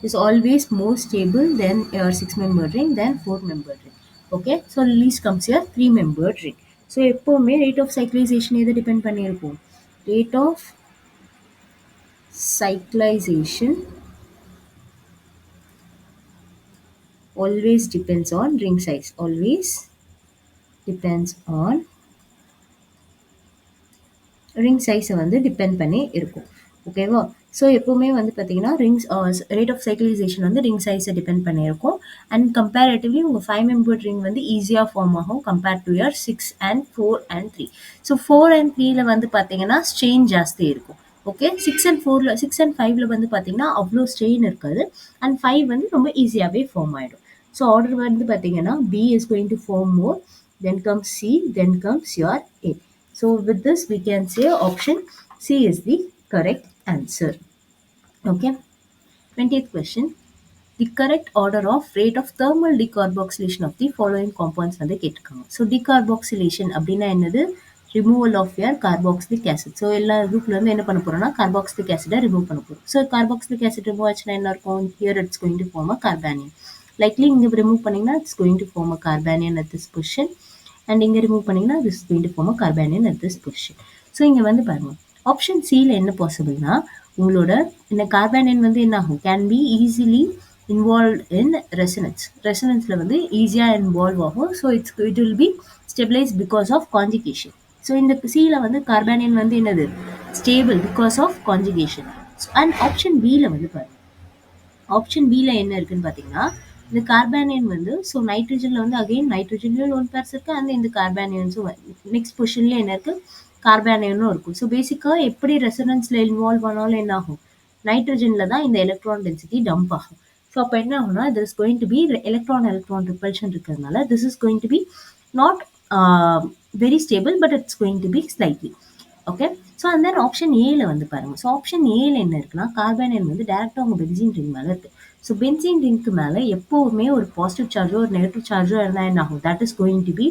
is always more stable than your 6 membered ring than 4 membered ring. Okay. So least comes your 3 membered ring. So எப்போவுமே rate of cyclisation எது depend பண்ணியிருக்கும்? ரேட் ஆஃப் cyclization always depends on ring size. Always depends on ring size வந்து depend பண்ணி இருக்கும். ஓகேவா. So எப்போவுமே வந்து பார்த்தீங்கன்னா ரிங்ஸ் ரேட் ஆஃப் சைக்கிளைசேஷன் வந்து ரிங் சைஸை டிபெண்ட் பண்ணியிருக்கும். அண்ட் கம்பேரேட்டிவ்லி உங்கள் 5 membered ring வந்து ஈஸியாக ஃபார்ம் ஆகும் compared to your 6 and 4 and 3. So 4 and 3ல வந்து பார்த்தீங்கன்னா ஸ்ட்ரெயின் ஜாஸ்தி இருக்கும். ஓகே. 6 and 4ல 6 and 5ல வந்து பார்த்தீங்கன்னா அவ்வளோ ஸ்ட்ரெயின் இருக்காது. அண்ட் 5 வந்து ரொம்ப ஈஸியாகவே ஃபார்ம் ஆகிடும். ஸோ ஆர்டர் வந்து பார்த்தீங்கன்னா B is going to form more, then comes C, then comes your A. So with this we can say option C is the correct answer. Okay. 20th question. The correct order of rate of thermal decarboxylation of the following compounds வந்து கேட்டிருக்காங்க. So decarboxylation அப்படின்னா என்னது? Removal of your carboxylic acid. ஸோ எல்லா குரூப்ல இருந்து என்ன பண்ண போறோம்னா கார்பாக்சிலிக் ஆசிடை ரிமூவ் பண்ண போறோம். ஸோ கார்பாக்சிலிக் ஆசிட் ரிமூவ் ஆச்சுன்னா என்ன இருக்கும்? Here it's going to form a carbanion. Likely இங்கே ரிமூவ் பண்ணீங்கன்னா it's going to form a carbanion at this position. And இங்கே ரிமூவ் பண்ணிங்கன்னா this is going to form a carbanion at this position. So இங்கே வந்து பாருங்க option சியில் என்ன பாசிபிள்னா உங்களோட இந்த கார்பானியன் வந்து என்ன ஆகும்? Can be easily involve in resonance. ரெசனன்ஸில் வந்து ஈஸியாக இன்வால்வ் ஆகும். So it will be stabilise because of conjugation. So இந்த சியில் வந்து கார்பானியன் வந்து என்னது? Stable because of conjugation. And option பியில் வந்து பாருங்க ஆப்ஷன் பியில் என்ன இருக்குன்னு பார்த்தீங்கன்னா இந்த கார்பானியன் வந்து ஸோ நைட்ரஜனில் வந்து அகைன் நைட்ரஜன்லேயும் லோன் பேர்ஸ் இருக்குது அண்ட் இந்த கார்பானியன்ஸும் நெக்ஸ்ட் பொசிஷன்லேயே என்ன இருக்குது? கார்பானியனும் இருக்கும். ஸோ பேசிக்காக எப்படி ரெசனன்ஸில் இன்வால்வ் ஆனாலும் என்ன ஆகும்? நைட்ரஜனில் தான் இந்த எலக்ட்ரான் டென்சிட்டி டம்ப் ஆகும். ஸோ அப்போ என்ன ஆகும்னா this is going to be electron repulsion இருக்கிறதுனால this is going to be not very stable but it's going to be slightly. Okay. So and then option ஏல வந்து பாருங்க. ஸோ ஆப்ஷன் ஏல என்ன இருக்குன்னா கார்பானியன் வந்து டேரெக்டாக உங்கள் பென்சீன் ரிங் மேலே இருக்குது. ஸோ பென்சீன் ரிங்க்கு மேலே எப்போவுமே ஒரு பாசிட்டிவ் சார்ஜோ ஒரு நெகட்டிவ் சார்ஜோ இருந்தால் என்ன ஆகும்? That is going to be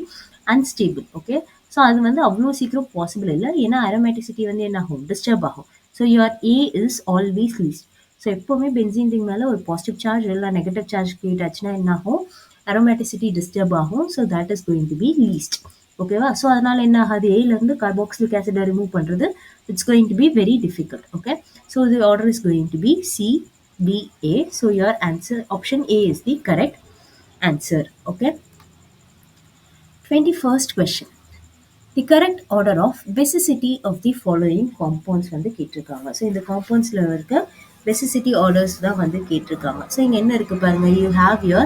unstable. Okay. So அது வந்து அவ்வளோ சீக்கிரம் பாசிபிள் இல்லை. ஏன்னா அரோமேட்டிசிட்டி வந்து என்ன ஆகும்? டிஸ்டர்ப் ஆகும். So your A is always least. So எப்போவுமே பென்சீன் ரிங் மேலே ஒரு பாசிட்டிவ் சார்ஜ் இல்லை நெகட்டிவ் சார்ஜ் கிரியேட் ஆச்சுன்னா என்ன ஆகும்? அரோமேட்டிசிட்டி டிஸ்டர்ப் ஆகும். So that is going to be least. ஓகேவா. ஸோ அதனால என்ன ஆகாது? ஏலேருந்து கார்பாக்சிலிக் ஆசிடை ரிமூவ் பண்ணுறது it's going to be very difficult. Okay. So the order is going to be C B A. So your answer option A is the correct answer. Okay. 21st question. The correct order of basicity of the following compounds வந்து கேட்டிருக்காங்க. So இந்த காம்பவுண்ட்ஸில் இருக்க basicity orders தான் வந்து கேட்டிருக்காங்க. So இங்கே என்ன இருக்குது பாருங்கள். You have your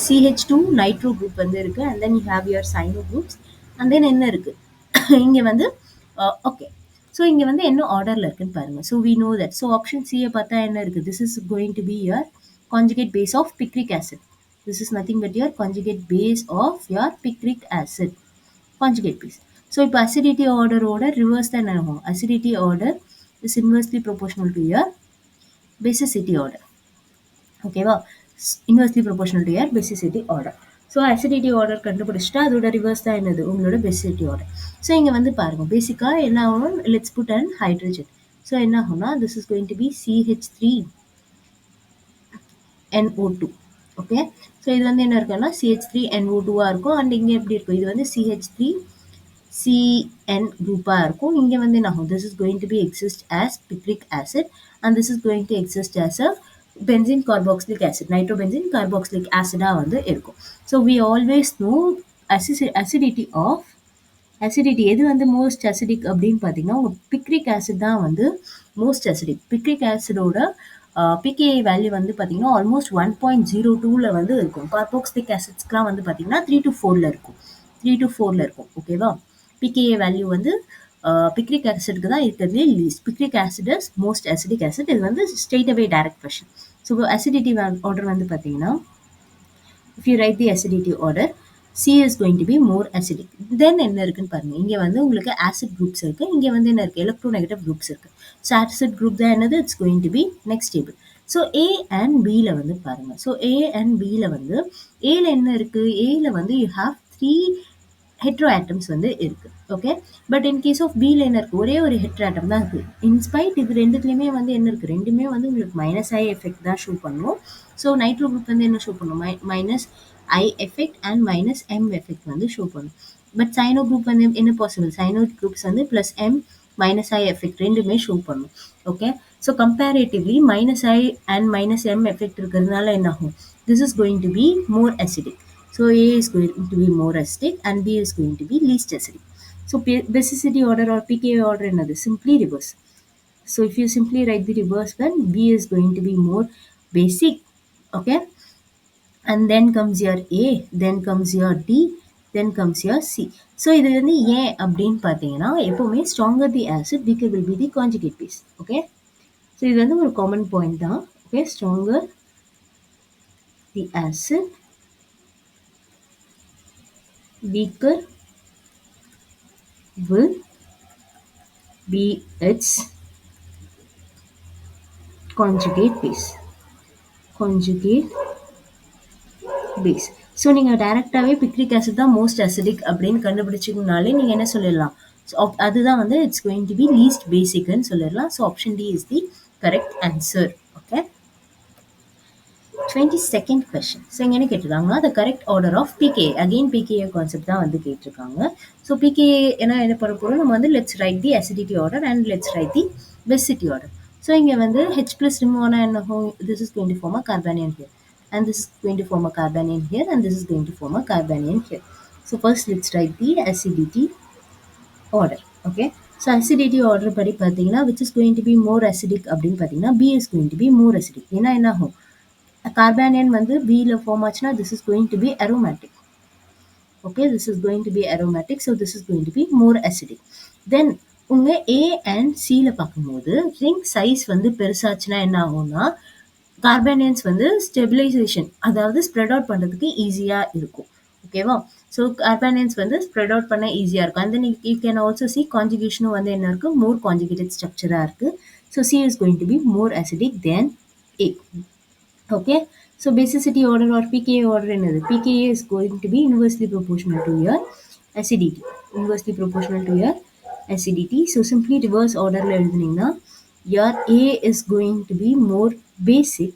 CH2 nitro group வந்து இருக்குது and then you have your cyano groups and then என்ன இருக்குது இங்கே வந்து ஓகே. ஸோ இங்கே வந்து என்ன ஆர்டரில் இருக்குன்னு பாருங்கள். So we know that. So option சியை பார்த்தா என்ன இருக்குது? This is going to be your conjugate base of picric acid. This is nothing but your conjugate base of your picric acid conjugate base. So இப்போ acidity ஆர்டரோட reverse தான் என்ன ஆகும்? Acidity order is inversely proportional to your basicity order. ஓகேவா. Inversely proportional to your basicity order. So acidity order கண்டுபிடிச்சிட்டா அதோட reverse தான் என்னது? உங்களோட பேசிசிட்டி ஆர்டர். ஸோ இங்கே வந்து பாருங்கள் பேசிக்காக என்ன ஆகும்? Let's put and hydrogen. So என்ன ஆகும்னா this is going to be CH3 NO2. Okay. So இது வந்து என்ன இருக்குன்னா CH3 NO2 இருக்கும். அண்ட் இங்கே எப்படி இருக்கும்? இது வந்து CH3 CN குரூப்பாக இருக்கும். இங்கே வந்து என்ன ஆகும்? This is going to be exist as picric acid and this is going to exist as a benzene carboxylic acid nitrobenzene carboxylic ஆசிடாக வந்து இருக்கும். So we always know acidity of acidity எது வந்து மோஸ்ட் அசிடிக் அப்படின்னு பார்த்தீங்கன்னா உங்கள் picric acid தான் வந்து மோஸ்ட் அசிடிக். பிக்ரிக் ஆசிடோட பிகேஏ வேல்யூ வந்து பார்த்தீங்கன்னா ஆல்மோஸ்ட் 1.02ல வந்து இருக்கும். கார்பாக்சிலிக் ஆசிட்ஸ்க்குலாம் வந்து பார்த்தீங்கன்னா 3 to 4ல இருக்கும். 3 to 4ல இருக்கும். ஓகேவா? பிகேஏ வேல்யூ வந்து பிக்ரிக் ஆசிட்க்கு தான் இருக்கிறதுலே least. Picric acid is most acidic acid. இது வந்து ஸ்ட்ரெயிட் அவே direct question. So acidity order வந்து பார்த்தீங்கன்னா if you write the acidity order, C is going to be more acidic. Then என்ன இருக்குன்னு பாருங்க. இங்க வந்து உங்களுக்கு acid groups இருக்கு. இங்க வந்து என்ன இருக்கு? Electronegative groups இருக்கு. So acid group தான் என்னது? It's going to be next table. So A and B ல வந்து பாருங்க. So A and B ல வந்து A ல என்ன இருக்கு? A ல வந்து you have 3 heteroatoms வந்து இருக்கு. ஓகே. பட் இன் கேஸ் ஆஃப் பில என்ன இருக்கு? ஒரே ஒரு ஹெட்ரோஆட்டம் தான் இருக்கு. இன்ஸ்பைட் இது ரெண்டுத்துலயுமே வந்து என்ன இருக்கு? ரெண்டுமே வந்து உங்களுக்கு மைனஸ் ஐ எஃபெக்ட் தான் ஷோ பண்ணும். ஸோ நைட்ரோ குரூப் வந்து என்ன ஷோ பண்ணும்? Minus I effect and minus M effect வந்து ஷோ பண்ணும். பட் சைனோ குரூப் வந்து என்ன பாசிபிள்? சைனோ குரூப்ஸ் வந்து plus M minus I effect ரெண்டுமே ஷோ பண்ணும். Okay. So comparatively minus I and minus M effect இருக்கிறதுனால என்ன ஆகும்? This is going to be more acidic. So A is going to be more acidic and B is going to be least acidic. So basicity order or pKa order another simply reverse. So if you simply write the reverse, then B is going to be more basic. Okay. And then comes your A, then comes your D, then comes your C. So இது வந்து ஏன் அப்படின்னு பார்த்தீங்கன்னா எப்பவுமே stronger the acid, weaker will be the conjugate base. Okay. So இது வந்து ஒரு common point தான். Okay. Stronger the acid, weaker will be its conjugate base. Conjugate base. So நீங்கள் டைரெக்டாகவே பிக்ரிக் ஆசிட் தான் மோஸ்ட் அசிடிக் அப்படின்னு கண்டுபிடிச்சிங்கனாலே நீங்கள் என்ன சொல்லிடலாம்? ஸோ அதுதான் வந்து it's going to be least பேசிக்னு சொல்லிடலாம். So option D is the correct answer. Okay. 22nd question. ஸோ இங்கே என்ன கேட்டிருக்காங்கன்னா the correct order of pKa. Again pKa concept தான் வந்து கேட்டிருக்காங்க. ஸோ pKa என்ன பண்ண போகிறோம்? நம்ம வந்து let's write the acidity order and let's write the basicity order. So இங்கே வந்து H plus remove ஆனால் என்ன ஆகும்? This is going to form a carbanion here. And this is going to form a carbanion here and this is going to form a carbanion here. So first let's write the acidity order. Okay. So acidity order படி பார்த்தீங்கன்னா which is going to be more acidic அப்படின்னு பார்த்தீங்கன்னா B is going to be more acidic. ஏன்னா என்ன ஆகும்? Carbanion வந்து B ல form ஆச்சுன்னா this is going to be aromatic. Okay, this is going to be aromatic. So this is going to be more acidic. Then உங்க A and C ல பார்க்கும்போது ring size வந்து பெருசாச்சுன்னா என்ன ஆகும்னா கார்பானியன்ஸ் வந்து ஸ்டெபிலைசேஷன் அதாவது ஸ்ப்ரெட் அவுட் பண்ணுறதுக்கு ஈஸியாக இருக்கும். ஓகேவா? ஸோ கார்பானியன்ஸ் வந்து ஸ்ப்ரெட் அவுட் பண்ண ஈஸியாக இருக்கும். And then you can also see கான்ஜுகேஷனும் வந்து என்ன இருக்குது? மோர் கான்ஜுகேட்டட் ஸ்ட்ரக்சராக இருக்குது. So C is going to be more acidic then A. Okay. So basicity order or pKa order another. pKa is going to be inversely proportional to your acidity. Inversely proportional to your acidity. So simply reverse order எழுதுனீங்கன்னா your A is going to be more basic.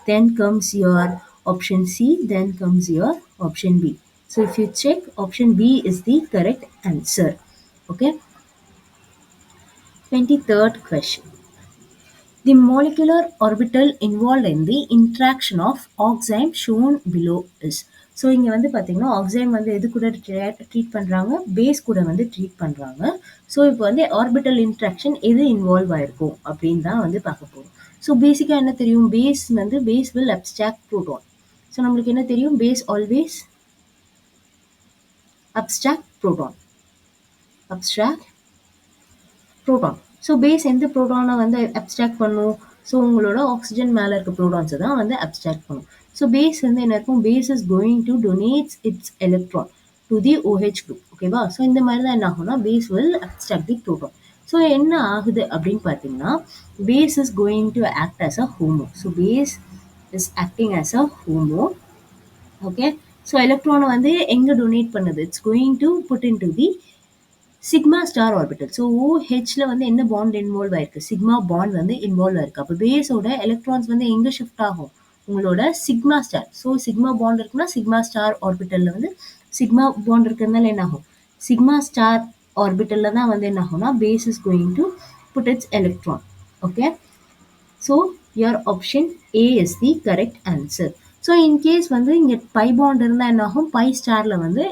Then comes your option C. Then comes your option B. So if you check, option B is the correct answer. Okay. 23rd question. The molecular orbital involved in the interaction of oxime shown below is. So இங்கே வந்து பார்த்தீங்கன்னா ஆக்சைம் வந்து எது கூட treat பண்ணுறாங்க? Base கூட வந்து treat பண்ணுறாங்க. ஸோ இப்போ வந்து ஆர்பிட்டல் இன்ட்ராக்ஷன் எது இன்வால்வ் ஆயிருக்கும் அப்படின்னு தான் வந்து பார்க்க போகிறோம். ஸோ பேசிக்காக என்ன தெரியும்? பேஸ் வந்து base will abstract proton. So நம்மளுக்கு என்ன தெரியும்? Base always abstract proton. Abstract proton. So base எந்த ப்ரோட்டானை வந்து அப்ஸ்ட்ராக்ட் பண்ணும்? ஸோ உங்களோட ஆக்சிஜன் மேலே இருக்க ப்ரோட்டான்ஸை தான் வந்து அப்ஸ்ட்ராக்ட் பண்ணும். ஸோ பேஸ் வந்து என்ன இருக்கும்? Base is going to donates its electron to the OH group. ஓகேவா? ஸோ இந்த மாதிரி தான் என்ன ஆகும்னா base will abstract the proton. So என்ன ஆகுது அப்படின்னு பார்த்தீங்கன்னா base is going to act as a HOMO. So base is acting as a HOMO. Okay. So எலக்ட்ரானை வந்து எங்கே டொனேட் பண்ணுது? It's going to put in to the sigma star orbital. So OHல வந்து என்ன பாண்ட் இன்வால்வ் ஆயிருக்கு? Sigma bond வந்து involve ஆயிருக்கு. அப்போ பேஸோட எலக்ட்ரான்ஸ் வந்து எங்கே ஷிஃப்ட் ஆகும்? உங்களோட sigma star. So sigma bond இருக்குன்னா சிக்மா ஸ்டார் ஆர்பிட்டலில் வந்து சிக்மா பாண்ட் இருக்கிறதுனால என்ன ஆகும்? சிக்மா ஸ்டார் ஆர்பிட்டலில் தான் வந்து என்ன ஆகும்னா base is going to put its electron. Okay. So your option A is the correct answer. ஸோ இன்கேஸ் வந்து இங்கே பை பாண்ட் இருந்தால் என்ன ஆகும்? பை ஸ்டாரில் வந்து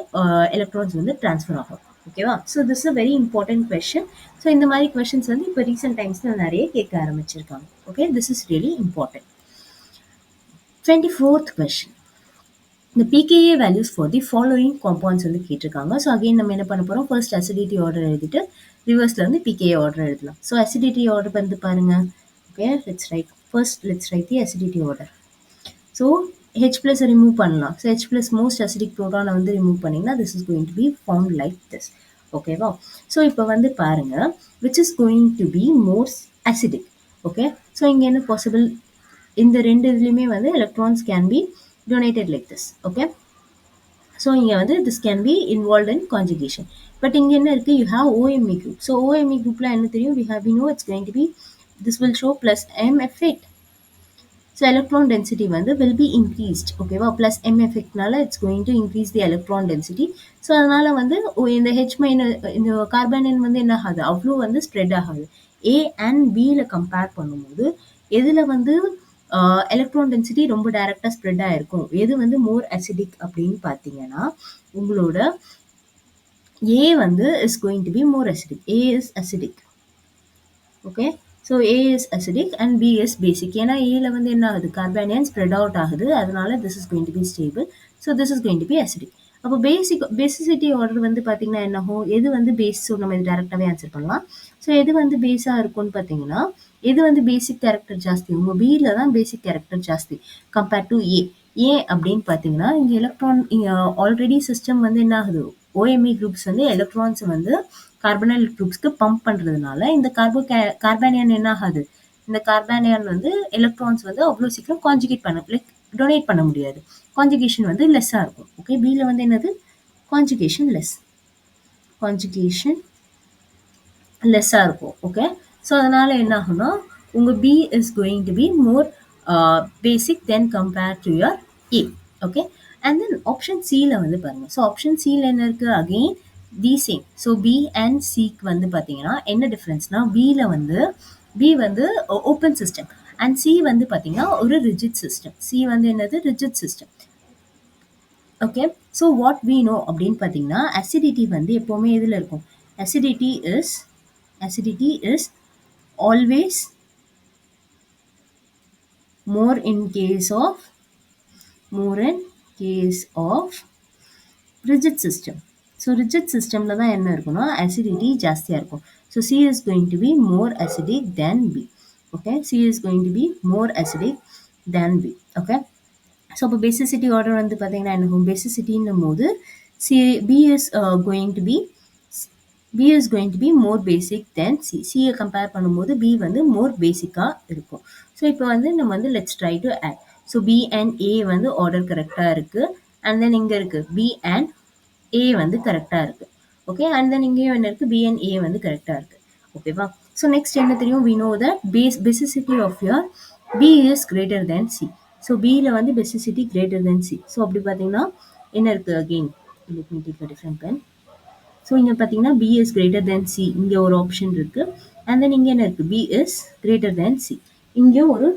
எலக்ட்ரான்ஸ் வந்து ட்ரான்ஸ்ஃபர் ஆகும். ஓகேவா? So this is a very important question. So இந்த மாதிரி கொஸ்டின்ஸ் வந்து இப்போ ரீசெண்ட் டைம்ஸ்ல நிறைய கேட்க ஆரம்பிச்சிருக்காங்க. Okay, this is really important. 24th question. இந்த pKa values for the following compounds வந்து கேட்டிருக்காங்க. ஸோ அகைன் நம்ம என்ன பண்ண போறோம், ஃபர்ஸ்ட் அசிடிட்டி ஆர்டர் எழுதிட்டு ரிவர்ஸ்ல வந்து pKa ஆர்டர் எழுதலாம். ஸோ அசிடிட்டி ஆர்டர் வந்து பாருங்க. Okay, let's write the acidity order. So H plus remove பண்ணலாம். So H plus most acidic ப்ரோட்டானை வந்து ரிமூவ் பண்ணிங்கன்னா this is going to be found like this. ஓகேவா? ஸோ இப்போ வந்து பாருங்க, which is going to be more acidic. Okay, so இங்கே என்ன பாசிபிள், இந்த ரெண்டு இதுலையுமே வந்து electrons can be donated like this. Okay, so இங்கே வந்து this can be involve in conjugation. But இங்கே என்ன இருக்குது, you have OMe group. So OMe groupல என்ன தெரியும், we know it's going to be, this will show plus M effect. So electron density வந்து will be increased. ஓகேவா? plus M effectனால it's going to increase the electron density. So அதனால வந்து இந்த H minus இந்த கார்பனின் வந்து என்ன ஆகாது, அவ்வளோ வந்து ஸ்ப்ரெட் ஆகாது. A and Bல கம்பேர் பண்ணும்போது எதில் வந்து எலக்ட்ரான் டென்சிட்டி ரொம்ப டைரக்டாக ஸ்ப்ரெட் ஆகிருக்கும், எது வந்து மோர் அசிடிக் அப்படின்னு பார்த்தீங்கன்னா உங்களோட A வந்து is going to be more acidic. A is acidic. Okay, so A is acidic and B is basic. ஏன்னா Aல வந்து என்ன ஆகுது, கார்பானியன் ஸ்ப்ரெட் அவுட் ஆகுது, அதனால this is going to be stable. So this is going to be acidic. அப்போ basicity order வந்து பார்த்தீங்கன்னா என்ன ஆகும், எது வந்து பேஸ், ஸோ நம்ம இது டேரெக்டாகவே ஆன்சர் பண்ணலாம். ஸோ எது வந்து பேஸாக இருக்கும்னு பார்த்தீங்கன்னா, எது வந்து பேசிக் கேரக்டர் ஜாஸ்தி, உங்கள் பியில் தான் பேசிக் கேரக்டர் ஜாஸ்தி கம்பேர்ட் டு ஏ. ஏன் அப்படின்னு பார்த்தீங்கன்னா, இங்கே எலக்ட்ரான் ஆல்ரெடி சிஸ்டம் வந்து என்ன ஆகுது, OMe குரூப்ஸ் வந்து எலக்ட்ரான்ஸ் வந்து கார்பனைல் குரூப்ஸ்க்கு பம்ப் பண்ணுறதுனால இந்த கார்பானியன் என்ன ஆகாது, இந்த கார்பானியன் வந்து எலக்ட்ரான்ஸ் வந்து அவ்வளோ சீக்கிரம் கான்ஜுகேட் பண்ண, லைக் டொனேட் பண்ண முடியாது. கான்ஜுகேஷன் வந்து லெஸ்ஸாக இருக்கும். ஓகே, பியில் வந்து என்னது, கான்ஜுகேஷன் லெஸ்ஸாக இருக்கும். ஓகே, ஸோ அதனால் என்ன ஆகும்னா உங்கள் B is going to be more basic then compare to your A. Okay, and then option சியில் வந்து பாருங்கள். ஸோ ஆப்ஷன் சியில் என்ன இருக்குது, again the same. So B and சிக்கு வந்து பார்த்தீங்கன்னா என்ன டிஃப்ரென்ஸ்னா, பி வந்து ஓப்பன் சிஸ்டம் அண்ட் சி வந்து பார்த்தீங்கன்னா ஒரு ரிஜிட் சிஸ்டம். சி வந்து என்னது, rigid system. Okay, so what we know அப்படின்னு பார்த்தீங்கன்னா, அசிடிட்டி வந்து எப்போவுமே எதில் இருக்கும், acidity is always more in case of rigid system. So rigid சிஸ்டமில் தான் என்ன இருக்குன்னா அசிடிட்டி ஜாஸ்தியாக இருக்கும். So C is going to be more acidic than B. Okay, C is going to be more acidic than B. Okay, so அப்போ basicity order வந்து பார்த்தீங்கன்னா என்ன ஆகும், பேசிசிட்டின்னும் போது B is going to be more basic then C. சியை compare பண்ணும்போது B வந்து மோர் பேசிக்காக இருக்கும். ஸோ இப்போ வந்து நம்ம வந்து let's try to add. So B and ஏ வந்து ஆர்டர் கரெக்டாக இருக்குது. அண்ட் தென் இங்கே இருக்குது பி அண்ட் ஏ வந்து கரெக்டாக இருக்குது. ஓகே, அண்ட் தென் இங்கேயும் என்ன இருக்குது, பி அண்ட் ஏ வந்து கரெக்டாக இருக்குது. ஓகேவா? ஸோ நெக்ஸ்ட் என்ன தெரியும், we know that basicity of your B is greater than C. So பியில் வந்து basicity greater than C. So அப்படி பார்த்தீங்கன்னா என்ன இருக்குது, again let me take a different pen. So இங்கே பார்த்தீங்கன்னா B is greater than C, இங்கே ஒரு ஆப்ஷன் இருக்குது. அண்ட் தென் இங்கே என்ன இருக்குது, B is greater than C, இங்கே ஒரு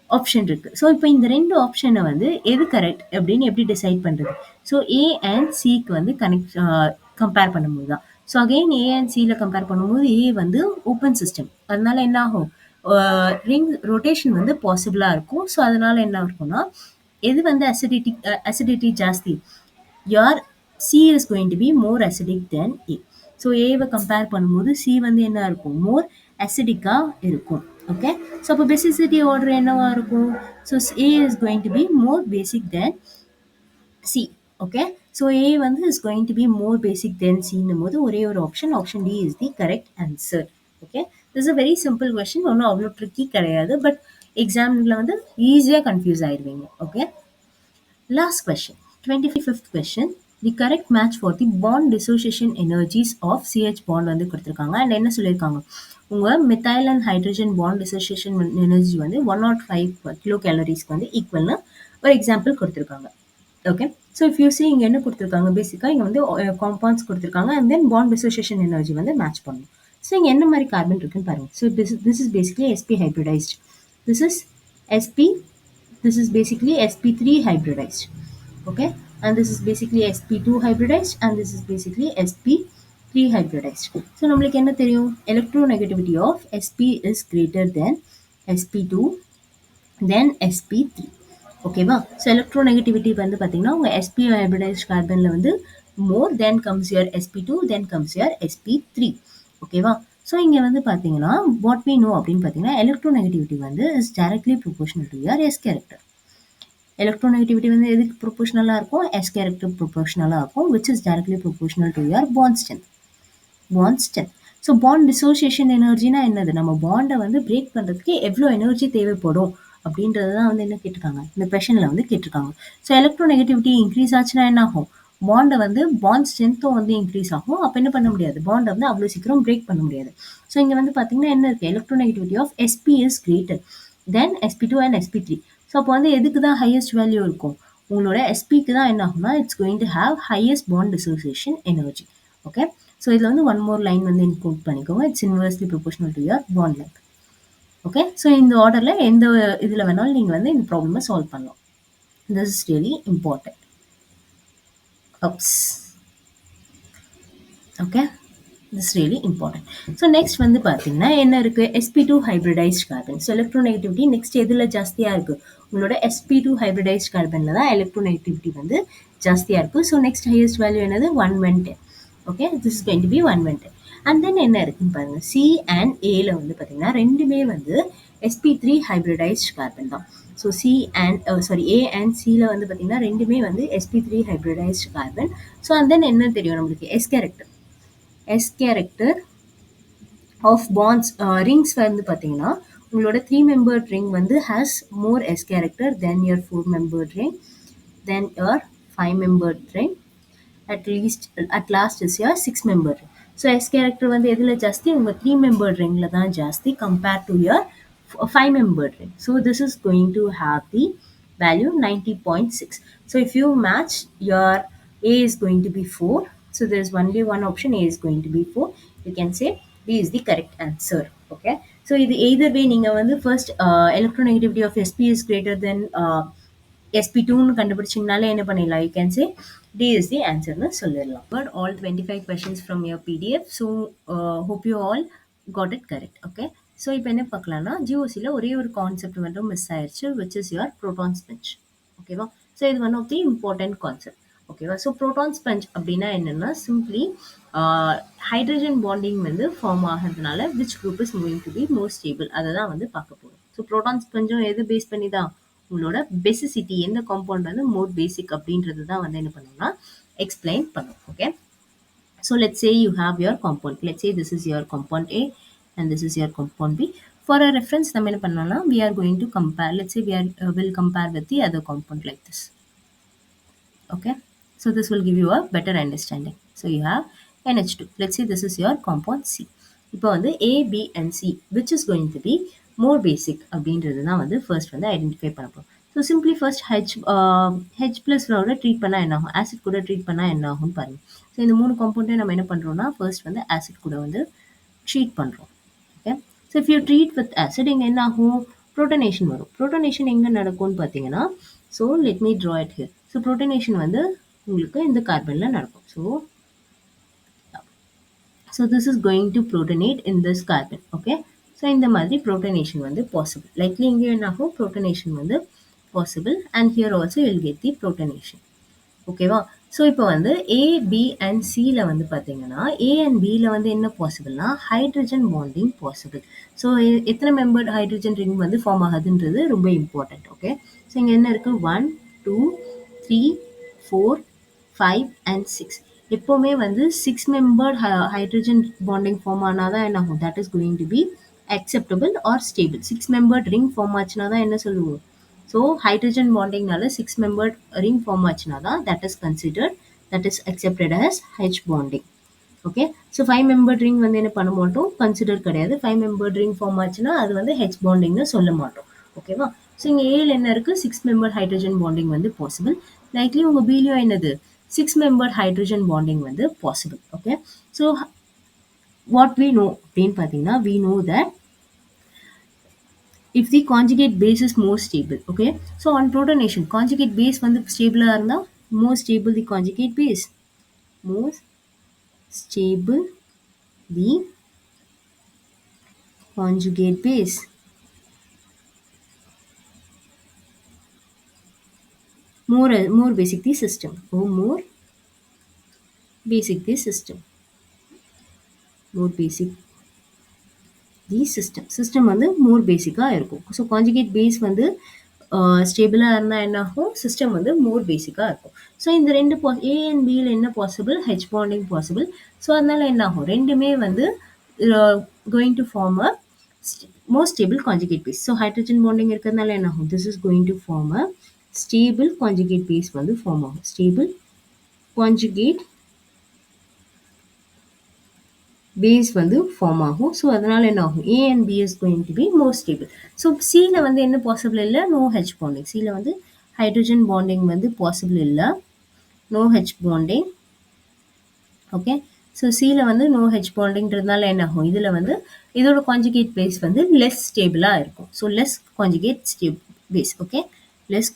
ஆப்ஷன் இருக்குது. ஸோ இப்போ இந்த ரெண்டு ஆப்ஷனை வந்து எது கரெக்ட் அப்படின்னு எப்படி டிசைட் பண்ணுறது. ஸோ ஏ அண்ட் சிக்கு வந்து கம்பேர் பண்ணும்போது தான். ஸோ அகெயின் ஏ அண்ட் சியில் கம்பேர் பண்ணும்போது ஏ வந்து ஓப்பன் சிஸ்டம், அதனால என்ன ஆகும், ரிங் ரொட்டேஷன் வந்து பாசிபிளாக இருக்கும். ஸோ அதனால என்ன இருக்கும்னா எது வந்து அசிடிட்டி ஜாஸ்தி, your C is going to be more acidic than A. So ஏவை கம்பேர் பண்ணும்போது சி வந்து என்ன இருக்கும், மோர் அசிடிக்காக இருக்கும். ஓகே, ஸோ அப்போ பேசிசிட்டி ஆர்டர் என்னவா இருக்கும், so A is going to be more basic then C. Okay, so A வந்து is going to be more basic then சின்னும் போது ஒரே ஒரு option D is the correct answer. Okay, this is a very simple question, ஒன்றும் அவ்வளோ tricky கிடையாது. But எக்ஸாமில் வந்து ஈஸியாக கன்ஃபியூஸ் ஆயிடுவீங்க. Okay, last question, 25th question. The correct match for the bond dissociation energies of C H bond வந்து கொடுத்துருக்காங்க. And என்ன சொல்லியிருக்காங்க, உங்கள் methyl and hydrogen bond dissociation energy வந்து 105 கிலோ கேலரிஸ்க்கு வந்து ஈக்குவல்னு ஒரு எக்ஸாம்பிள் கொடுத்துருக்காங்க. Okay, so if you see இங்கே என்ன கொடுத்துருக்காங்க, பேசிக்காக இங்கே வந்து காம்பவுண்ட்ஸ் கொடுத்துருக்காங்க and then bond dissociation energy வந்து மேட்ச் பண்ணணும். ஸோ இங்கே என்ன மாதிரி கார்பன் இருக்குன்னு பாருங்கள். So this is basically sp hybridized. This is basically sp3 hybridized. Okay, and this is basically sp2 hybridized and this is basically sp3 hybridized. So நம்மளுக்கு என்ன தெரியும், electronegativity of sp is greater than sp2 then sp3. ஓகேவா? So electronegativity வந்து பார்த்தீங்கன்னா உங்கள் sp hybridised கார்பனில் வந்து more then comes your sp2 then comes your sp3. ஓகேவா? ஸோ இங்கே வந்து பார்த்தீங்கன்னா வாட் வி நோ அப்படின்னு பார்த்தீங்கன்னா எலக்ட்ரோநெகட்டிவிட்டி வந்து is directly proportional to your S character. Electronegativity வந்து எதுக்கு ப்ரொபோஷனலாக இருக்கும், எஸ் கேரக்டர் ப்ரொபோஷனலாக இருக்கும், which is directly proportional to your bond strength. Bond strength. So bond dissociation எனர்ஜினா என்னது, நம்ம பாண்டை வந்து பிரேக் பண்ணுறதுக்கு எவ்வளோ எனர்ஜி தேவைப்படும் அப்படின்றது தான் வந்து என்ன கேட்டிருக்காங்க, இந்த கொஷனில் வந்து கேட்டிருக்காங்க. ஸோ எலக்ட்ரோநெகட்டிவிட்டி இன்க்ரீஸ் ஆச்சுன்னா என்ன ஆகும், பாண்டை வந்து பாண்ட் ஸ்ட்ரென்த்தும் வந்து இன்க்ரீஸ் ஆகும். அப்போ என்ன பண்ண முடியாது, பாண்டை வந்து அவ்வளோ சீக்கிரம் பிரேக் பண்ண முடியாது. ஸோ இங்கே வந்து பார்த்தீங்கன்னா என்ன இருக்குது, electronegativity of sp is greater than sp2 and sp3. So அப்போ வந்து எதுக்கு தான் ஹையஸ்ட் வேல்யூ இருக்கும், உங்களோட sp-க்கு தான் என்ன ஆகும்னா it's going to have highest bond dissociation energy. Okay, so இதில் வந்து ஒன் மோர் லைன் வந்து இன்க்ளூட் பண்ணிக்கோங்க, it's inversely proportional to your bond length. Okay, so இந்த ஆர்டரில் எந்த இதில் வேணாலும் நீங்கள் வந்து இந்த ப்ராப்ளமை சால்வ் பண்ணலாம். This is really important. Okay, this really important. So next வந்து பார்த்தீங்கன்னா என்ன இருக்குது, sp2 hybridised carbon. So electronegativity next எதில் ஜாஸ்தியாக இருக்குது, உங்களோட sp2 ஹைப்ரிடைஸ்ட் கார்பனில் தான் எலக்ட்ரோநெகட்டிவிட்டி வந்து ஜாஸ்தியாக இருக்குது. ஸோ நெக்ஸ்ட் ஹையஸ்ட் வேல்யூ என்னது, 110. Okay, this is going to be 110. And then என்ன இருக்குன்னு பாருங்கள், சி அண்ட் ஏல வந்து பார்த்தீங்கன்னா ரெண்டுமே வந்து sp3 ஹைப்ரிடைஸ்ட் கார்பன் தான். So C and A and சியில் வந்து பார்த்தீங்கன்னா ரெண்டுமே வந்து sp3 hybridised carbon. So and then என்ன தெரியும் நம்மளுக்கு, S character of bonds rings வந்து பார்த்தீங்கன்னா உங்களோட 3 மெம்பர்ட் ரிங் வந்து has more S character then your 4 membered ring then your 5 membered ring at last is your 6 member ring. So S character வந்து எதில் ஜாஸ்தி, உங்கள் 3 member ringல தான் ஜாஸ்தி compared to your 5 member ring. So this is going to have the value 90.6. So if you match, your A is going to be 4. So there is only one option, A is going to be 4. You can say B is the correct answer. Okay. So இது either way நீங்கள் வந்து first electronegativity of sp is greater than sp2ன்னு கண்டுபிடிச்சிங்கனாலே என்ன பண்ணிடலாம், you can say D is the answer-னு சொல்லிடலாம். But all 25 questions from your PDF. So hope you all got it correct. Okay. So இப்போ என்ன பார்க்கலாம்னா ஜிஓசியில் ஒரே ஒரு கான்செப்ட் மட்டும் மிஸ் ஆயிடுச்சு, which is your proton sponge. ஓகேவா? ஸோ இது one of the important concept. ஓகேவா? ஸோ ப்ரோட்டான் ஸ்பஞ்ச் அப்படின்னா என்னென்னா சிம்பிளி ஹைட்ரஜன் பாண்டிங் வந்து ஃபார்ம் ஆகிறதுனால which group is moving to be more stable, அதை தான் வந்து பார்க்க போகிறோம். ஸோ ப்ரோட்டான் ஸ்பஞ்சும் எது பேஸ் பண்ணி தான், உங்களோட பேசிசிட்டி, எந்த காம்பவுண்ட் வந்து மோர் பேசிக் அப்படின்றது தான் வந்து என்ன பண்ணணும்னா எக்ஸ்பிளைன் பண்ணும். Okay, so let's say you have your compound. Let's say this is your compound A and this is your compound B. For a reference நம்ம என்ன பண்ணலாம்னா we are going to compare. Let's say we are will compare with the other compound like this. Okay, so this will give you a better understanding. So you have NH2. Let's say this is your compound C. இப்போ வந்து A, B and C which is going to be more basic அப்படின்றது தான் வந்து first வந்து identify பண்ண போகிறோம். So simply first H ப்ளஸோட treat பண்ணால் என்ன ஆகும், ஆசிட் கூட ட்ரீட் பண்ணால் என்ன ஆகும்னு பாருங்கள். ஸோ இந்த 3 காம்பவுண்டே நம்ம என்ன பண்ணுறோம்னா ஃபர்ஸ்ட் வந்து ஆசிட் கூட வந்து ட்ரீட் பண்ணுறோம். Okay, so if you treat with acid இங்கே என்ன ஆகும், ப்ரோட்டனேஷன் வரும். ப்ரோட்டனேஷன் எங்கே நடக்கும்னு பார்த்தீங்கன்னா, so let me draw it here. So protonation வந்து உங்களுக்கு இந்த கார்பனில் நடக்கும். So this is going to protonate in this carbon. Okay, so இந்த மாதிரி ப்ரோட்டனேஷன் வந்து பாசிபிள். லைக்லி இங்கே என்ன ஆகும், ப்ரோட்டனேஷன் வந்து possible and here also will get the protonation. ஓகேவா? ஸோ இப்போ வந்து ஏ, பி அண்ட் சியில் வந்து பார்த்தீங்கன்னா ஏ அண்ட் பியில் வந்து என்ன பாசிபிள்னா ஹைட்ரஜன் பாண்டிங் பாசிபிள். ஸோ எத்தனை மெம்பர் ஹைட்ரஜன் ரிங் வந்து ஃபார்ம் ஆகுதுன்றது ரொம்ப இம்பார்ட்டன்ட். ஓகே, ஸோ இங்கே என்ன இருக்குது, 1 2 3 4 5 and 6. எப்போவுமே வந்து 6 மெம்பர்ட் ஹைட்ரஜன் பாண்டிங் ஃபார்ம் ஆனால் தான் என்ன ஆகும், that is going to be acceptable or stable. 6 membered ring form ஆச்சுன்னா தான் என்ன சொல்லுவோம், ஸோ ஹைட்ரஜன் பாண்டிங்னால 6 மெம்பர்ட் ரிங் ஃபார்ம் ஆச்சுன்னா தான் that is considered, that is accepted as H bonding. Okay, so 5 membered ring வந்து என்ன பண்ண மாட்டோம், கன்சிடர் கிடையாது. 5 மெம்பர்ட் ரிங் ஃபார்ம் ஆச்சுன்னா அது வந்து H பாண்டிங்னு சொல்ல மாட்டோம். ஓகேவா? ஸோ இங்கே ஏல என்ன இருக்குது, 6 மெம்பர்ட் ஹைட்ரஜன் பாண்டிங் வந்து பாசிபிள். லைக்லி உங்கள் பிலையும் என்னது 6 மெம்பர்ட் ஹைட்ரஜன் பாண்டிங் வந்து possible. Okay, so what we know அப்படின்னு பார்த்தீங்கன்னா, we know that if the conjugate base is more stable. Okay, so on protonation conjugate base வந்து ஸ்டேபிளாக இருந்தால் More stable the conjugate base. More stable the conjugate base. More basic the system. Oh, more basic the system. More basic the system. System வந்து more basic-ஆ இருக்கும். So conjugate base வந்து ஸ்டேபிளா இருந்தா என்ன ஆகும்? System வந்து மோர் பேசிக்கா இருக்கும். ஸோ இந்த 2 A அண்ட் Bல என்ன possible? H bonding possible. So அதனால என்ன ஆகும்? 2மே வந்து going to form a more stable conjugate base. So hydrogen bonding இருக்கிறதுனால என்ன ஆகும்? This is going to form a stable conjugate base வந்து ஃபார்ம் ஆகும். Stable conjugate பேஸ் வந்து ஃபார்ம் ஆகும். ஸோ அதனால என்ன ஆகும்? A and B is going to be more stable. So Cல வந்து என்ன பாசிபிள் இல்லை? No H bonding. Cல வந்து ஹைட்ரஜன் பாண்டிங் வந்து பாசிபிள் இல்லை. No H bonding. Okay. So Cல வந்து நோ H பாண்டிங்கிறதுனால என்ன ஆகும்? இதில் வந்து இதோட கான்ஜுகேட் பேஸ் வந்து லெஸ் ஸ்டேபிளாக இருக்கும். So less conjugate base. Okay. Less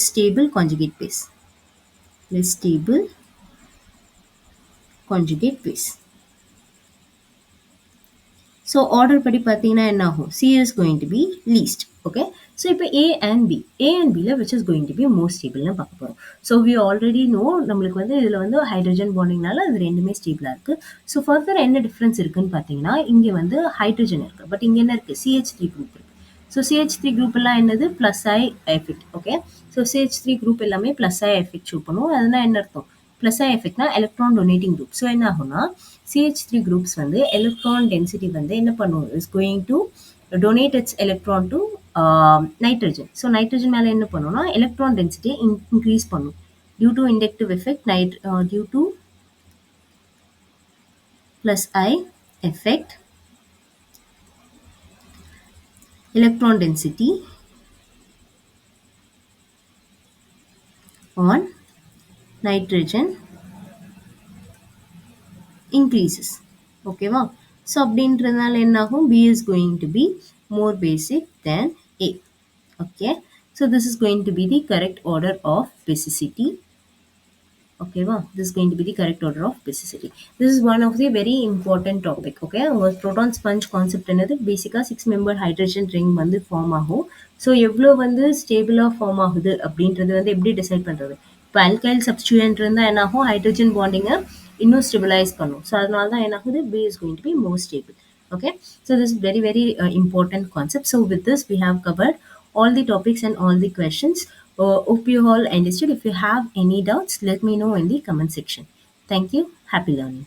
stable conjugate base. Less stable conjugate base. So order படி பார்த்தீங்கன்னா என்ன ஆகும்? C is going to be least. Okay. So இப்போ A and B. A and Bல which is going to be more stable பார்க்க போகிறோம். So we already know நம்மளுக்கு வந்து இதில் வந்து ஹைட்ரஜன் பாண்டிங்னால அது ரெண்டுமே ஸ்டேபிளாக இருக்குது. ஸோ ஃபர்தர் என்ன டிஃப்ரென்ஸ் இருக்குன்னு பார்த்தீங்கன்னா இங்கே வந்து ஹைட்ரஜன் இருக்குது. பட் இங்கே என்ன இருக்குது? CH3 குரூப் இருக்குது. ஸோ CH3 குரூப் எல்லாம் என்னது? Plus I effect. Okay. So CH3 group எல்லாமே ப்ளஸ் ஐ எஃபெக்ட் ஷோ பண்ணுவோம். அதனால் என்ன அர்த்தம்? ப்ளஸ் ஐ எஃபெக்ட்னா எலக்ட்ரான் டொனேட்டிங் குரூப். ஸோ என்ன ஆகும்னா CH3 குரூப்ஸ் வந்து எலக்ட்ரான் டென்சிட்டி வந்து என்ன பண்ணும்? Is going to donate its electron to nitrogen. So nitrogen மேலே என்ன பண்ணும்னா எலக்ட்ரான் டென்சிட்டியை இன்க்ரீஸ் பண்ணும். Due to inductive effect due to plus I effect electron density on nitrogen increases. ஓகேவா? ஸோ அப்படின்றதுனால என்ன ஆகும்? B is going to be more basic than A. Okay. So this is going to be the correct order of basicity. Okay, wow. This is going to be the correct order of basicity. This is one of the very important topic. Okay, our proton sponge concept என்னது பேசிக்கா 6 member hydrogen ring வந்து form ஆகும். So எவ்வளோ வந்து ஸ்டேபிளாக form ஆகுது அப்படின்றது வந்து எப்படி டிசைட் பண்ணுறது? இப்போ அல்கைல் சப்ஸ்டியூயன்ட் இருந்தால் என்ன ஆகும்? ஹைட்ரஜன் பாண்டிங்கை இன்னும் ஸ்டெபிலைஸ் பண்ணும். ஸோ அதனால தான் என்ன ஆகுது? B is going to be more stable. Okay, so this is very very important concept. So with this we have covered all the topics and all the questions. Hope you all understood. If you have any doubts, let me know in the comment section. Thank you. Happy learning.